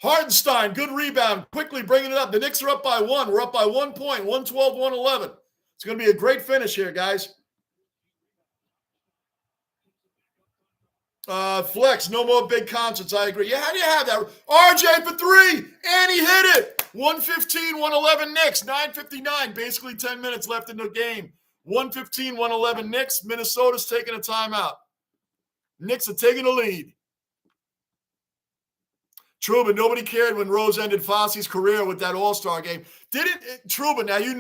Hartenstein, good rebound. Quickly bringing it up. The Knicks are up by one. We're up by 1 point, 112-111. It's going to be a great finish here, guys. Flex, no more big concerts. I agree. Yeah, how do you have that? RJ for three, and he hit it. 115-111 Knicks, 9:59, basically 10 minutes left in the game. 115-111 Knicks. Minnesota's taking a timeout. Knicks are taking the lead. Truman, nobody cared when Rose ended Fosse's career with that All-Star game. Truman, now you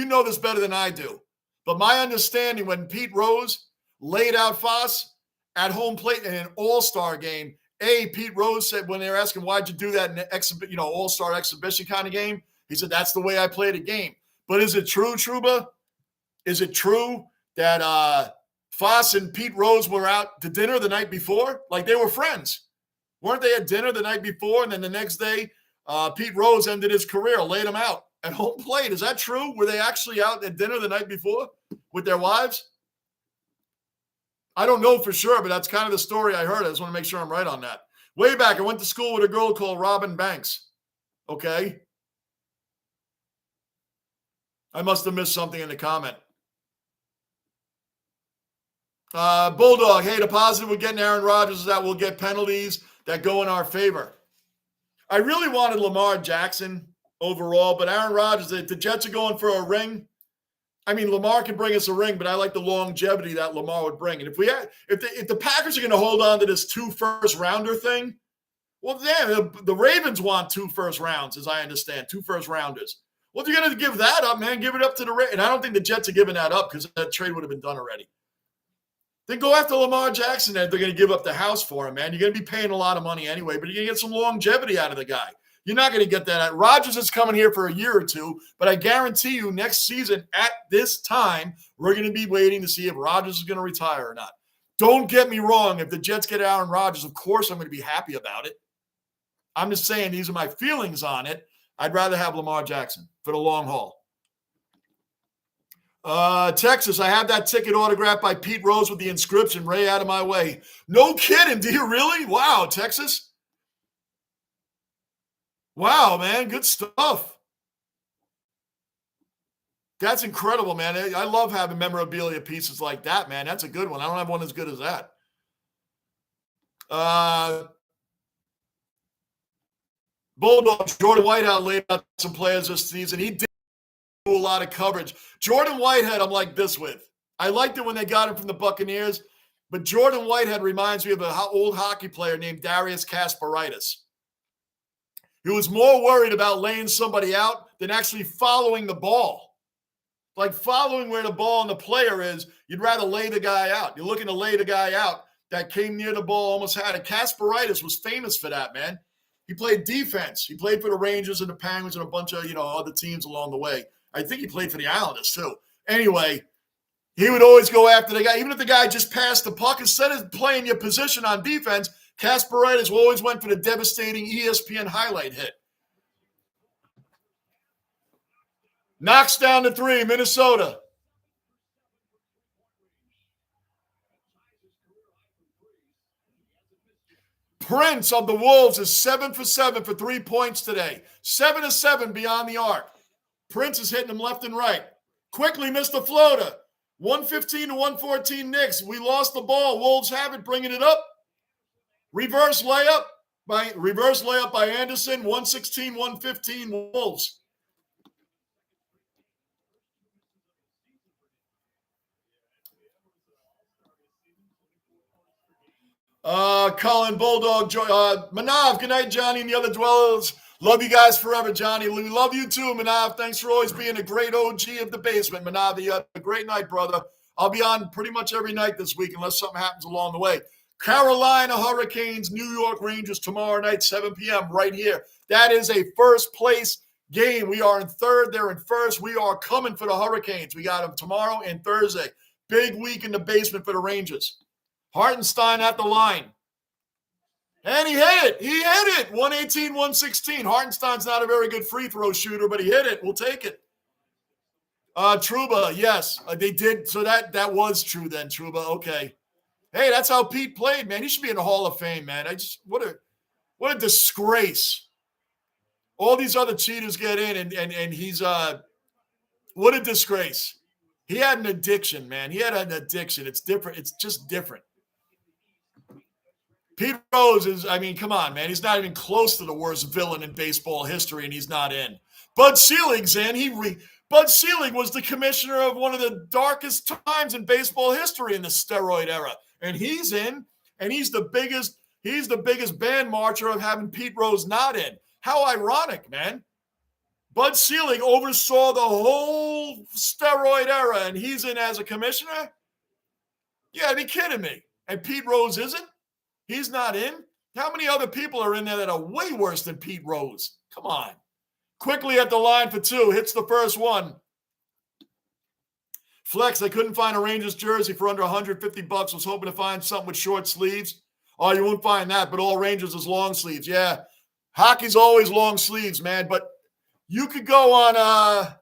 know this better than I do. But my understanding, when Pete Rose laid out Foss at home plate in an All-Star game, Pete Rose said when they were asking why'd you do that in an All-Star exhibition kind of game, he said that's the way I played a game. But is it true, Truba? Is it true that Foss and Pete Rose were out to dinner the night before? Like they were friends. Weren't they at dinner the night before? And then the next day, Pete Rose ended his career, laid him out at home plate. Is that true? Were they actually out at dinner the night before with their wives? I don't know for sure, but that's kind of the story I heard. I just want to make sure I'm right on that. Way back, I went to school with a girl called Robin Banks. Okay. I must have missed something in the comment. Bulldog, hey, the positive with getting Aaron Rodgers is that we'll get penalties that go in our favor. I really wanted Lamar Jackson overall, but Aaron Rodgers, the Jets are going for a ring. I mean, Lamar can bring us a ring, but I like the longevity that Lamar would bring. And if the Packers are going to hold on to this 2 first-rounder thing, well, yeah, the Ravens want 2 first rounds, as I understand, 2 first-rounders. Well, if you're going to give that up, man, give it up to the Ravens. And I don't think the Jets are giving that up because that trade would have been done already. Then go after Lamar Jackson. They're going to give up the house for him, man. You're going to be paying a lot of money anyway, but you're going to get some longevity out of the guy. You're not going to get that. Rodgers is coming here for a year or two, but I guarantee you next season at this time, we're going to be waiting to see if Rodgers is going to retire or not. Don't get me wrong. If the Jets get Aaron Rodgers, of course I'm going to be happy about it. I'm just saying these are my feelings on it. I'd rather have Lamar Jackson for the long haul. Texas, I have that ticket autographed by Pete Rose with the inscription, Ray out of my way. No kidding. Do you really? Wow, Texas. Wow, man. Good stuff. That's incredible, man. I love having memorabilia pieces like that, man. That's a good one. I don't have one as good as that. Bulldogs, Jordan Whitehead laid out some players this season. He did do a lot of coverage. Jordan Whitehead, I'm like this with. I liked it when they got him from the Buccaneers, but Jordan Whitehead reminds me of an old hockey player named Darius Kasparaitis. He was more worried about laying somebody out than actually following the ball. Like following where the ball and the player is, you'd rather lay the guy out. You're looking to lay the guy out that came near the ball, almost had it. Kasparaitis was famous for that, man. He played defense. He played for the Rangers and the Penguins and a bunch of, other teams along the way. I think he played for the Islanders too. Anyway, he would always go after the guy. Even if the guy just passed the puck, instead of playing your position on defense, Kasparaitis always went for the devastating ESPN highlight hit. Knocks down the three, Minnesota. Prince of the Wolves is 7 for 7 for 3 points today. 7 of 7 beyond the arc. Prince is hitting them left and right. Quickly missed the floater. 115 to 114 Knicks. We lost the ball. Wolves have it, bringing it up. Reverse layup by Anderson. 116-115 Wolves. Colin Bulldog, Manav, good night, Johnny, and the other dwellers. Love you guys forever, Johnny. We love you too, Manav. Thanks for always being a great OG of the basement, Manav. You have a great night, brother. I'll be on pretty much every night this week unless something happens along the way. Carolina Hurricanes, New York Rangers tomorrow night, 7 p.m. right here. That is a first place game. We are in third. They're in first. We are coming for the Hurricanes. We got them tomorrow and Thursday. Big week in the basement for the Rangers. Hartenstein at the line. And he hit it. He hit it. 118-116. Hartenstein's not a very good free throw shooter, but he hit it. We'll take it. Trouba, yes. They did. So that was true then, Trouba. Okay. Hey, that's how Pete played, man. He should be in the Hall of Fame, man. What a disgrace. All these other cheaters get in and he's what a disgrace. He had an addiction, man. He had an addiction. It's different. It's just different. Pete Rose is, come on, man. He's not even close to the worst villain in baseball history, and he's not in. Bud Selig's in. Bud Selig was the commissioner of one of the darkest times in baseball history in the steroid era. And he's in, and he's the biggest band marcher of having Pete Rose not in. How ironic, man. Bud Selig oversaw the whole steroid era, and he's in as a commissioner? You gotta be kidding me. And Pete Rose isn't? He's not in? How many other people are in there that are way worse than Pete Rose? Come on. Quickly at the line for two. Hits the first one. Flex, I couldn't find a Rangers jersey for under $150. Was hoping to find something with short sleeves. Oh, you won't find that, but all Rangers is long sleeves. Yeah. Hockey's always long sleeves, man. But you could go on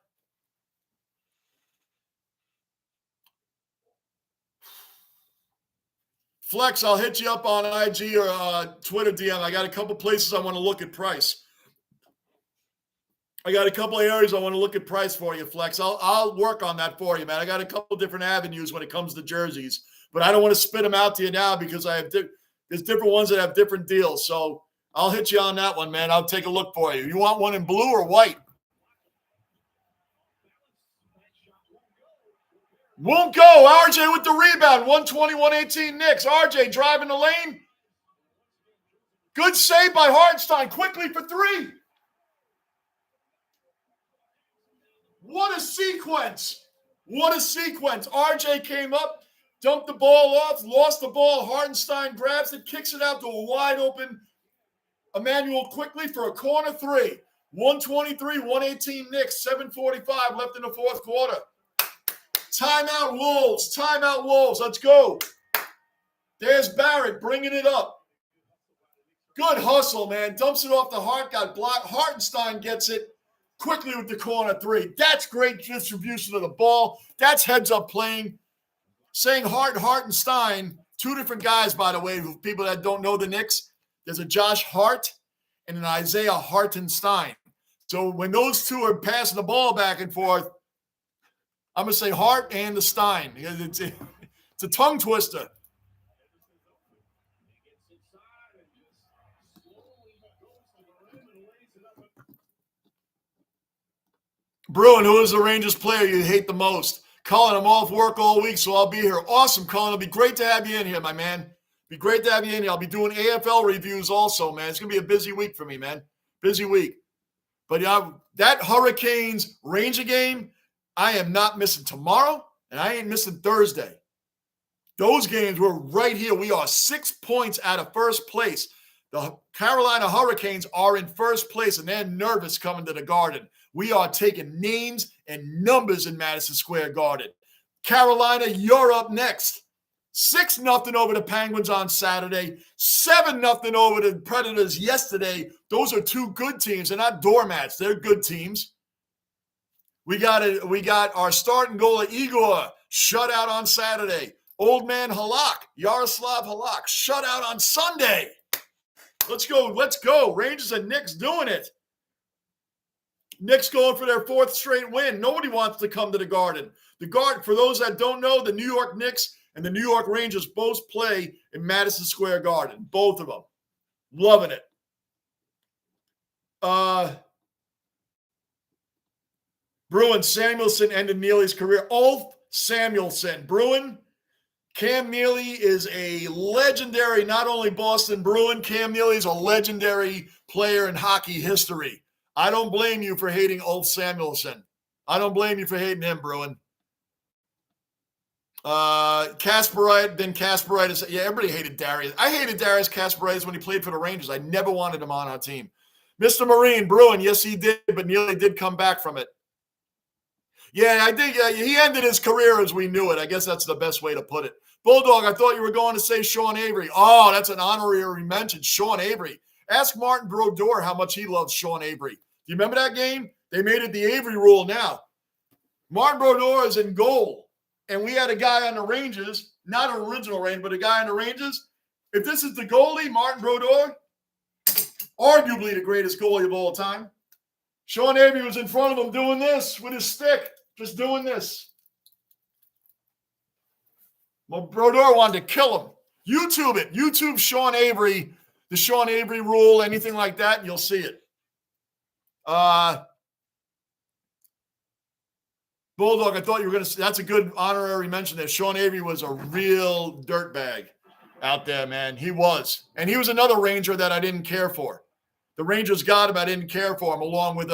Flex, I'll hit you up on IG or Twitter DM. I got a couple places I want to look at price. I got a couple of areas I want to look at price for you, Flex. I'll work on that for you, man. I got a couple different avenues when it comes to jerseys, but I don't want to spit them out to you now because there's different ones that have different deals. So I'll hit you on that one, man. I'll take a look for you. You want one in blue or white? Won't go. RJ with the rebound. 120-118 Knicks. RJ driving the lane. Good save by Hartenstein. Quickly for three. What a sequence. What a sequence. RJ came up, dumped the ball off, lost the ball. Hartenstein grabs it, kicks it out to a wide open Emmanuel Quickly for a corner three. 123-118 Knicks. 7:45 left in the fourth quarter. Timeout Wolves. Timeout Wolves. Let's go. There's Barrett bringing it up. Good hustle, man. Dumps it off the Hart. Got blocked. Hartenstein gets it quickly with the corner three. That's great distribution of the ball. That's heads-up playing. Saying Hartenstein, two different guys, by the way, people that don't know the Knicks. There's a Josh Hart, and an Isaiah Hartenstein. So when those two are passing the ball back and forth, I'm going to say Hart and the Stein. It's a tongue twister. Bruin, who is the Rangers player you hate the most? Colin, I'm off work all week, so I'll be here. Awesome, Colin. It'll be great to have you in here, my man. Be great to have you in here. I'll be doing AFL reviews also, man. It's going to be a busy week for me, man. Busy week. But yeah, that Hurricanes Ranger game, I am not missing tomorrow, and I ain't missing Thursday. Those games were right here. We are 6 points out of first place. The Carolina Hurricanes are in first place, and they're nervous coming to the Garden. We are taking names and numbers in Madison Square Garden. Carolina, you're up next. 6-0 over the Penguins on Saturday. 7-0 over the Predators yesterday. Those are two good teams. They're not doormats. They're good teams. We got our starting goalie, Igor, shut out on Saturday. Old man Halak, Yaroslav Halak, shut out on Sunday. Let's go. Rangers and Knicks doing it. Knicks going for their fourth straight win. Nobody wants to come to the Garden. For those that don't know, the New York Knicks and the New York Rangers both play in Madison Square Garden. Both of them. Loving it. Bruin, Samuelson ended Neely's career. Ulf Samuelson. Bruin, Cam Neely is a legendary, not only Boston Bruin, Cam Neely is a legendary player in hockey history. I don't blame you for hating Ulf Samuelson. I don't blame you for hating him, Bruin. Kasparaitis. Yeah, everybody hated Darius. I hated Darius Kasparaitis when he played for the Rangers. I never wanted him on our team. Mr. Marine, Bruin, yes, he did, but Neely did come back from it. Yeah, I think he ended his career as we knew it. I guess that's the best way to put it. Bulldog, I thought you were going to say Sean Avery. Oh, that's an honorary mention. Sean Avery. Ask Martin Brodeur how much he loves Sean Avery. Do you remember that game? They made it the Avery rule now. Martin Brodeur is in goal, and we had a guy on the Rangers, not an original Ranger, but a guy on the Rangers. If this is the goalie, Martin Brodeur, arguably the greatest goalie of all time. Sean Avery was in front of him doing this with his stick, just doing this. Well, Brodeur wanted to kill him. YouTube it. YouTube Sean Avery, the Sean Avery rule, anything like that, and you'll see it. Bulldog, I thought you were going to say, that's a good honorary mention there. Sean Avery was a real dirtbag out there, man. He was. And he was another Ranger that I didn't care for. The Rangers got him. I didn't care for him, along with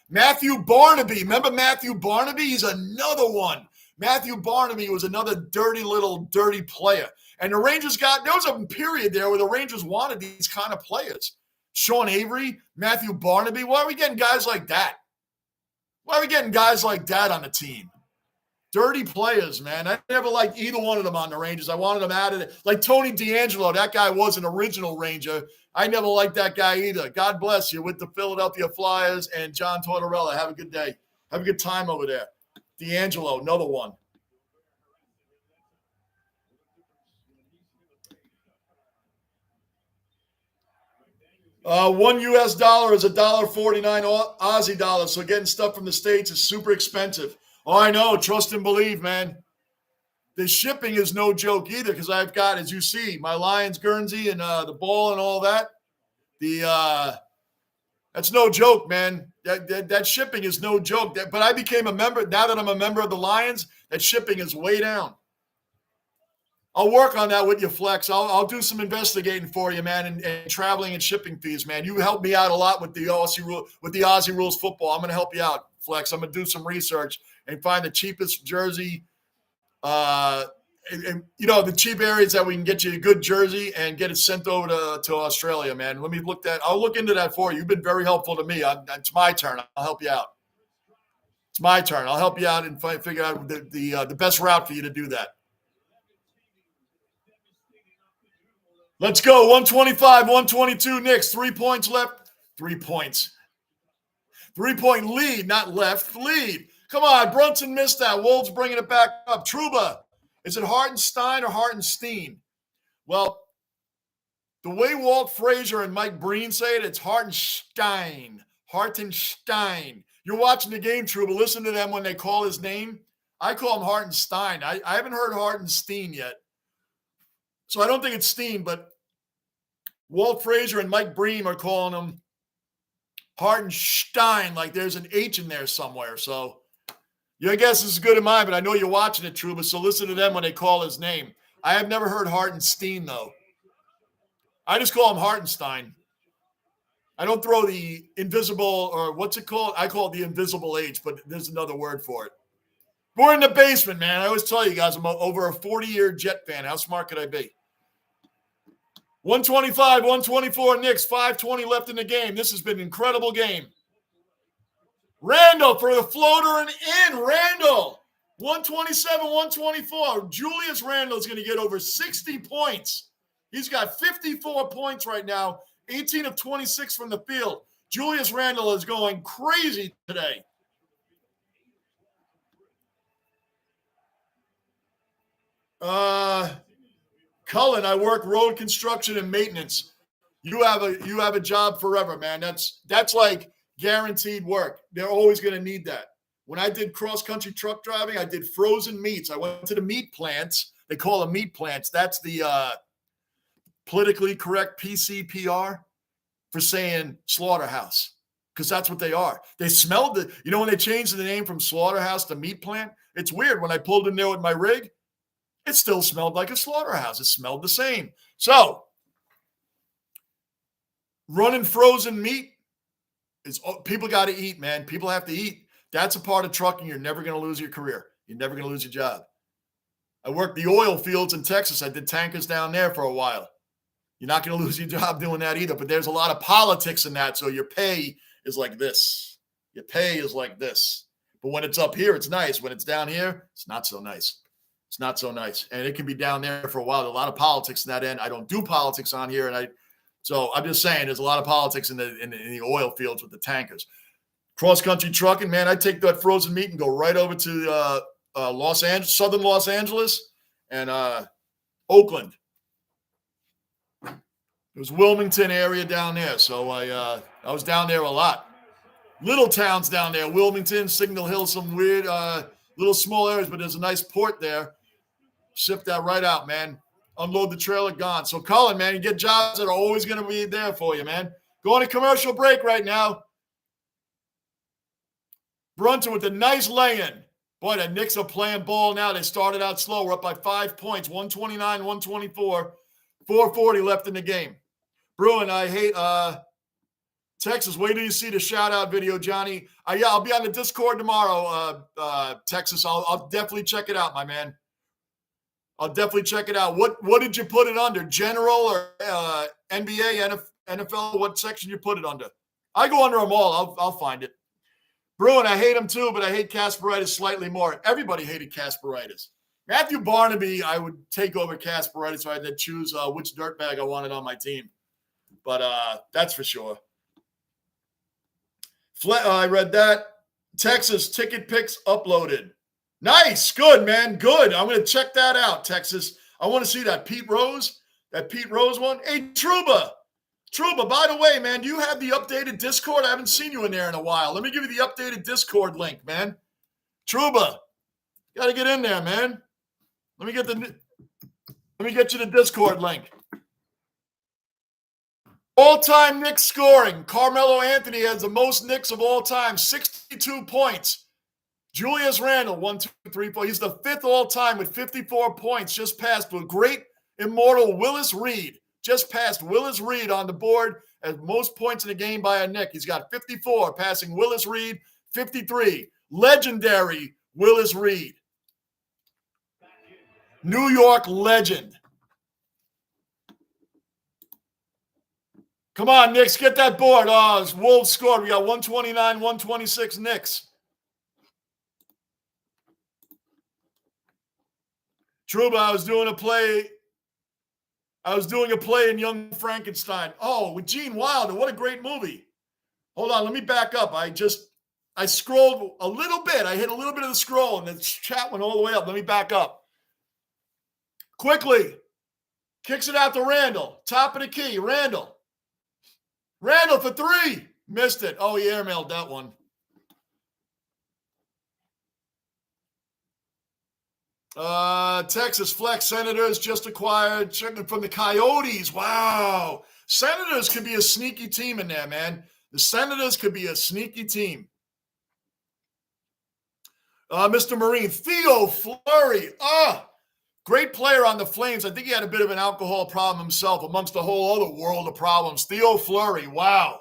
Matthew Barnaby. Remember Matthew Barnaby? He's another one. Matthew Barnaby was another dirty player. And the Rangers there was a period there where the Rangers wanted these kind of players. Sean Avery, Matthew Barnaby. Why are we getting guys like that? Why are we getting guys like that on the team? Dirty players, man. I never liked either one of them on the Rangers. I wanted them out of it. Like Tony D'Angelo, that guy was an original Ranger. I never liked that guy either. God bless you with the Philadelphia Flyers and John Tortorella. Have a good day. Have a good time over there. D'Angelo, another one. $1 US is $1.49 Aussie dollars. So getting stuff from the States is super expensive. Oh, I know. Trust and believe, man. The shipping is no joke either, because I've got, as you see, my Lions Guernsey and the ball and all that. That's no joke, man. That shipping is no joke. But I became a member. Now that I'm a member of the Lions, that shipping is way down. I'll work on that with you, Flex. I'll do some investigating for you, man, and traveling and shipping fees, man. You helped me out a lot with the Aussie Rules football. I'm going to help you out, Flex. I'm going to do some research and find the cheapest jersey, and the cheap areas that we can get you a good jersey and get it sent over to Australia, man. I'll look into that for you. You've been very helpful to me. It's my turn. I'll help you out. It's my turn. I'll help you out and figure out the best route for you to do that. Let's go. 125, 122 Knicks. 3 points left. 3 points. 3-point lead, not left. Lead. Come on. Brunson missed that. Wolves bringing it back up. Truba. Is it Hartenstein or Hartenstein? Well, The way Walt Frazier and Mike Breen say it, it's Hartenstein. Hartenstein. You're watching the game, True, but listen to them when they call his name. I call him Hartenstein. I haven't heard Hartenstein yet. So I don't think it's Steen, but Walt Frazier and Mike Breen are calling him Hartenstein, like there's an H in there somewhere. So your guess is as good as mine, but I know you're watching it, Truba, so listen to them when they call his name. I have never heard Hartenstein, though. I just call him Hartenstein. I don't throw the invisible, or what's it called? I call it the invisible H, but there's another word for it. We're in the basement, man. I always tell you guys, I'm over a 40-year Jet fan. How smart could I be? 125, 124 Knicks, 5:20 left in the game. This has been an incredible game. Randall for the floater and in. Randall, 127, 124. Julius Randall is going to get over 60 points. He's got 54 points right now, 18 of 26 from the field. Julius Randall is going crazy today. Cullen, I work road construction and maintenance. You have a job forever, man. That's like guaranteed work. They're always going to need that. When I did cross-country truck driving, I did frozen meats. I went to the meat plants. They call them meat plants. That's the politically correct PCPR for saying slaughterhouse, because that's what they are. They smelled the, when they changed the name from slaughterhouse to meat plant, it's weird. When I pulled in there with my rig, it still smelled like a slaughterhouse. It smelled the same. So running frozen meat is, people got to eat, man. People have to eat. That's a part of trucking. You're never going to lose your career. You're never going to lose your job. I worked the oil fields in Texas. I did tankers down there for a while. You're not going to lose your job doing that either, but there's a lot of politics in that. So your pay is like this. Your pay is like this. But when it's up here, it's nice. When it's down here, it's not so nice. It's not so nice. And it can be down there for a while. There's a lot of politics in that end. I don't do politics on here. So I'm just saying there's a lot of politics in the oil fields with the tankers. Cross-country trucking, man, I take that frozen meat and go right over to southern Los Angeles and Oakland. It was Wilmington area down there. So I was down there a lot. Little towns down there, Wilmington, Signal Hill, some weird little small areas, but there's a nice port there. Ship that right out, man. Unload the trailer, gone. So, Colin, man, you get jobs that are always going to be there for you, man. Going to commercial break right now. Brunson with a nice lay-in. Boy, the Knicks are playing ball now. They started out slow. We're up by 5 points, 129, 124, 4:40 left in the game. Bruin, I hate Texas. Wait till you see the shout-out video, Johnny. Yeah, I'll be on the Discord tomorrow, Texas. I'll definitely check it out, my man. I'll definitely check it out. What did you put it under? General or NBA, NFL? What section you put it under? I go under them all. I'll find it. Bruin, I hate him too, but I hate Kasparaitis slightly more. Everybody hated Kasparaitis. Matthew Barnaby, I would take over Kasparaitis if I had to choose which dirtbag I wanted on my team. But that's for sure. I read that. Texas ticket picks uploaded. Nice. Good, man. Good. I'm going to check that out, Texas. I want to see that Pete Rose one. Hey, Truba, by the way, man, do you have the updated Discord? I haven't seen you in there in a while. Let me give you the updated Discord link, man. Truba, got to get in there, man. Let me get you the Discord link. All-time Knicks scoring. Carmelo Anthony has the most Knicks of all time, 62 points. Julius Randle, 1, 2, 3, 4. He's the fifth all-time with 54 points, just passed the great immortal Willis Reed. Just passed Willis Reed on the board as most points in a game by a Knick. He's got 54, passing Willis Reed, 53. Legendary Willis Reed. New York legend. Come on, Knicks, get that board. Oh, Wolves scored. We got 129, 126 Knicks. Truba, I was doing a play in Young Frankenstein. Oh, with Gene Wilder. What a great movie. Hold on, let me back up. I scrolled a little bit. I hit a little bit of the scroll, and the chat went all the way up. Let me back up. Quickly, Kicks it out to Randall. Top of the key. Randall. Randall for three. Missed it. Oh, he airmailed that one. Texas Flex Senators just acquired checking from the Coyotes. Wow. Senators could be a sneaky team in there, man. The Senators could be a sneaky team. Mr. Marine, Theo Fleury. Great player on the Flames. I think he had a bit of an alcohol problem himself amongst a whole other world of problems. Theo Fleury. Wow.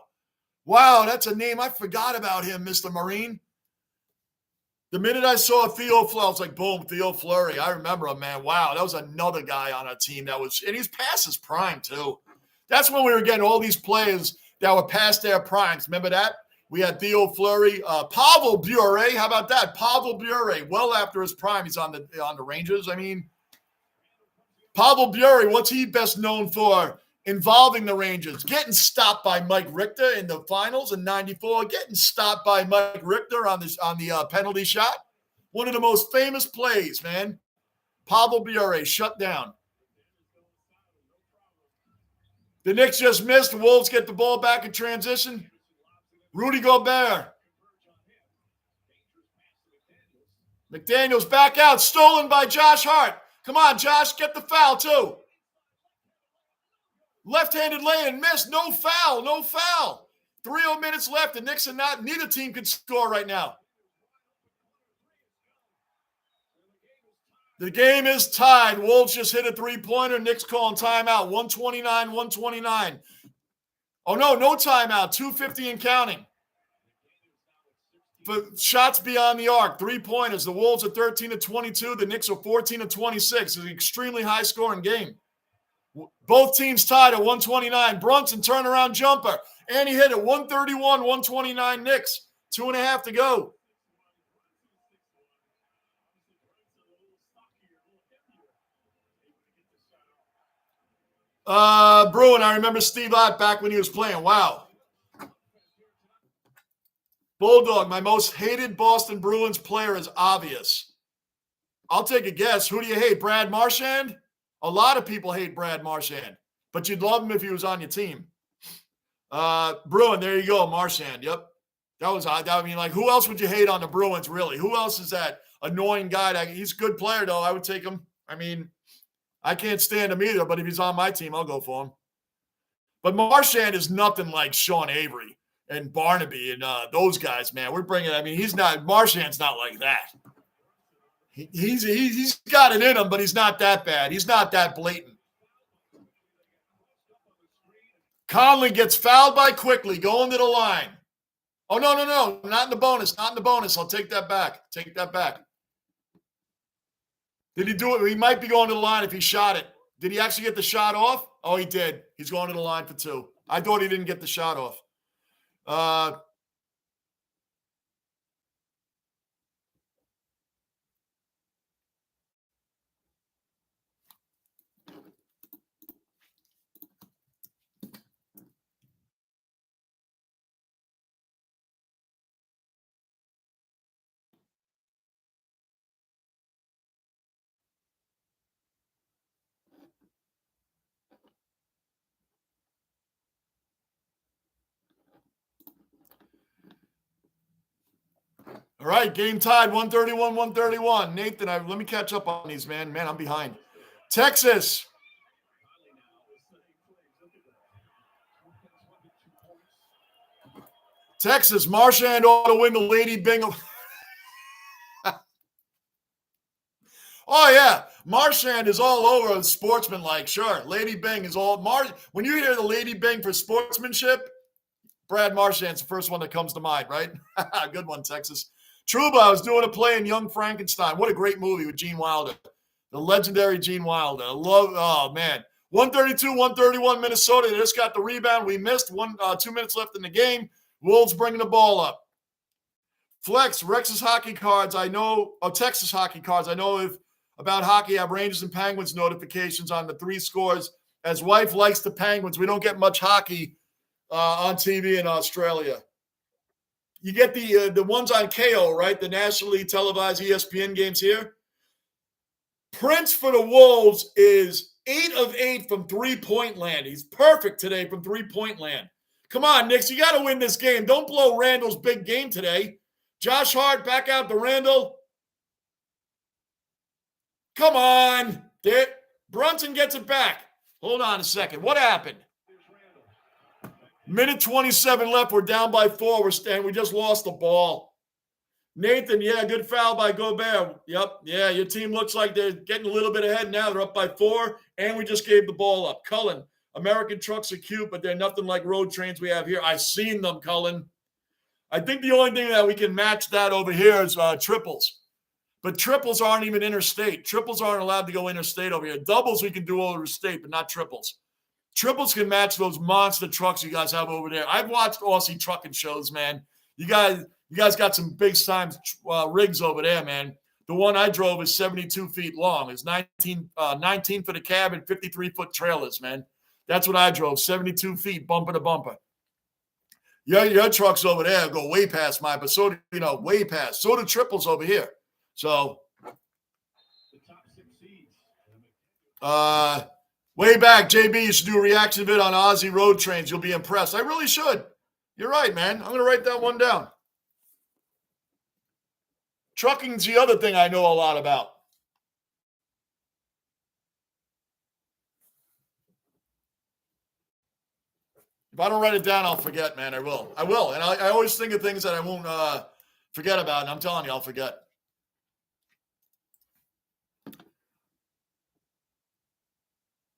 Wow, that's a name. I forgot about him, Mr. Marine. The minute I saw Theo Fleury, I was like, boom, Theo Fleury. I remember him, man. Wow, that was another guy on our team and he's past his prime, too. That's when we were getting all these players that were past their primes. Remember that? We had Theo Fleury, Pavel Bure. How about that? Pavel Bure, well after his prime, he's on the Rangers. I mean, Pavel Bure, what's he best known for? Involving the Rangers, getting stopped by Mike Richter in the finals in '94, getting stopped by Mike Richter on the penalty shot. One of the most famous plays, man. Pavel Bure shut down. The Knicks just missed. The Wolves get the ball back in transition. Rudy Gobert. McDaniels back out, stolen by Josh Hart. Come on, Josh, get the foul too. Left-handed lay-in, missed. No foul, no foul. 3 minutes left. The Knicks are not. Neither team can score right now. The game is tied. Wolves just hit a three-pointer. Knicks calling timeout. 129. Oh, no timeout. 2:50 and counting. For shots beyond the arc, 3-pointers. The Wolves are 13-22. The Knicks are 14-26. It's an extremely high-scoring game. Both teams tied at 129. Brunson turnaround jumper. And he hit it 131, 129 Knicks. 2.5 to go. Bruin, I remember Steve Ott back when he was playing. Wow. Bulldog, my most hated Boston Bruins player is obvious. I'll take a guess. Who do you hate? Brad Marchand? A lot of people hate Brad Marchand, but you'd love him if he was on your team. Bruin, there you go, Marchand. Yep. That was odd. I mean, like, who else would you hate on the Bruins, really? Who else is that annoying guy? He's a good player, though. I would take him. I mean, I can't stand him either, but if he's on my team, I'll go for him. But Marchand is nothing like Sean Avery and Barnaby and those guys, man. Marchand's not like that. He's got it in him, but he's not that bad. He's not that blatant. Conley gets fouled by Quickly, going to the line. Oh, no. Not in the bonus. Not in the bonus. I'll take that back. Did he do it? He might be going to the line if he shot it. Did he actually get the shot off? Oh, he did. He's going to the line for 2. I thought he didn't get the shot off. All right, game tied, 131. Nathan, let me catch up on these, man. Man, I'm behind. Texas. Marchand ought to win the Lady Bing. Oh, yeah. Marchand is all over sportsmanlike. Sure. Lady Bing is all. When you hear the Lady Bing for sportsmanship, Brad Marchand's the first one that comes to mind, right? Good one, Texas. Trouba, I was doing a play in Young Frankenstein. What a great movie with Gene Wilder. The legendary Gene Wilder. Oh, man. 132-131 Minnesota. They just got the rebound. We missed 2 minutes left in the game. Wolves bringing the ball up. Flex, Texas hockey cards. I know about hockey. I have Rangers and Penguins notifications on the 3 scores. As wife likes the Penguins, we don't get much hockey on TV in Australia. You get the ones on KO, right? The nationally televised ESPN games here. Prince for the Wolves is 8 of 8 from three-point land. He's perfect today from three-point land. Come on, Knicks, you got to win this game. Don't blow Randall's big game today. Josh Hart back out to Randall. Come on. There. Brunson gets it back. Hold on a second. What happened? Minute 27 left. We're down by 4. We just lost the ball. Nathan, yeah, good foul by Gobert. Yep, yeah, your team looks like they're getting a little bit ahead now. They're up by 4, and we just gave the ball up. Cullen, American trucks are cute, but they're nothing like road trains we have here. I've seen them, Cullen. I think the only thing that we can match that over here is triples. But triples aren't even interstate. Triples aren't allowed to go interstate over here. Doubles we can do over state, but not triples. Triples can match those monster trucks you guys have over there. I've watched Aussie trucking shows, man. You guys got some big time rigs over there, man. The one I drove is 72 feet long. It's 19 for the cab and 53-foot trailers, man. That's what I drove, 72 feet, bumper to bumper. Your trucks over there go way past mine, but so do, way past. So do triples over here. So, way back, JB, you should do a reaction vid on Aussie road trains. You'll be impressed. I really should. You're right, man. I'm going to write that one down. Trucking's the other thing I know a lot about. If I don't write it down, I'll forget, man. I will. And I always think of things that I won't forget about, and I'm telling you, I'll forget.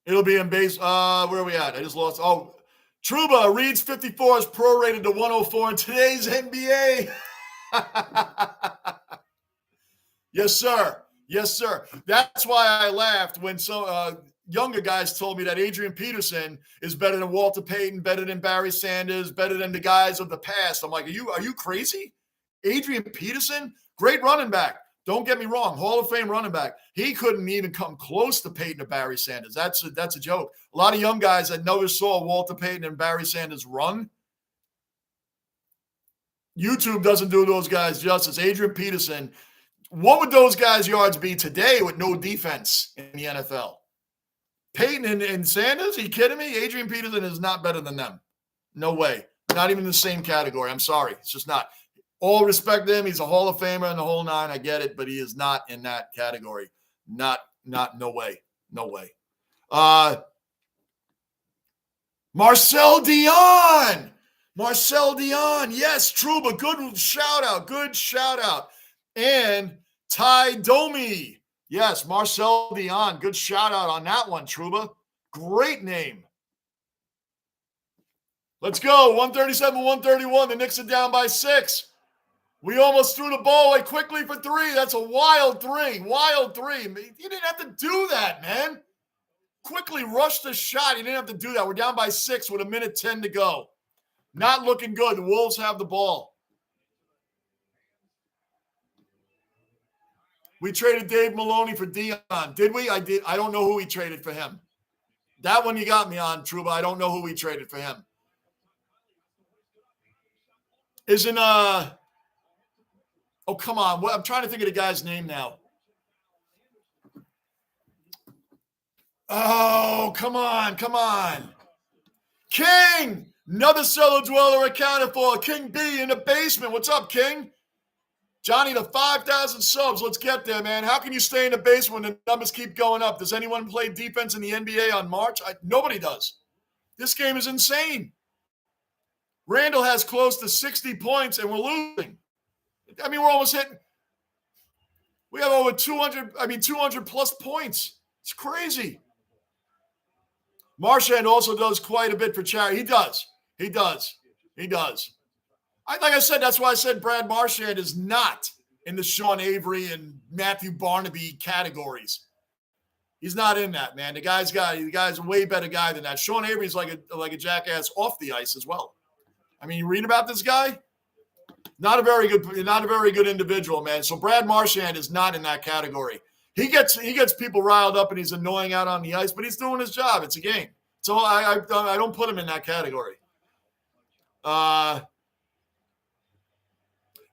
It'll be in base. Where are we at? I just lost. Oh, Truba, Reed's 54 is prorated to 104 in today's NBA. Yes, sir. Yes, sir. That's why I laughed when some younger guys told me that Adrian Peterson is better than Walter Payton, better than Barry Sanders, better than the guys of the past. I'm like, are you crazy? Adrian Peterson, great running back. Don't get me wrong, Hall of Fame running back. He couldn't even come close to Peyton or Barry Sanders. That's a joke. A lot of young guys that never saw Walter Payton and Barry Sanders run. YouTube doesn't do those guys justice. Adrian Peterson, what would those guys' yards be today with no defense in the NFL? Peyton and Sanders? Are you kidding me? Adrian Peterson is not better than them. No way. Not even in the same category. I'm sorry. It's just not. All respect to him. He's a Hall of Famer in the whole nine. I get it, but he is not in that category. No way. No way. Marcel Dion. Yes, Truba. Good shout out. And Ty Domi. Yes, Marcel Dion. Good shout out on that one, Truba. Great name. Let's go. 137-131. The Knicks are down by 6. We almost threw the ball away quickly for 3. That's a wild 3. You didn't have to do that, man. Quickly rush the shot. You didn't have to do that. We're down by 6 with 1:10 to go. Not looking good. The Wolves have the ball. We traded Dave Maloney for Dion. Did we? I did. I don't know who we traded for him. That one you got me on, Truba. I don't know who we traded for him. Isn't oh, come on. I'm trying to think of the guy's name now. Oh, come on. King! Another cellar dweller accounted for. King B in the basement. What's up, King? Johnny, the 5,000 subs. Let's get there, man. How can you stay in the basement when the numbers keep going up? Does anyone play defense in the NBA on March? Nobody does. This game is insane. Randall has close to 60 points, and we're losing. I mean, we're almost hitting. We have over 200 plus points. It's crazy. Marchand also does quite a bit for charity. He does. Like I said, that's why I said Brad Marchand is not in the Sean Avery and Matthew Barnaby categories. He's not in that, man. The guy's a way better guy than that. Sean Avery's like a jackass off the ice as well. I mean, you read about this guy? Not a very good individual, man. So Brad Marchand is not in that category. He gets people riled up and he's annoying out on the ice, but he's doing his job. It's a game. So I don't put him in that category.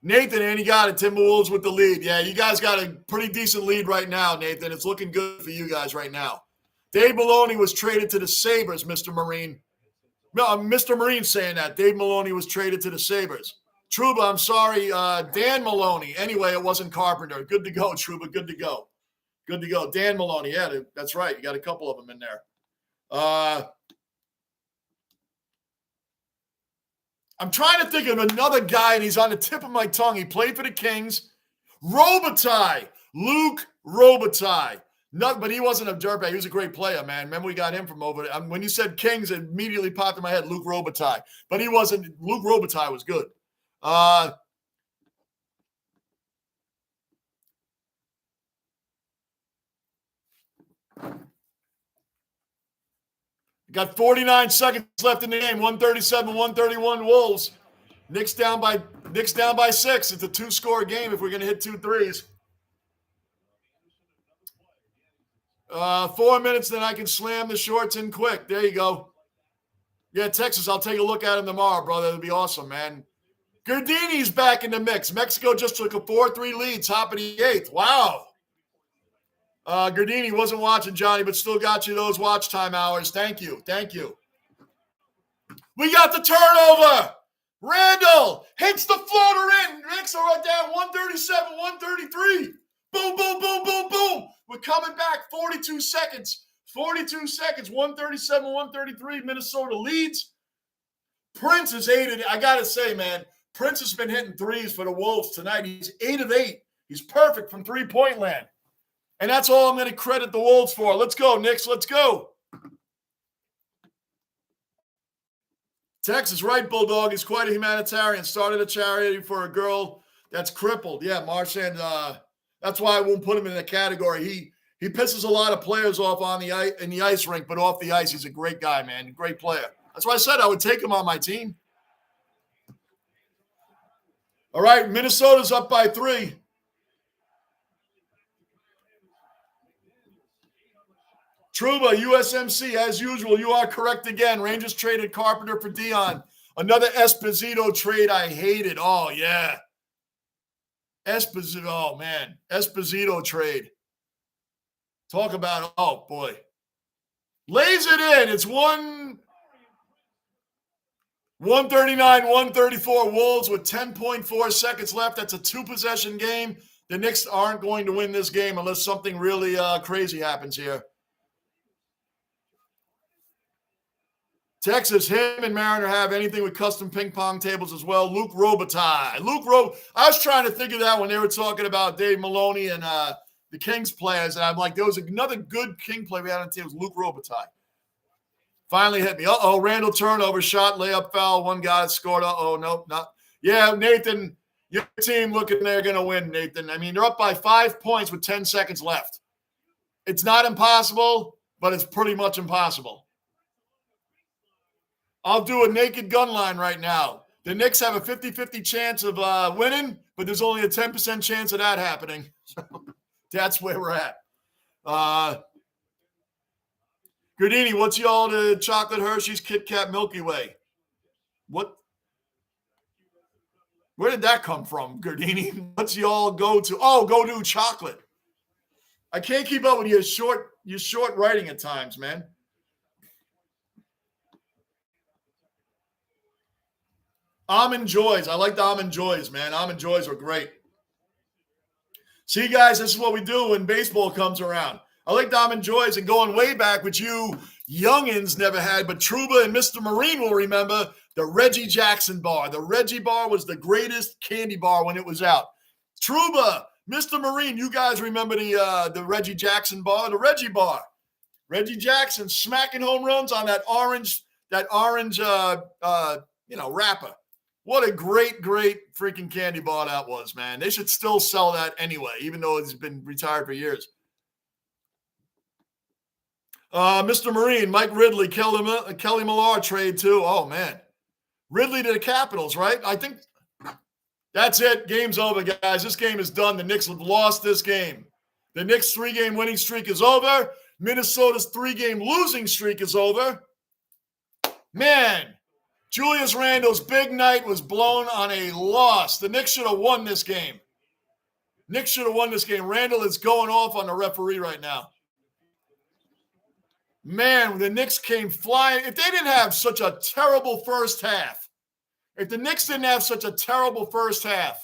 Nathan, and he got it. Timberwolves with the lead. Yeah, you guys got a pretty decent lead right now, Nathan. It's looking good for you guys right now. Dave Maloney was traded to the Sabres, Mr. Marine. No, Mr. Marine saying that. Dave Maloney was traded to the Sabres. Truba, I'm sorry, Dan Maloney. Anyway, it wasn't Carpenter. Good to go, Truba. Good to go. Good to go. Dan Maloney. Yeah, that's right. You got a couple of them in there. I'm trying to think of another guy, and he's on the tip of my tongue. He played for the Kings. Robitaille. Luc Robitaille. No, but he wasn't a dirtbag. He was a great player, man. Remember we got him from over there. When you said Kings, it immediately popped in my head, Luc Robitaille. But he wasn't. Luc Robitaille was good. Got 49 seconds left in the game. 137-131 Wolves. Knicks down by 6. It's a 2-score game if we're going to hit 2 threes. 4 minutes, then I can slam the shorts in quick. There you go. Yeah, Texas, I'll take a look at him tomorrow, brother. That'd be awesome, man. Gardini's back in the mix. Mexico just took a 4-3 lead, top of the 8th. Wow. Gardini wasn't watching, Johnny, but still got you those watch time hours. Thank you. Thank you. We got the turnover. Randall hits the floater in. Knicks are down 137-133. Boom, boom, boom, boom, boom. We're coming back 42 seconds. 42 seconds, 137-133. Minnesota leads. Prince is 8 of, I got to say, man, Prince has been hitting threes for the Wolves tonight. He's 8 of 8. He's perfect from three-point land. And that's all I'm going to credit the Wolves for. Let's go, Knicks. Let's go. Texas, right, Bulldog. He's quite a humanitarian. Started a charity for a girl that's crippled. Yeah, Marchand. That's why I won't put him in the category. He pisses a lot of players off on the ice, in the ice rink, but off the ice, he's a great guy, man. Great player. That's why I said I would take him on my team. All right, Minnesota's up by 3. Truba, USMC, as usual, you are correct again. Rangers traded Carpenter for Dion. Another Esposito trade I hated. Oh, yeah. Esposito, oh, man. Esposito trade. Talk about, oh, boy. Lays it in. It's 139-134 Wolves with 10.4 seconds left. That's a 2-possession game. The Knicks aren't going to win this game unless something really crazy happens here. Texas, him and Mariner have anything with custom ping pong tables as well. Luc Robitaille. I was trying to think of that when they were talking about Dave Maloney and the Kings players, and I'm like, there was another good King player we had on the team. It was Luc Robitaille. Finally hit me. Uh-oh, Randall turnover, shot, layup, foul. One guy scored. Uh-oh, nope, not. Yeah, Nathan, your team looking they're going to win, Nathan. I mean, they're up by 5 points with 10 seconds left. It's not impossible, but it's pretty much impossible. I'll do a naked gun line right now. The Knicks have a 50-50 chance of winning, but there's only a 10% chance of that happening. So that's where we're at. Gardini, what's y'all the chocolate Hershey's Kit Kat Milky Way? What? Where did that come from, Gardini? What's y'all go to? Oh, go to chocolate. I can't keep up with your short writing at times, man. Almond Joys. I like the Almond Joys, man. Almond Joys are great. See, guys, this is what we do when baseball comes around. I like the Almond Joys, and going way back, which you youngins never had, but Truba and Mr. Marine will remember the Reggie Jackson bar. The Reggie bar was the greatest candy bar when it was out. Truba, Mr. Marine, you guys remember the Reggie Jackson bar, the Reggie bar. Reggie Jackson smacking home runs on that orange wrapper. What a great, great freaking candy bar that was, man. They should still sell that anyway, even though it's been retired for years. Mr. Marine, Mike Ridley, Kelly Millar trade too. Oh, man. Ridley to the Capitals, right? I think that's it. Game's over, guys. This game is done. The Knicks have lost this game. The Knicks' 3-game winning streak is over. Minnesota's 3-game losing streak is over. Man. Julius Randle's big night was blown on a loss. The Knicks should have won this game. Randle is going off on the referee right now. Man, the Knicks came flying. If they didn't have such a terrible first half, if the Knicks didn't have such a terrible first half,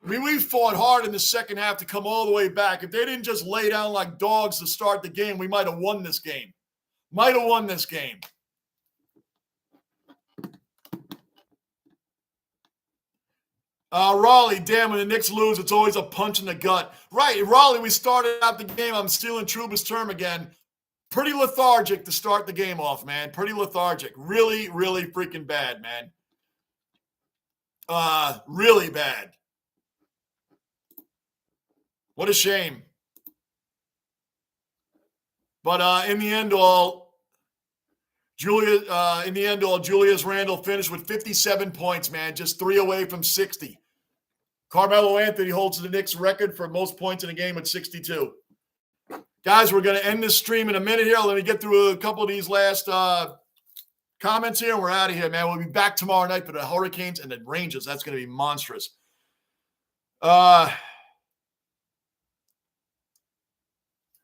I mean, we fought hard in the second half to come all the way back. If they didn't just lay down like dogs to start the game, we might have won this game. Might have won this game. Raleigh, damn, when the Knicks lose, it's always a punch in the gut. Right, Raleigh, we started out the game. I'm stealing Truba's term again. Pretty lethargic to start the game off, man. Pretty lethargic. Really, really freaking bad, man. Really bad. What a shame. But in the end, Julius Randle finished with 57 points, man. Just 3 away from 60. Carmelo Anthony holds the Knicks record for most points in a game at 62. Guys, we're going to end this stream in a minute here. Let me get through a couple of these last comments here, and we're out of here, man. We'll be back tomorrow night for the Hurricanes and the Rangers. That's going to be monstrous.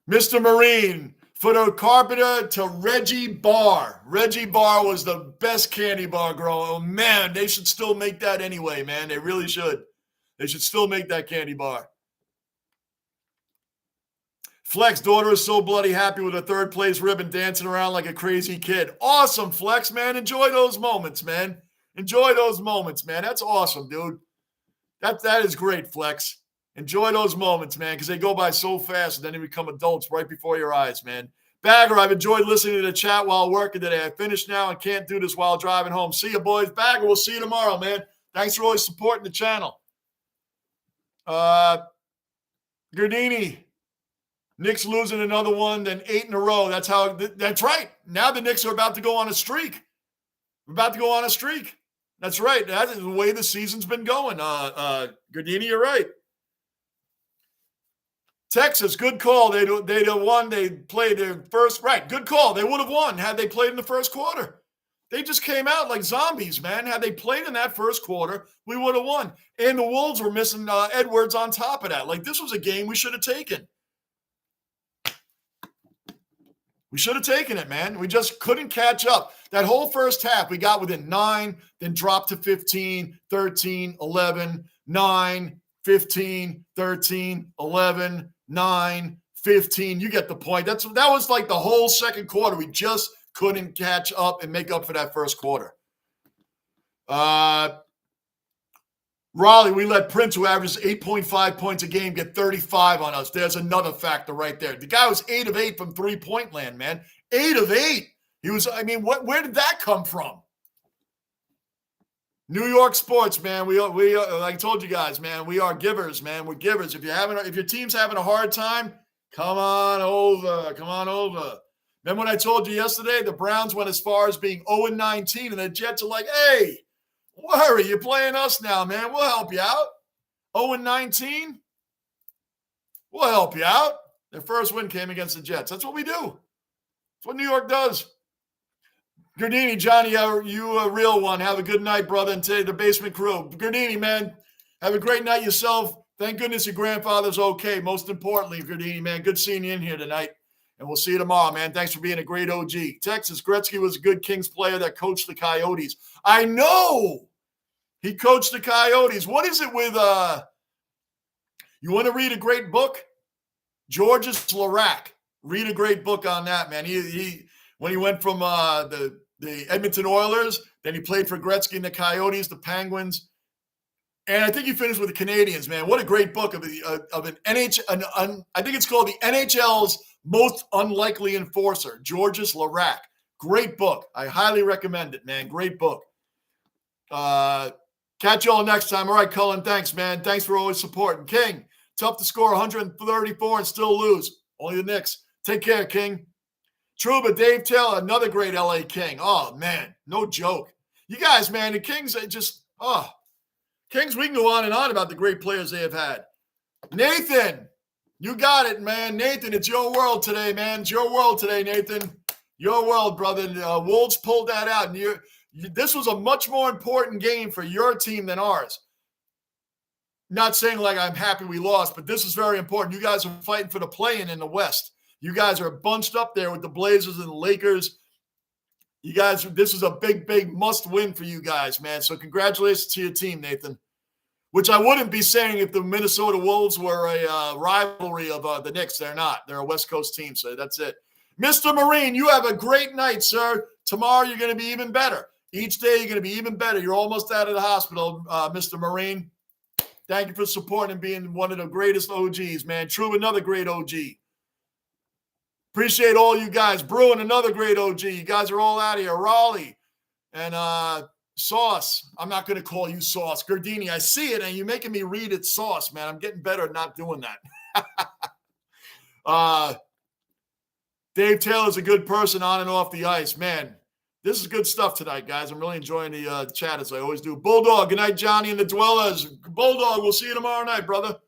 Mr. Marine, for the Carpenter to Reggie Barr. Reggie Barr was the best candy bar grower. Oh, man, they should still make that anyway, man. They really should. They should still make that candy bar. Flex, daughter is so bloody happy with a third place ribbon, dancing around like a crazy kid. Awesome, Flex, man. Enjoy those moments, man. Enjoy those moments, man. That's awesome, dude. That is great, Flex. Enjoy those moments, man, because they go by so fast and then they become adults right before your eyes, man. Bagger, I've enjoyed listening to the chat while working today. I finished now and can't do this while driving home. See you, boys. Bagger, we'll see you tomorrow, man. Thanks for always supporting the channel. Gardini, Knicks losing another one, then 8 in a row. That's right. Now the Knicks are about to go on a streak. We're about to go on a streak. That's right. That is the way the season's been going. Gardini, you're right. Texas, good call. They'd have won. They played their first. Right, good call. They would have won had they played in the first quarter. They just came out like zombies, man. Had they played in that first quarter, we would have won. And the Wolves were missing Edwards on top of that. Like, this was a game we should have taken. We should have taken it, man. We just couldn't catch up. That whole first half, we got within 9, then dropped to 15, 13, 11, 9, 15, 13, 11, 9, 15. You get the point. That was like the whole second quarter. We just couldn't catch up and make up for that first quarter. Raleigh, we let Prince, who averages 8.5 points a game, get 35 on us. There's another factor right there. The guy was 8 of 8 from three-point land, man. 8 of 8. He was, I mean, where did that come from? New York sports, man. We like I told you guys, man, we are givers, man. We're givers. If your team's having a hard time, come on over. Come on over. Remember when I told you yesterday the Browns went as far as being 0-19, and the Jets are like, hey, worry, you're playing us now, man. We'll help you out. 0-19, we'll help you out. Their first win came against the Jets. That's what we do. That's what New York does. Gardini, Johnny, you a real one. Have a good night, brother. And today, the basement crew. Gardini, man, have a great night yourself. Thank goodness your grandfather's okay. Most importantly, Gardini, man, good seeing you in here tonight. And we'll see you tomorrow, man. Thanks for being a great OG. Texas, Gretzky was a good Kings player that coached the Coyotes. I know he coached the Coyotes. What is it with you want to read a great book? Georges Larac. Read a great book on that, man. He when he went from the Edmonton Oilers, then he played for Gretzky and the Coyotes, the Penguins, and I think he finished with the Canadians, man. What a great book of an NHL. I think it's called the NHL's Most Unlikely Enforcer, Georges Larac. Great book. I highly recommend it, man. Great book. Catch you all next time. All right, Cullen, thanks, man. Thanks for always supporting. King, tough to score 134 and still lose. Only the Knicks. Take care, King. Truba, Dave Taylor, another great LA King. Oh, man, no joke. You guys, man, the Kings Kings, we can go on and on about the great players they have had. Nathan, you got it, man. Nathan, it's your world today, man. It's your world today, Nathan. Your world, brother. Wolves pulled that out. And this was a much more important game for your team than ours. Not saying like I'm happy we lost, but this is very important. You guys are fighting for the play-in the West. You guys are bunched up there with the Blazers and the Lakers. You guys, this is a big, big must win for you guys, man. So congratulations to your team, Nathan. Which I wouldn't be saying if the Minnesota Wolves were a rivalry of the Knicks. They're not. They're a West Coast team, so that's it. Mr. Marine, you have a great night, sir. Tomorrow you're going to be even better. Each day you're going to be even better. You're almost out of the hospital, Mr. Marine. Thank you for supporting and being one of the greatest OGs, man. True, another great OG. Appreciate all you guys. Bruin, another great OG. You guys are all out of here. Raleigh and Sauce. I'm not going to call you Sauce. Gardini, I see it, and you're making me read it Sauce, man. I'm getting better at not doing that. Dave Taylor's a good person on and off the ice. Man, this is good stuff tonight, guys. I'm really enjoying the chat, as I always do. Bulldog, good night, Johnny and the Dwellers. Bulldog, we'll see you tomorrow night, brother.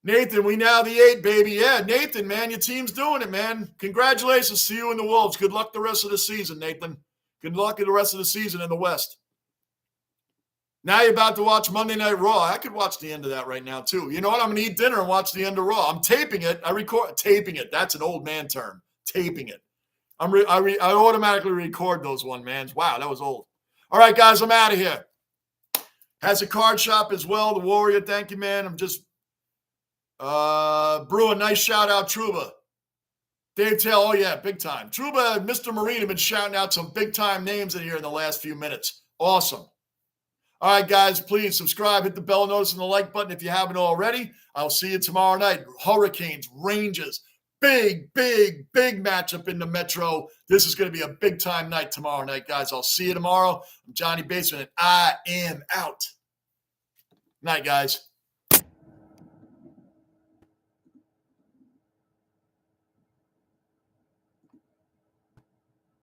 Nathan, we now the 8, baby. Yeah, Nathan, man, your team's doing it, man. Congratulations to you and the Wolves. Good luck the rest of the season, Nathan. Good luck in the rest of the season in the West. Now you're about to watch Monday Night Raw. I could watch the end of that right now, too. You know what? I'm going to eat dinner and watch the end of Raw. I'm taping it. Taping it. That's an old man term. Taping it. I automatically record those one-mans. Wow, that was old. All right, guys, I'm out of here. Has a card shop as well. The Warrior, thank you, man. I'm just Bruin, nice shout-out, Truba. Dave Taylor, oh, yeah, big time. Truba and Mr. Marine have been shouting out some big-time names in here in the last few minutes. Awesome. All right, guys, please subscribe, hit the bell notice and the like button if you haven't already. I'll see you tomorrow night. Hurricanes, Rangers, big, big, big matchup in the Metro. This is going to be a big-time night tomorrow night, guys. I'll see you tomorrow. I'm Johnny Basement, and I am out. Night, guys.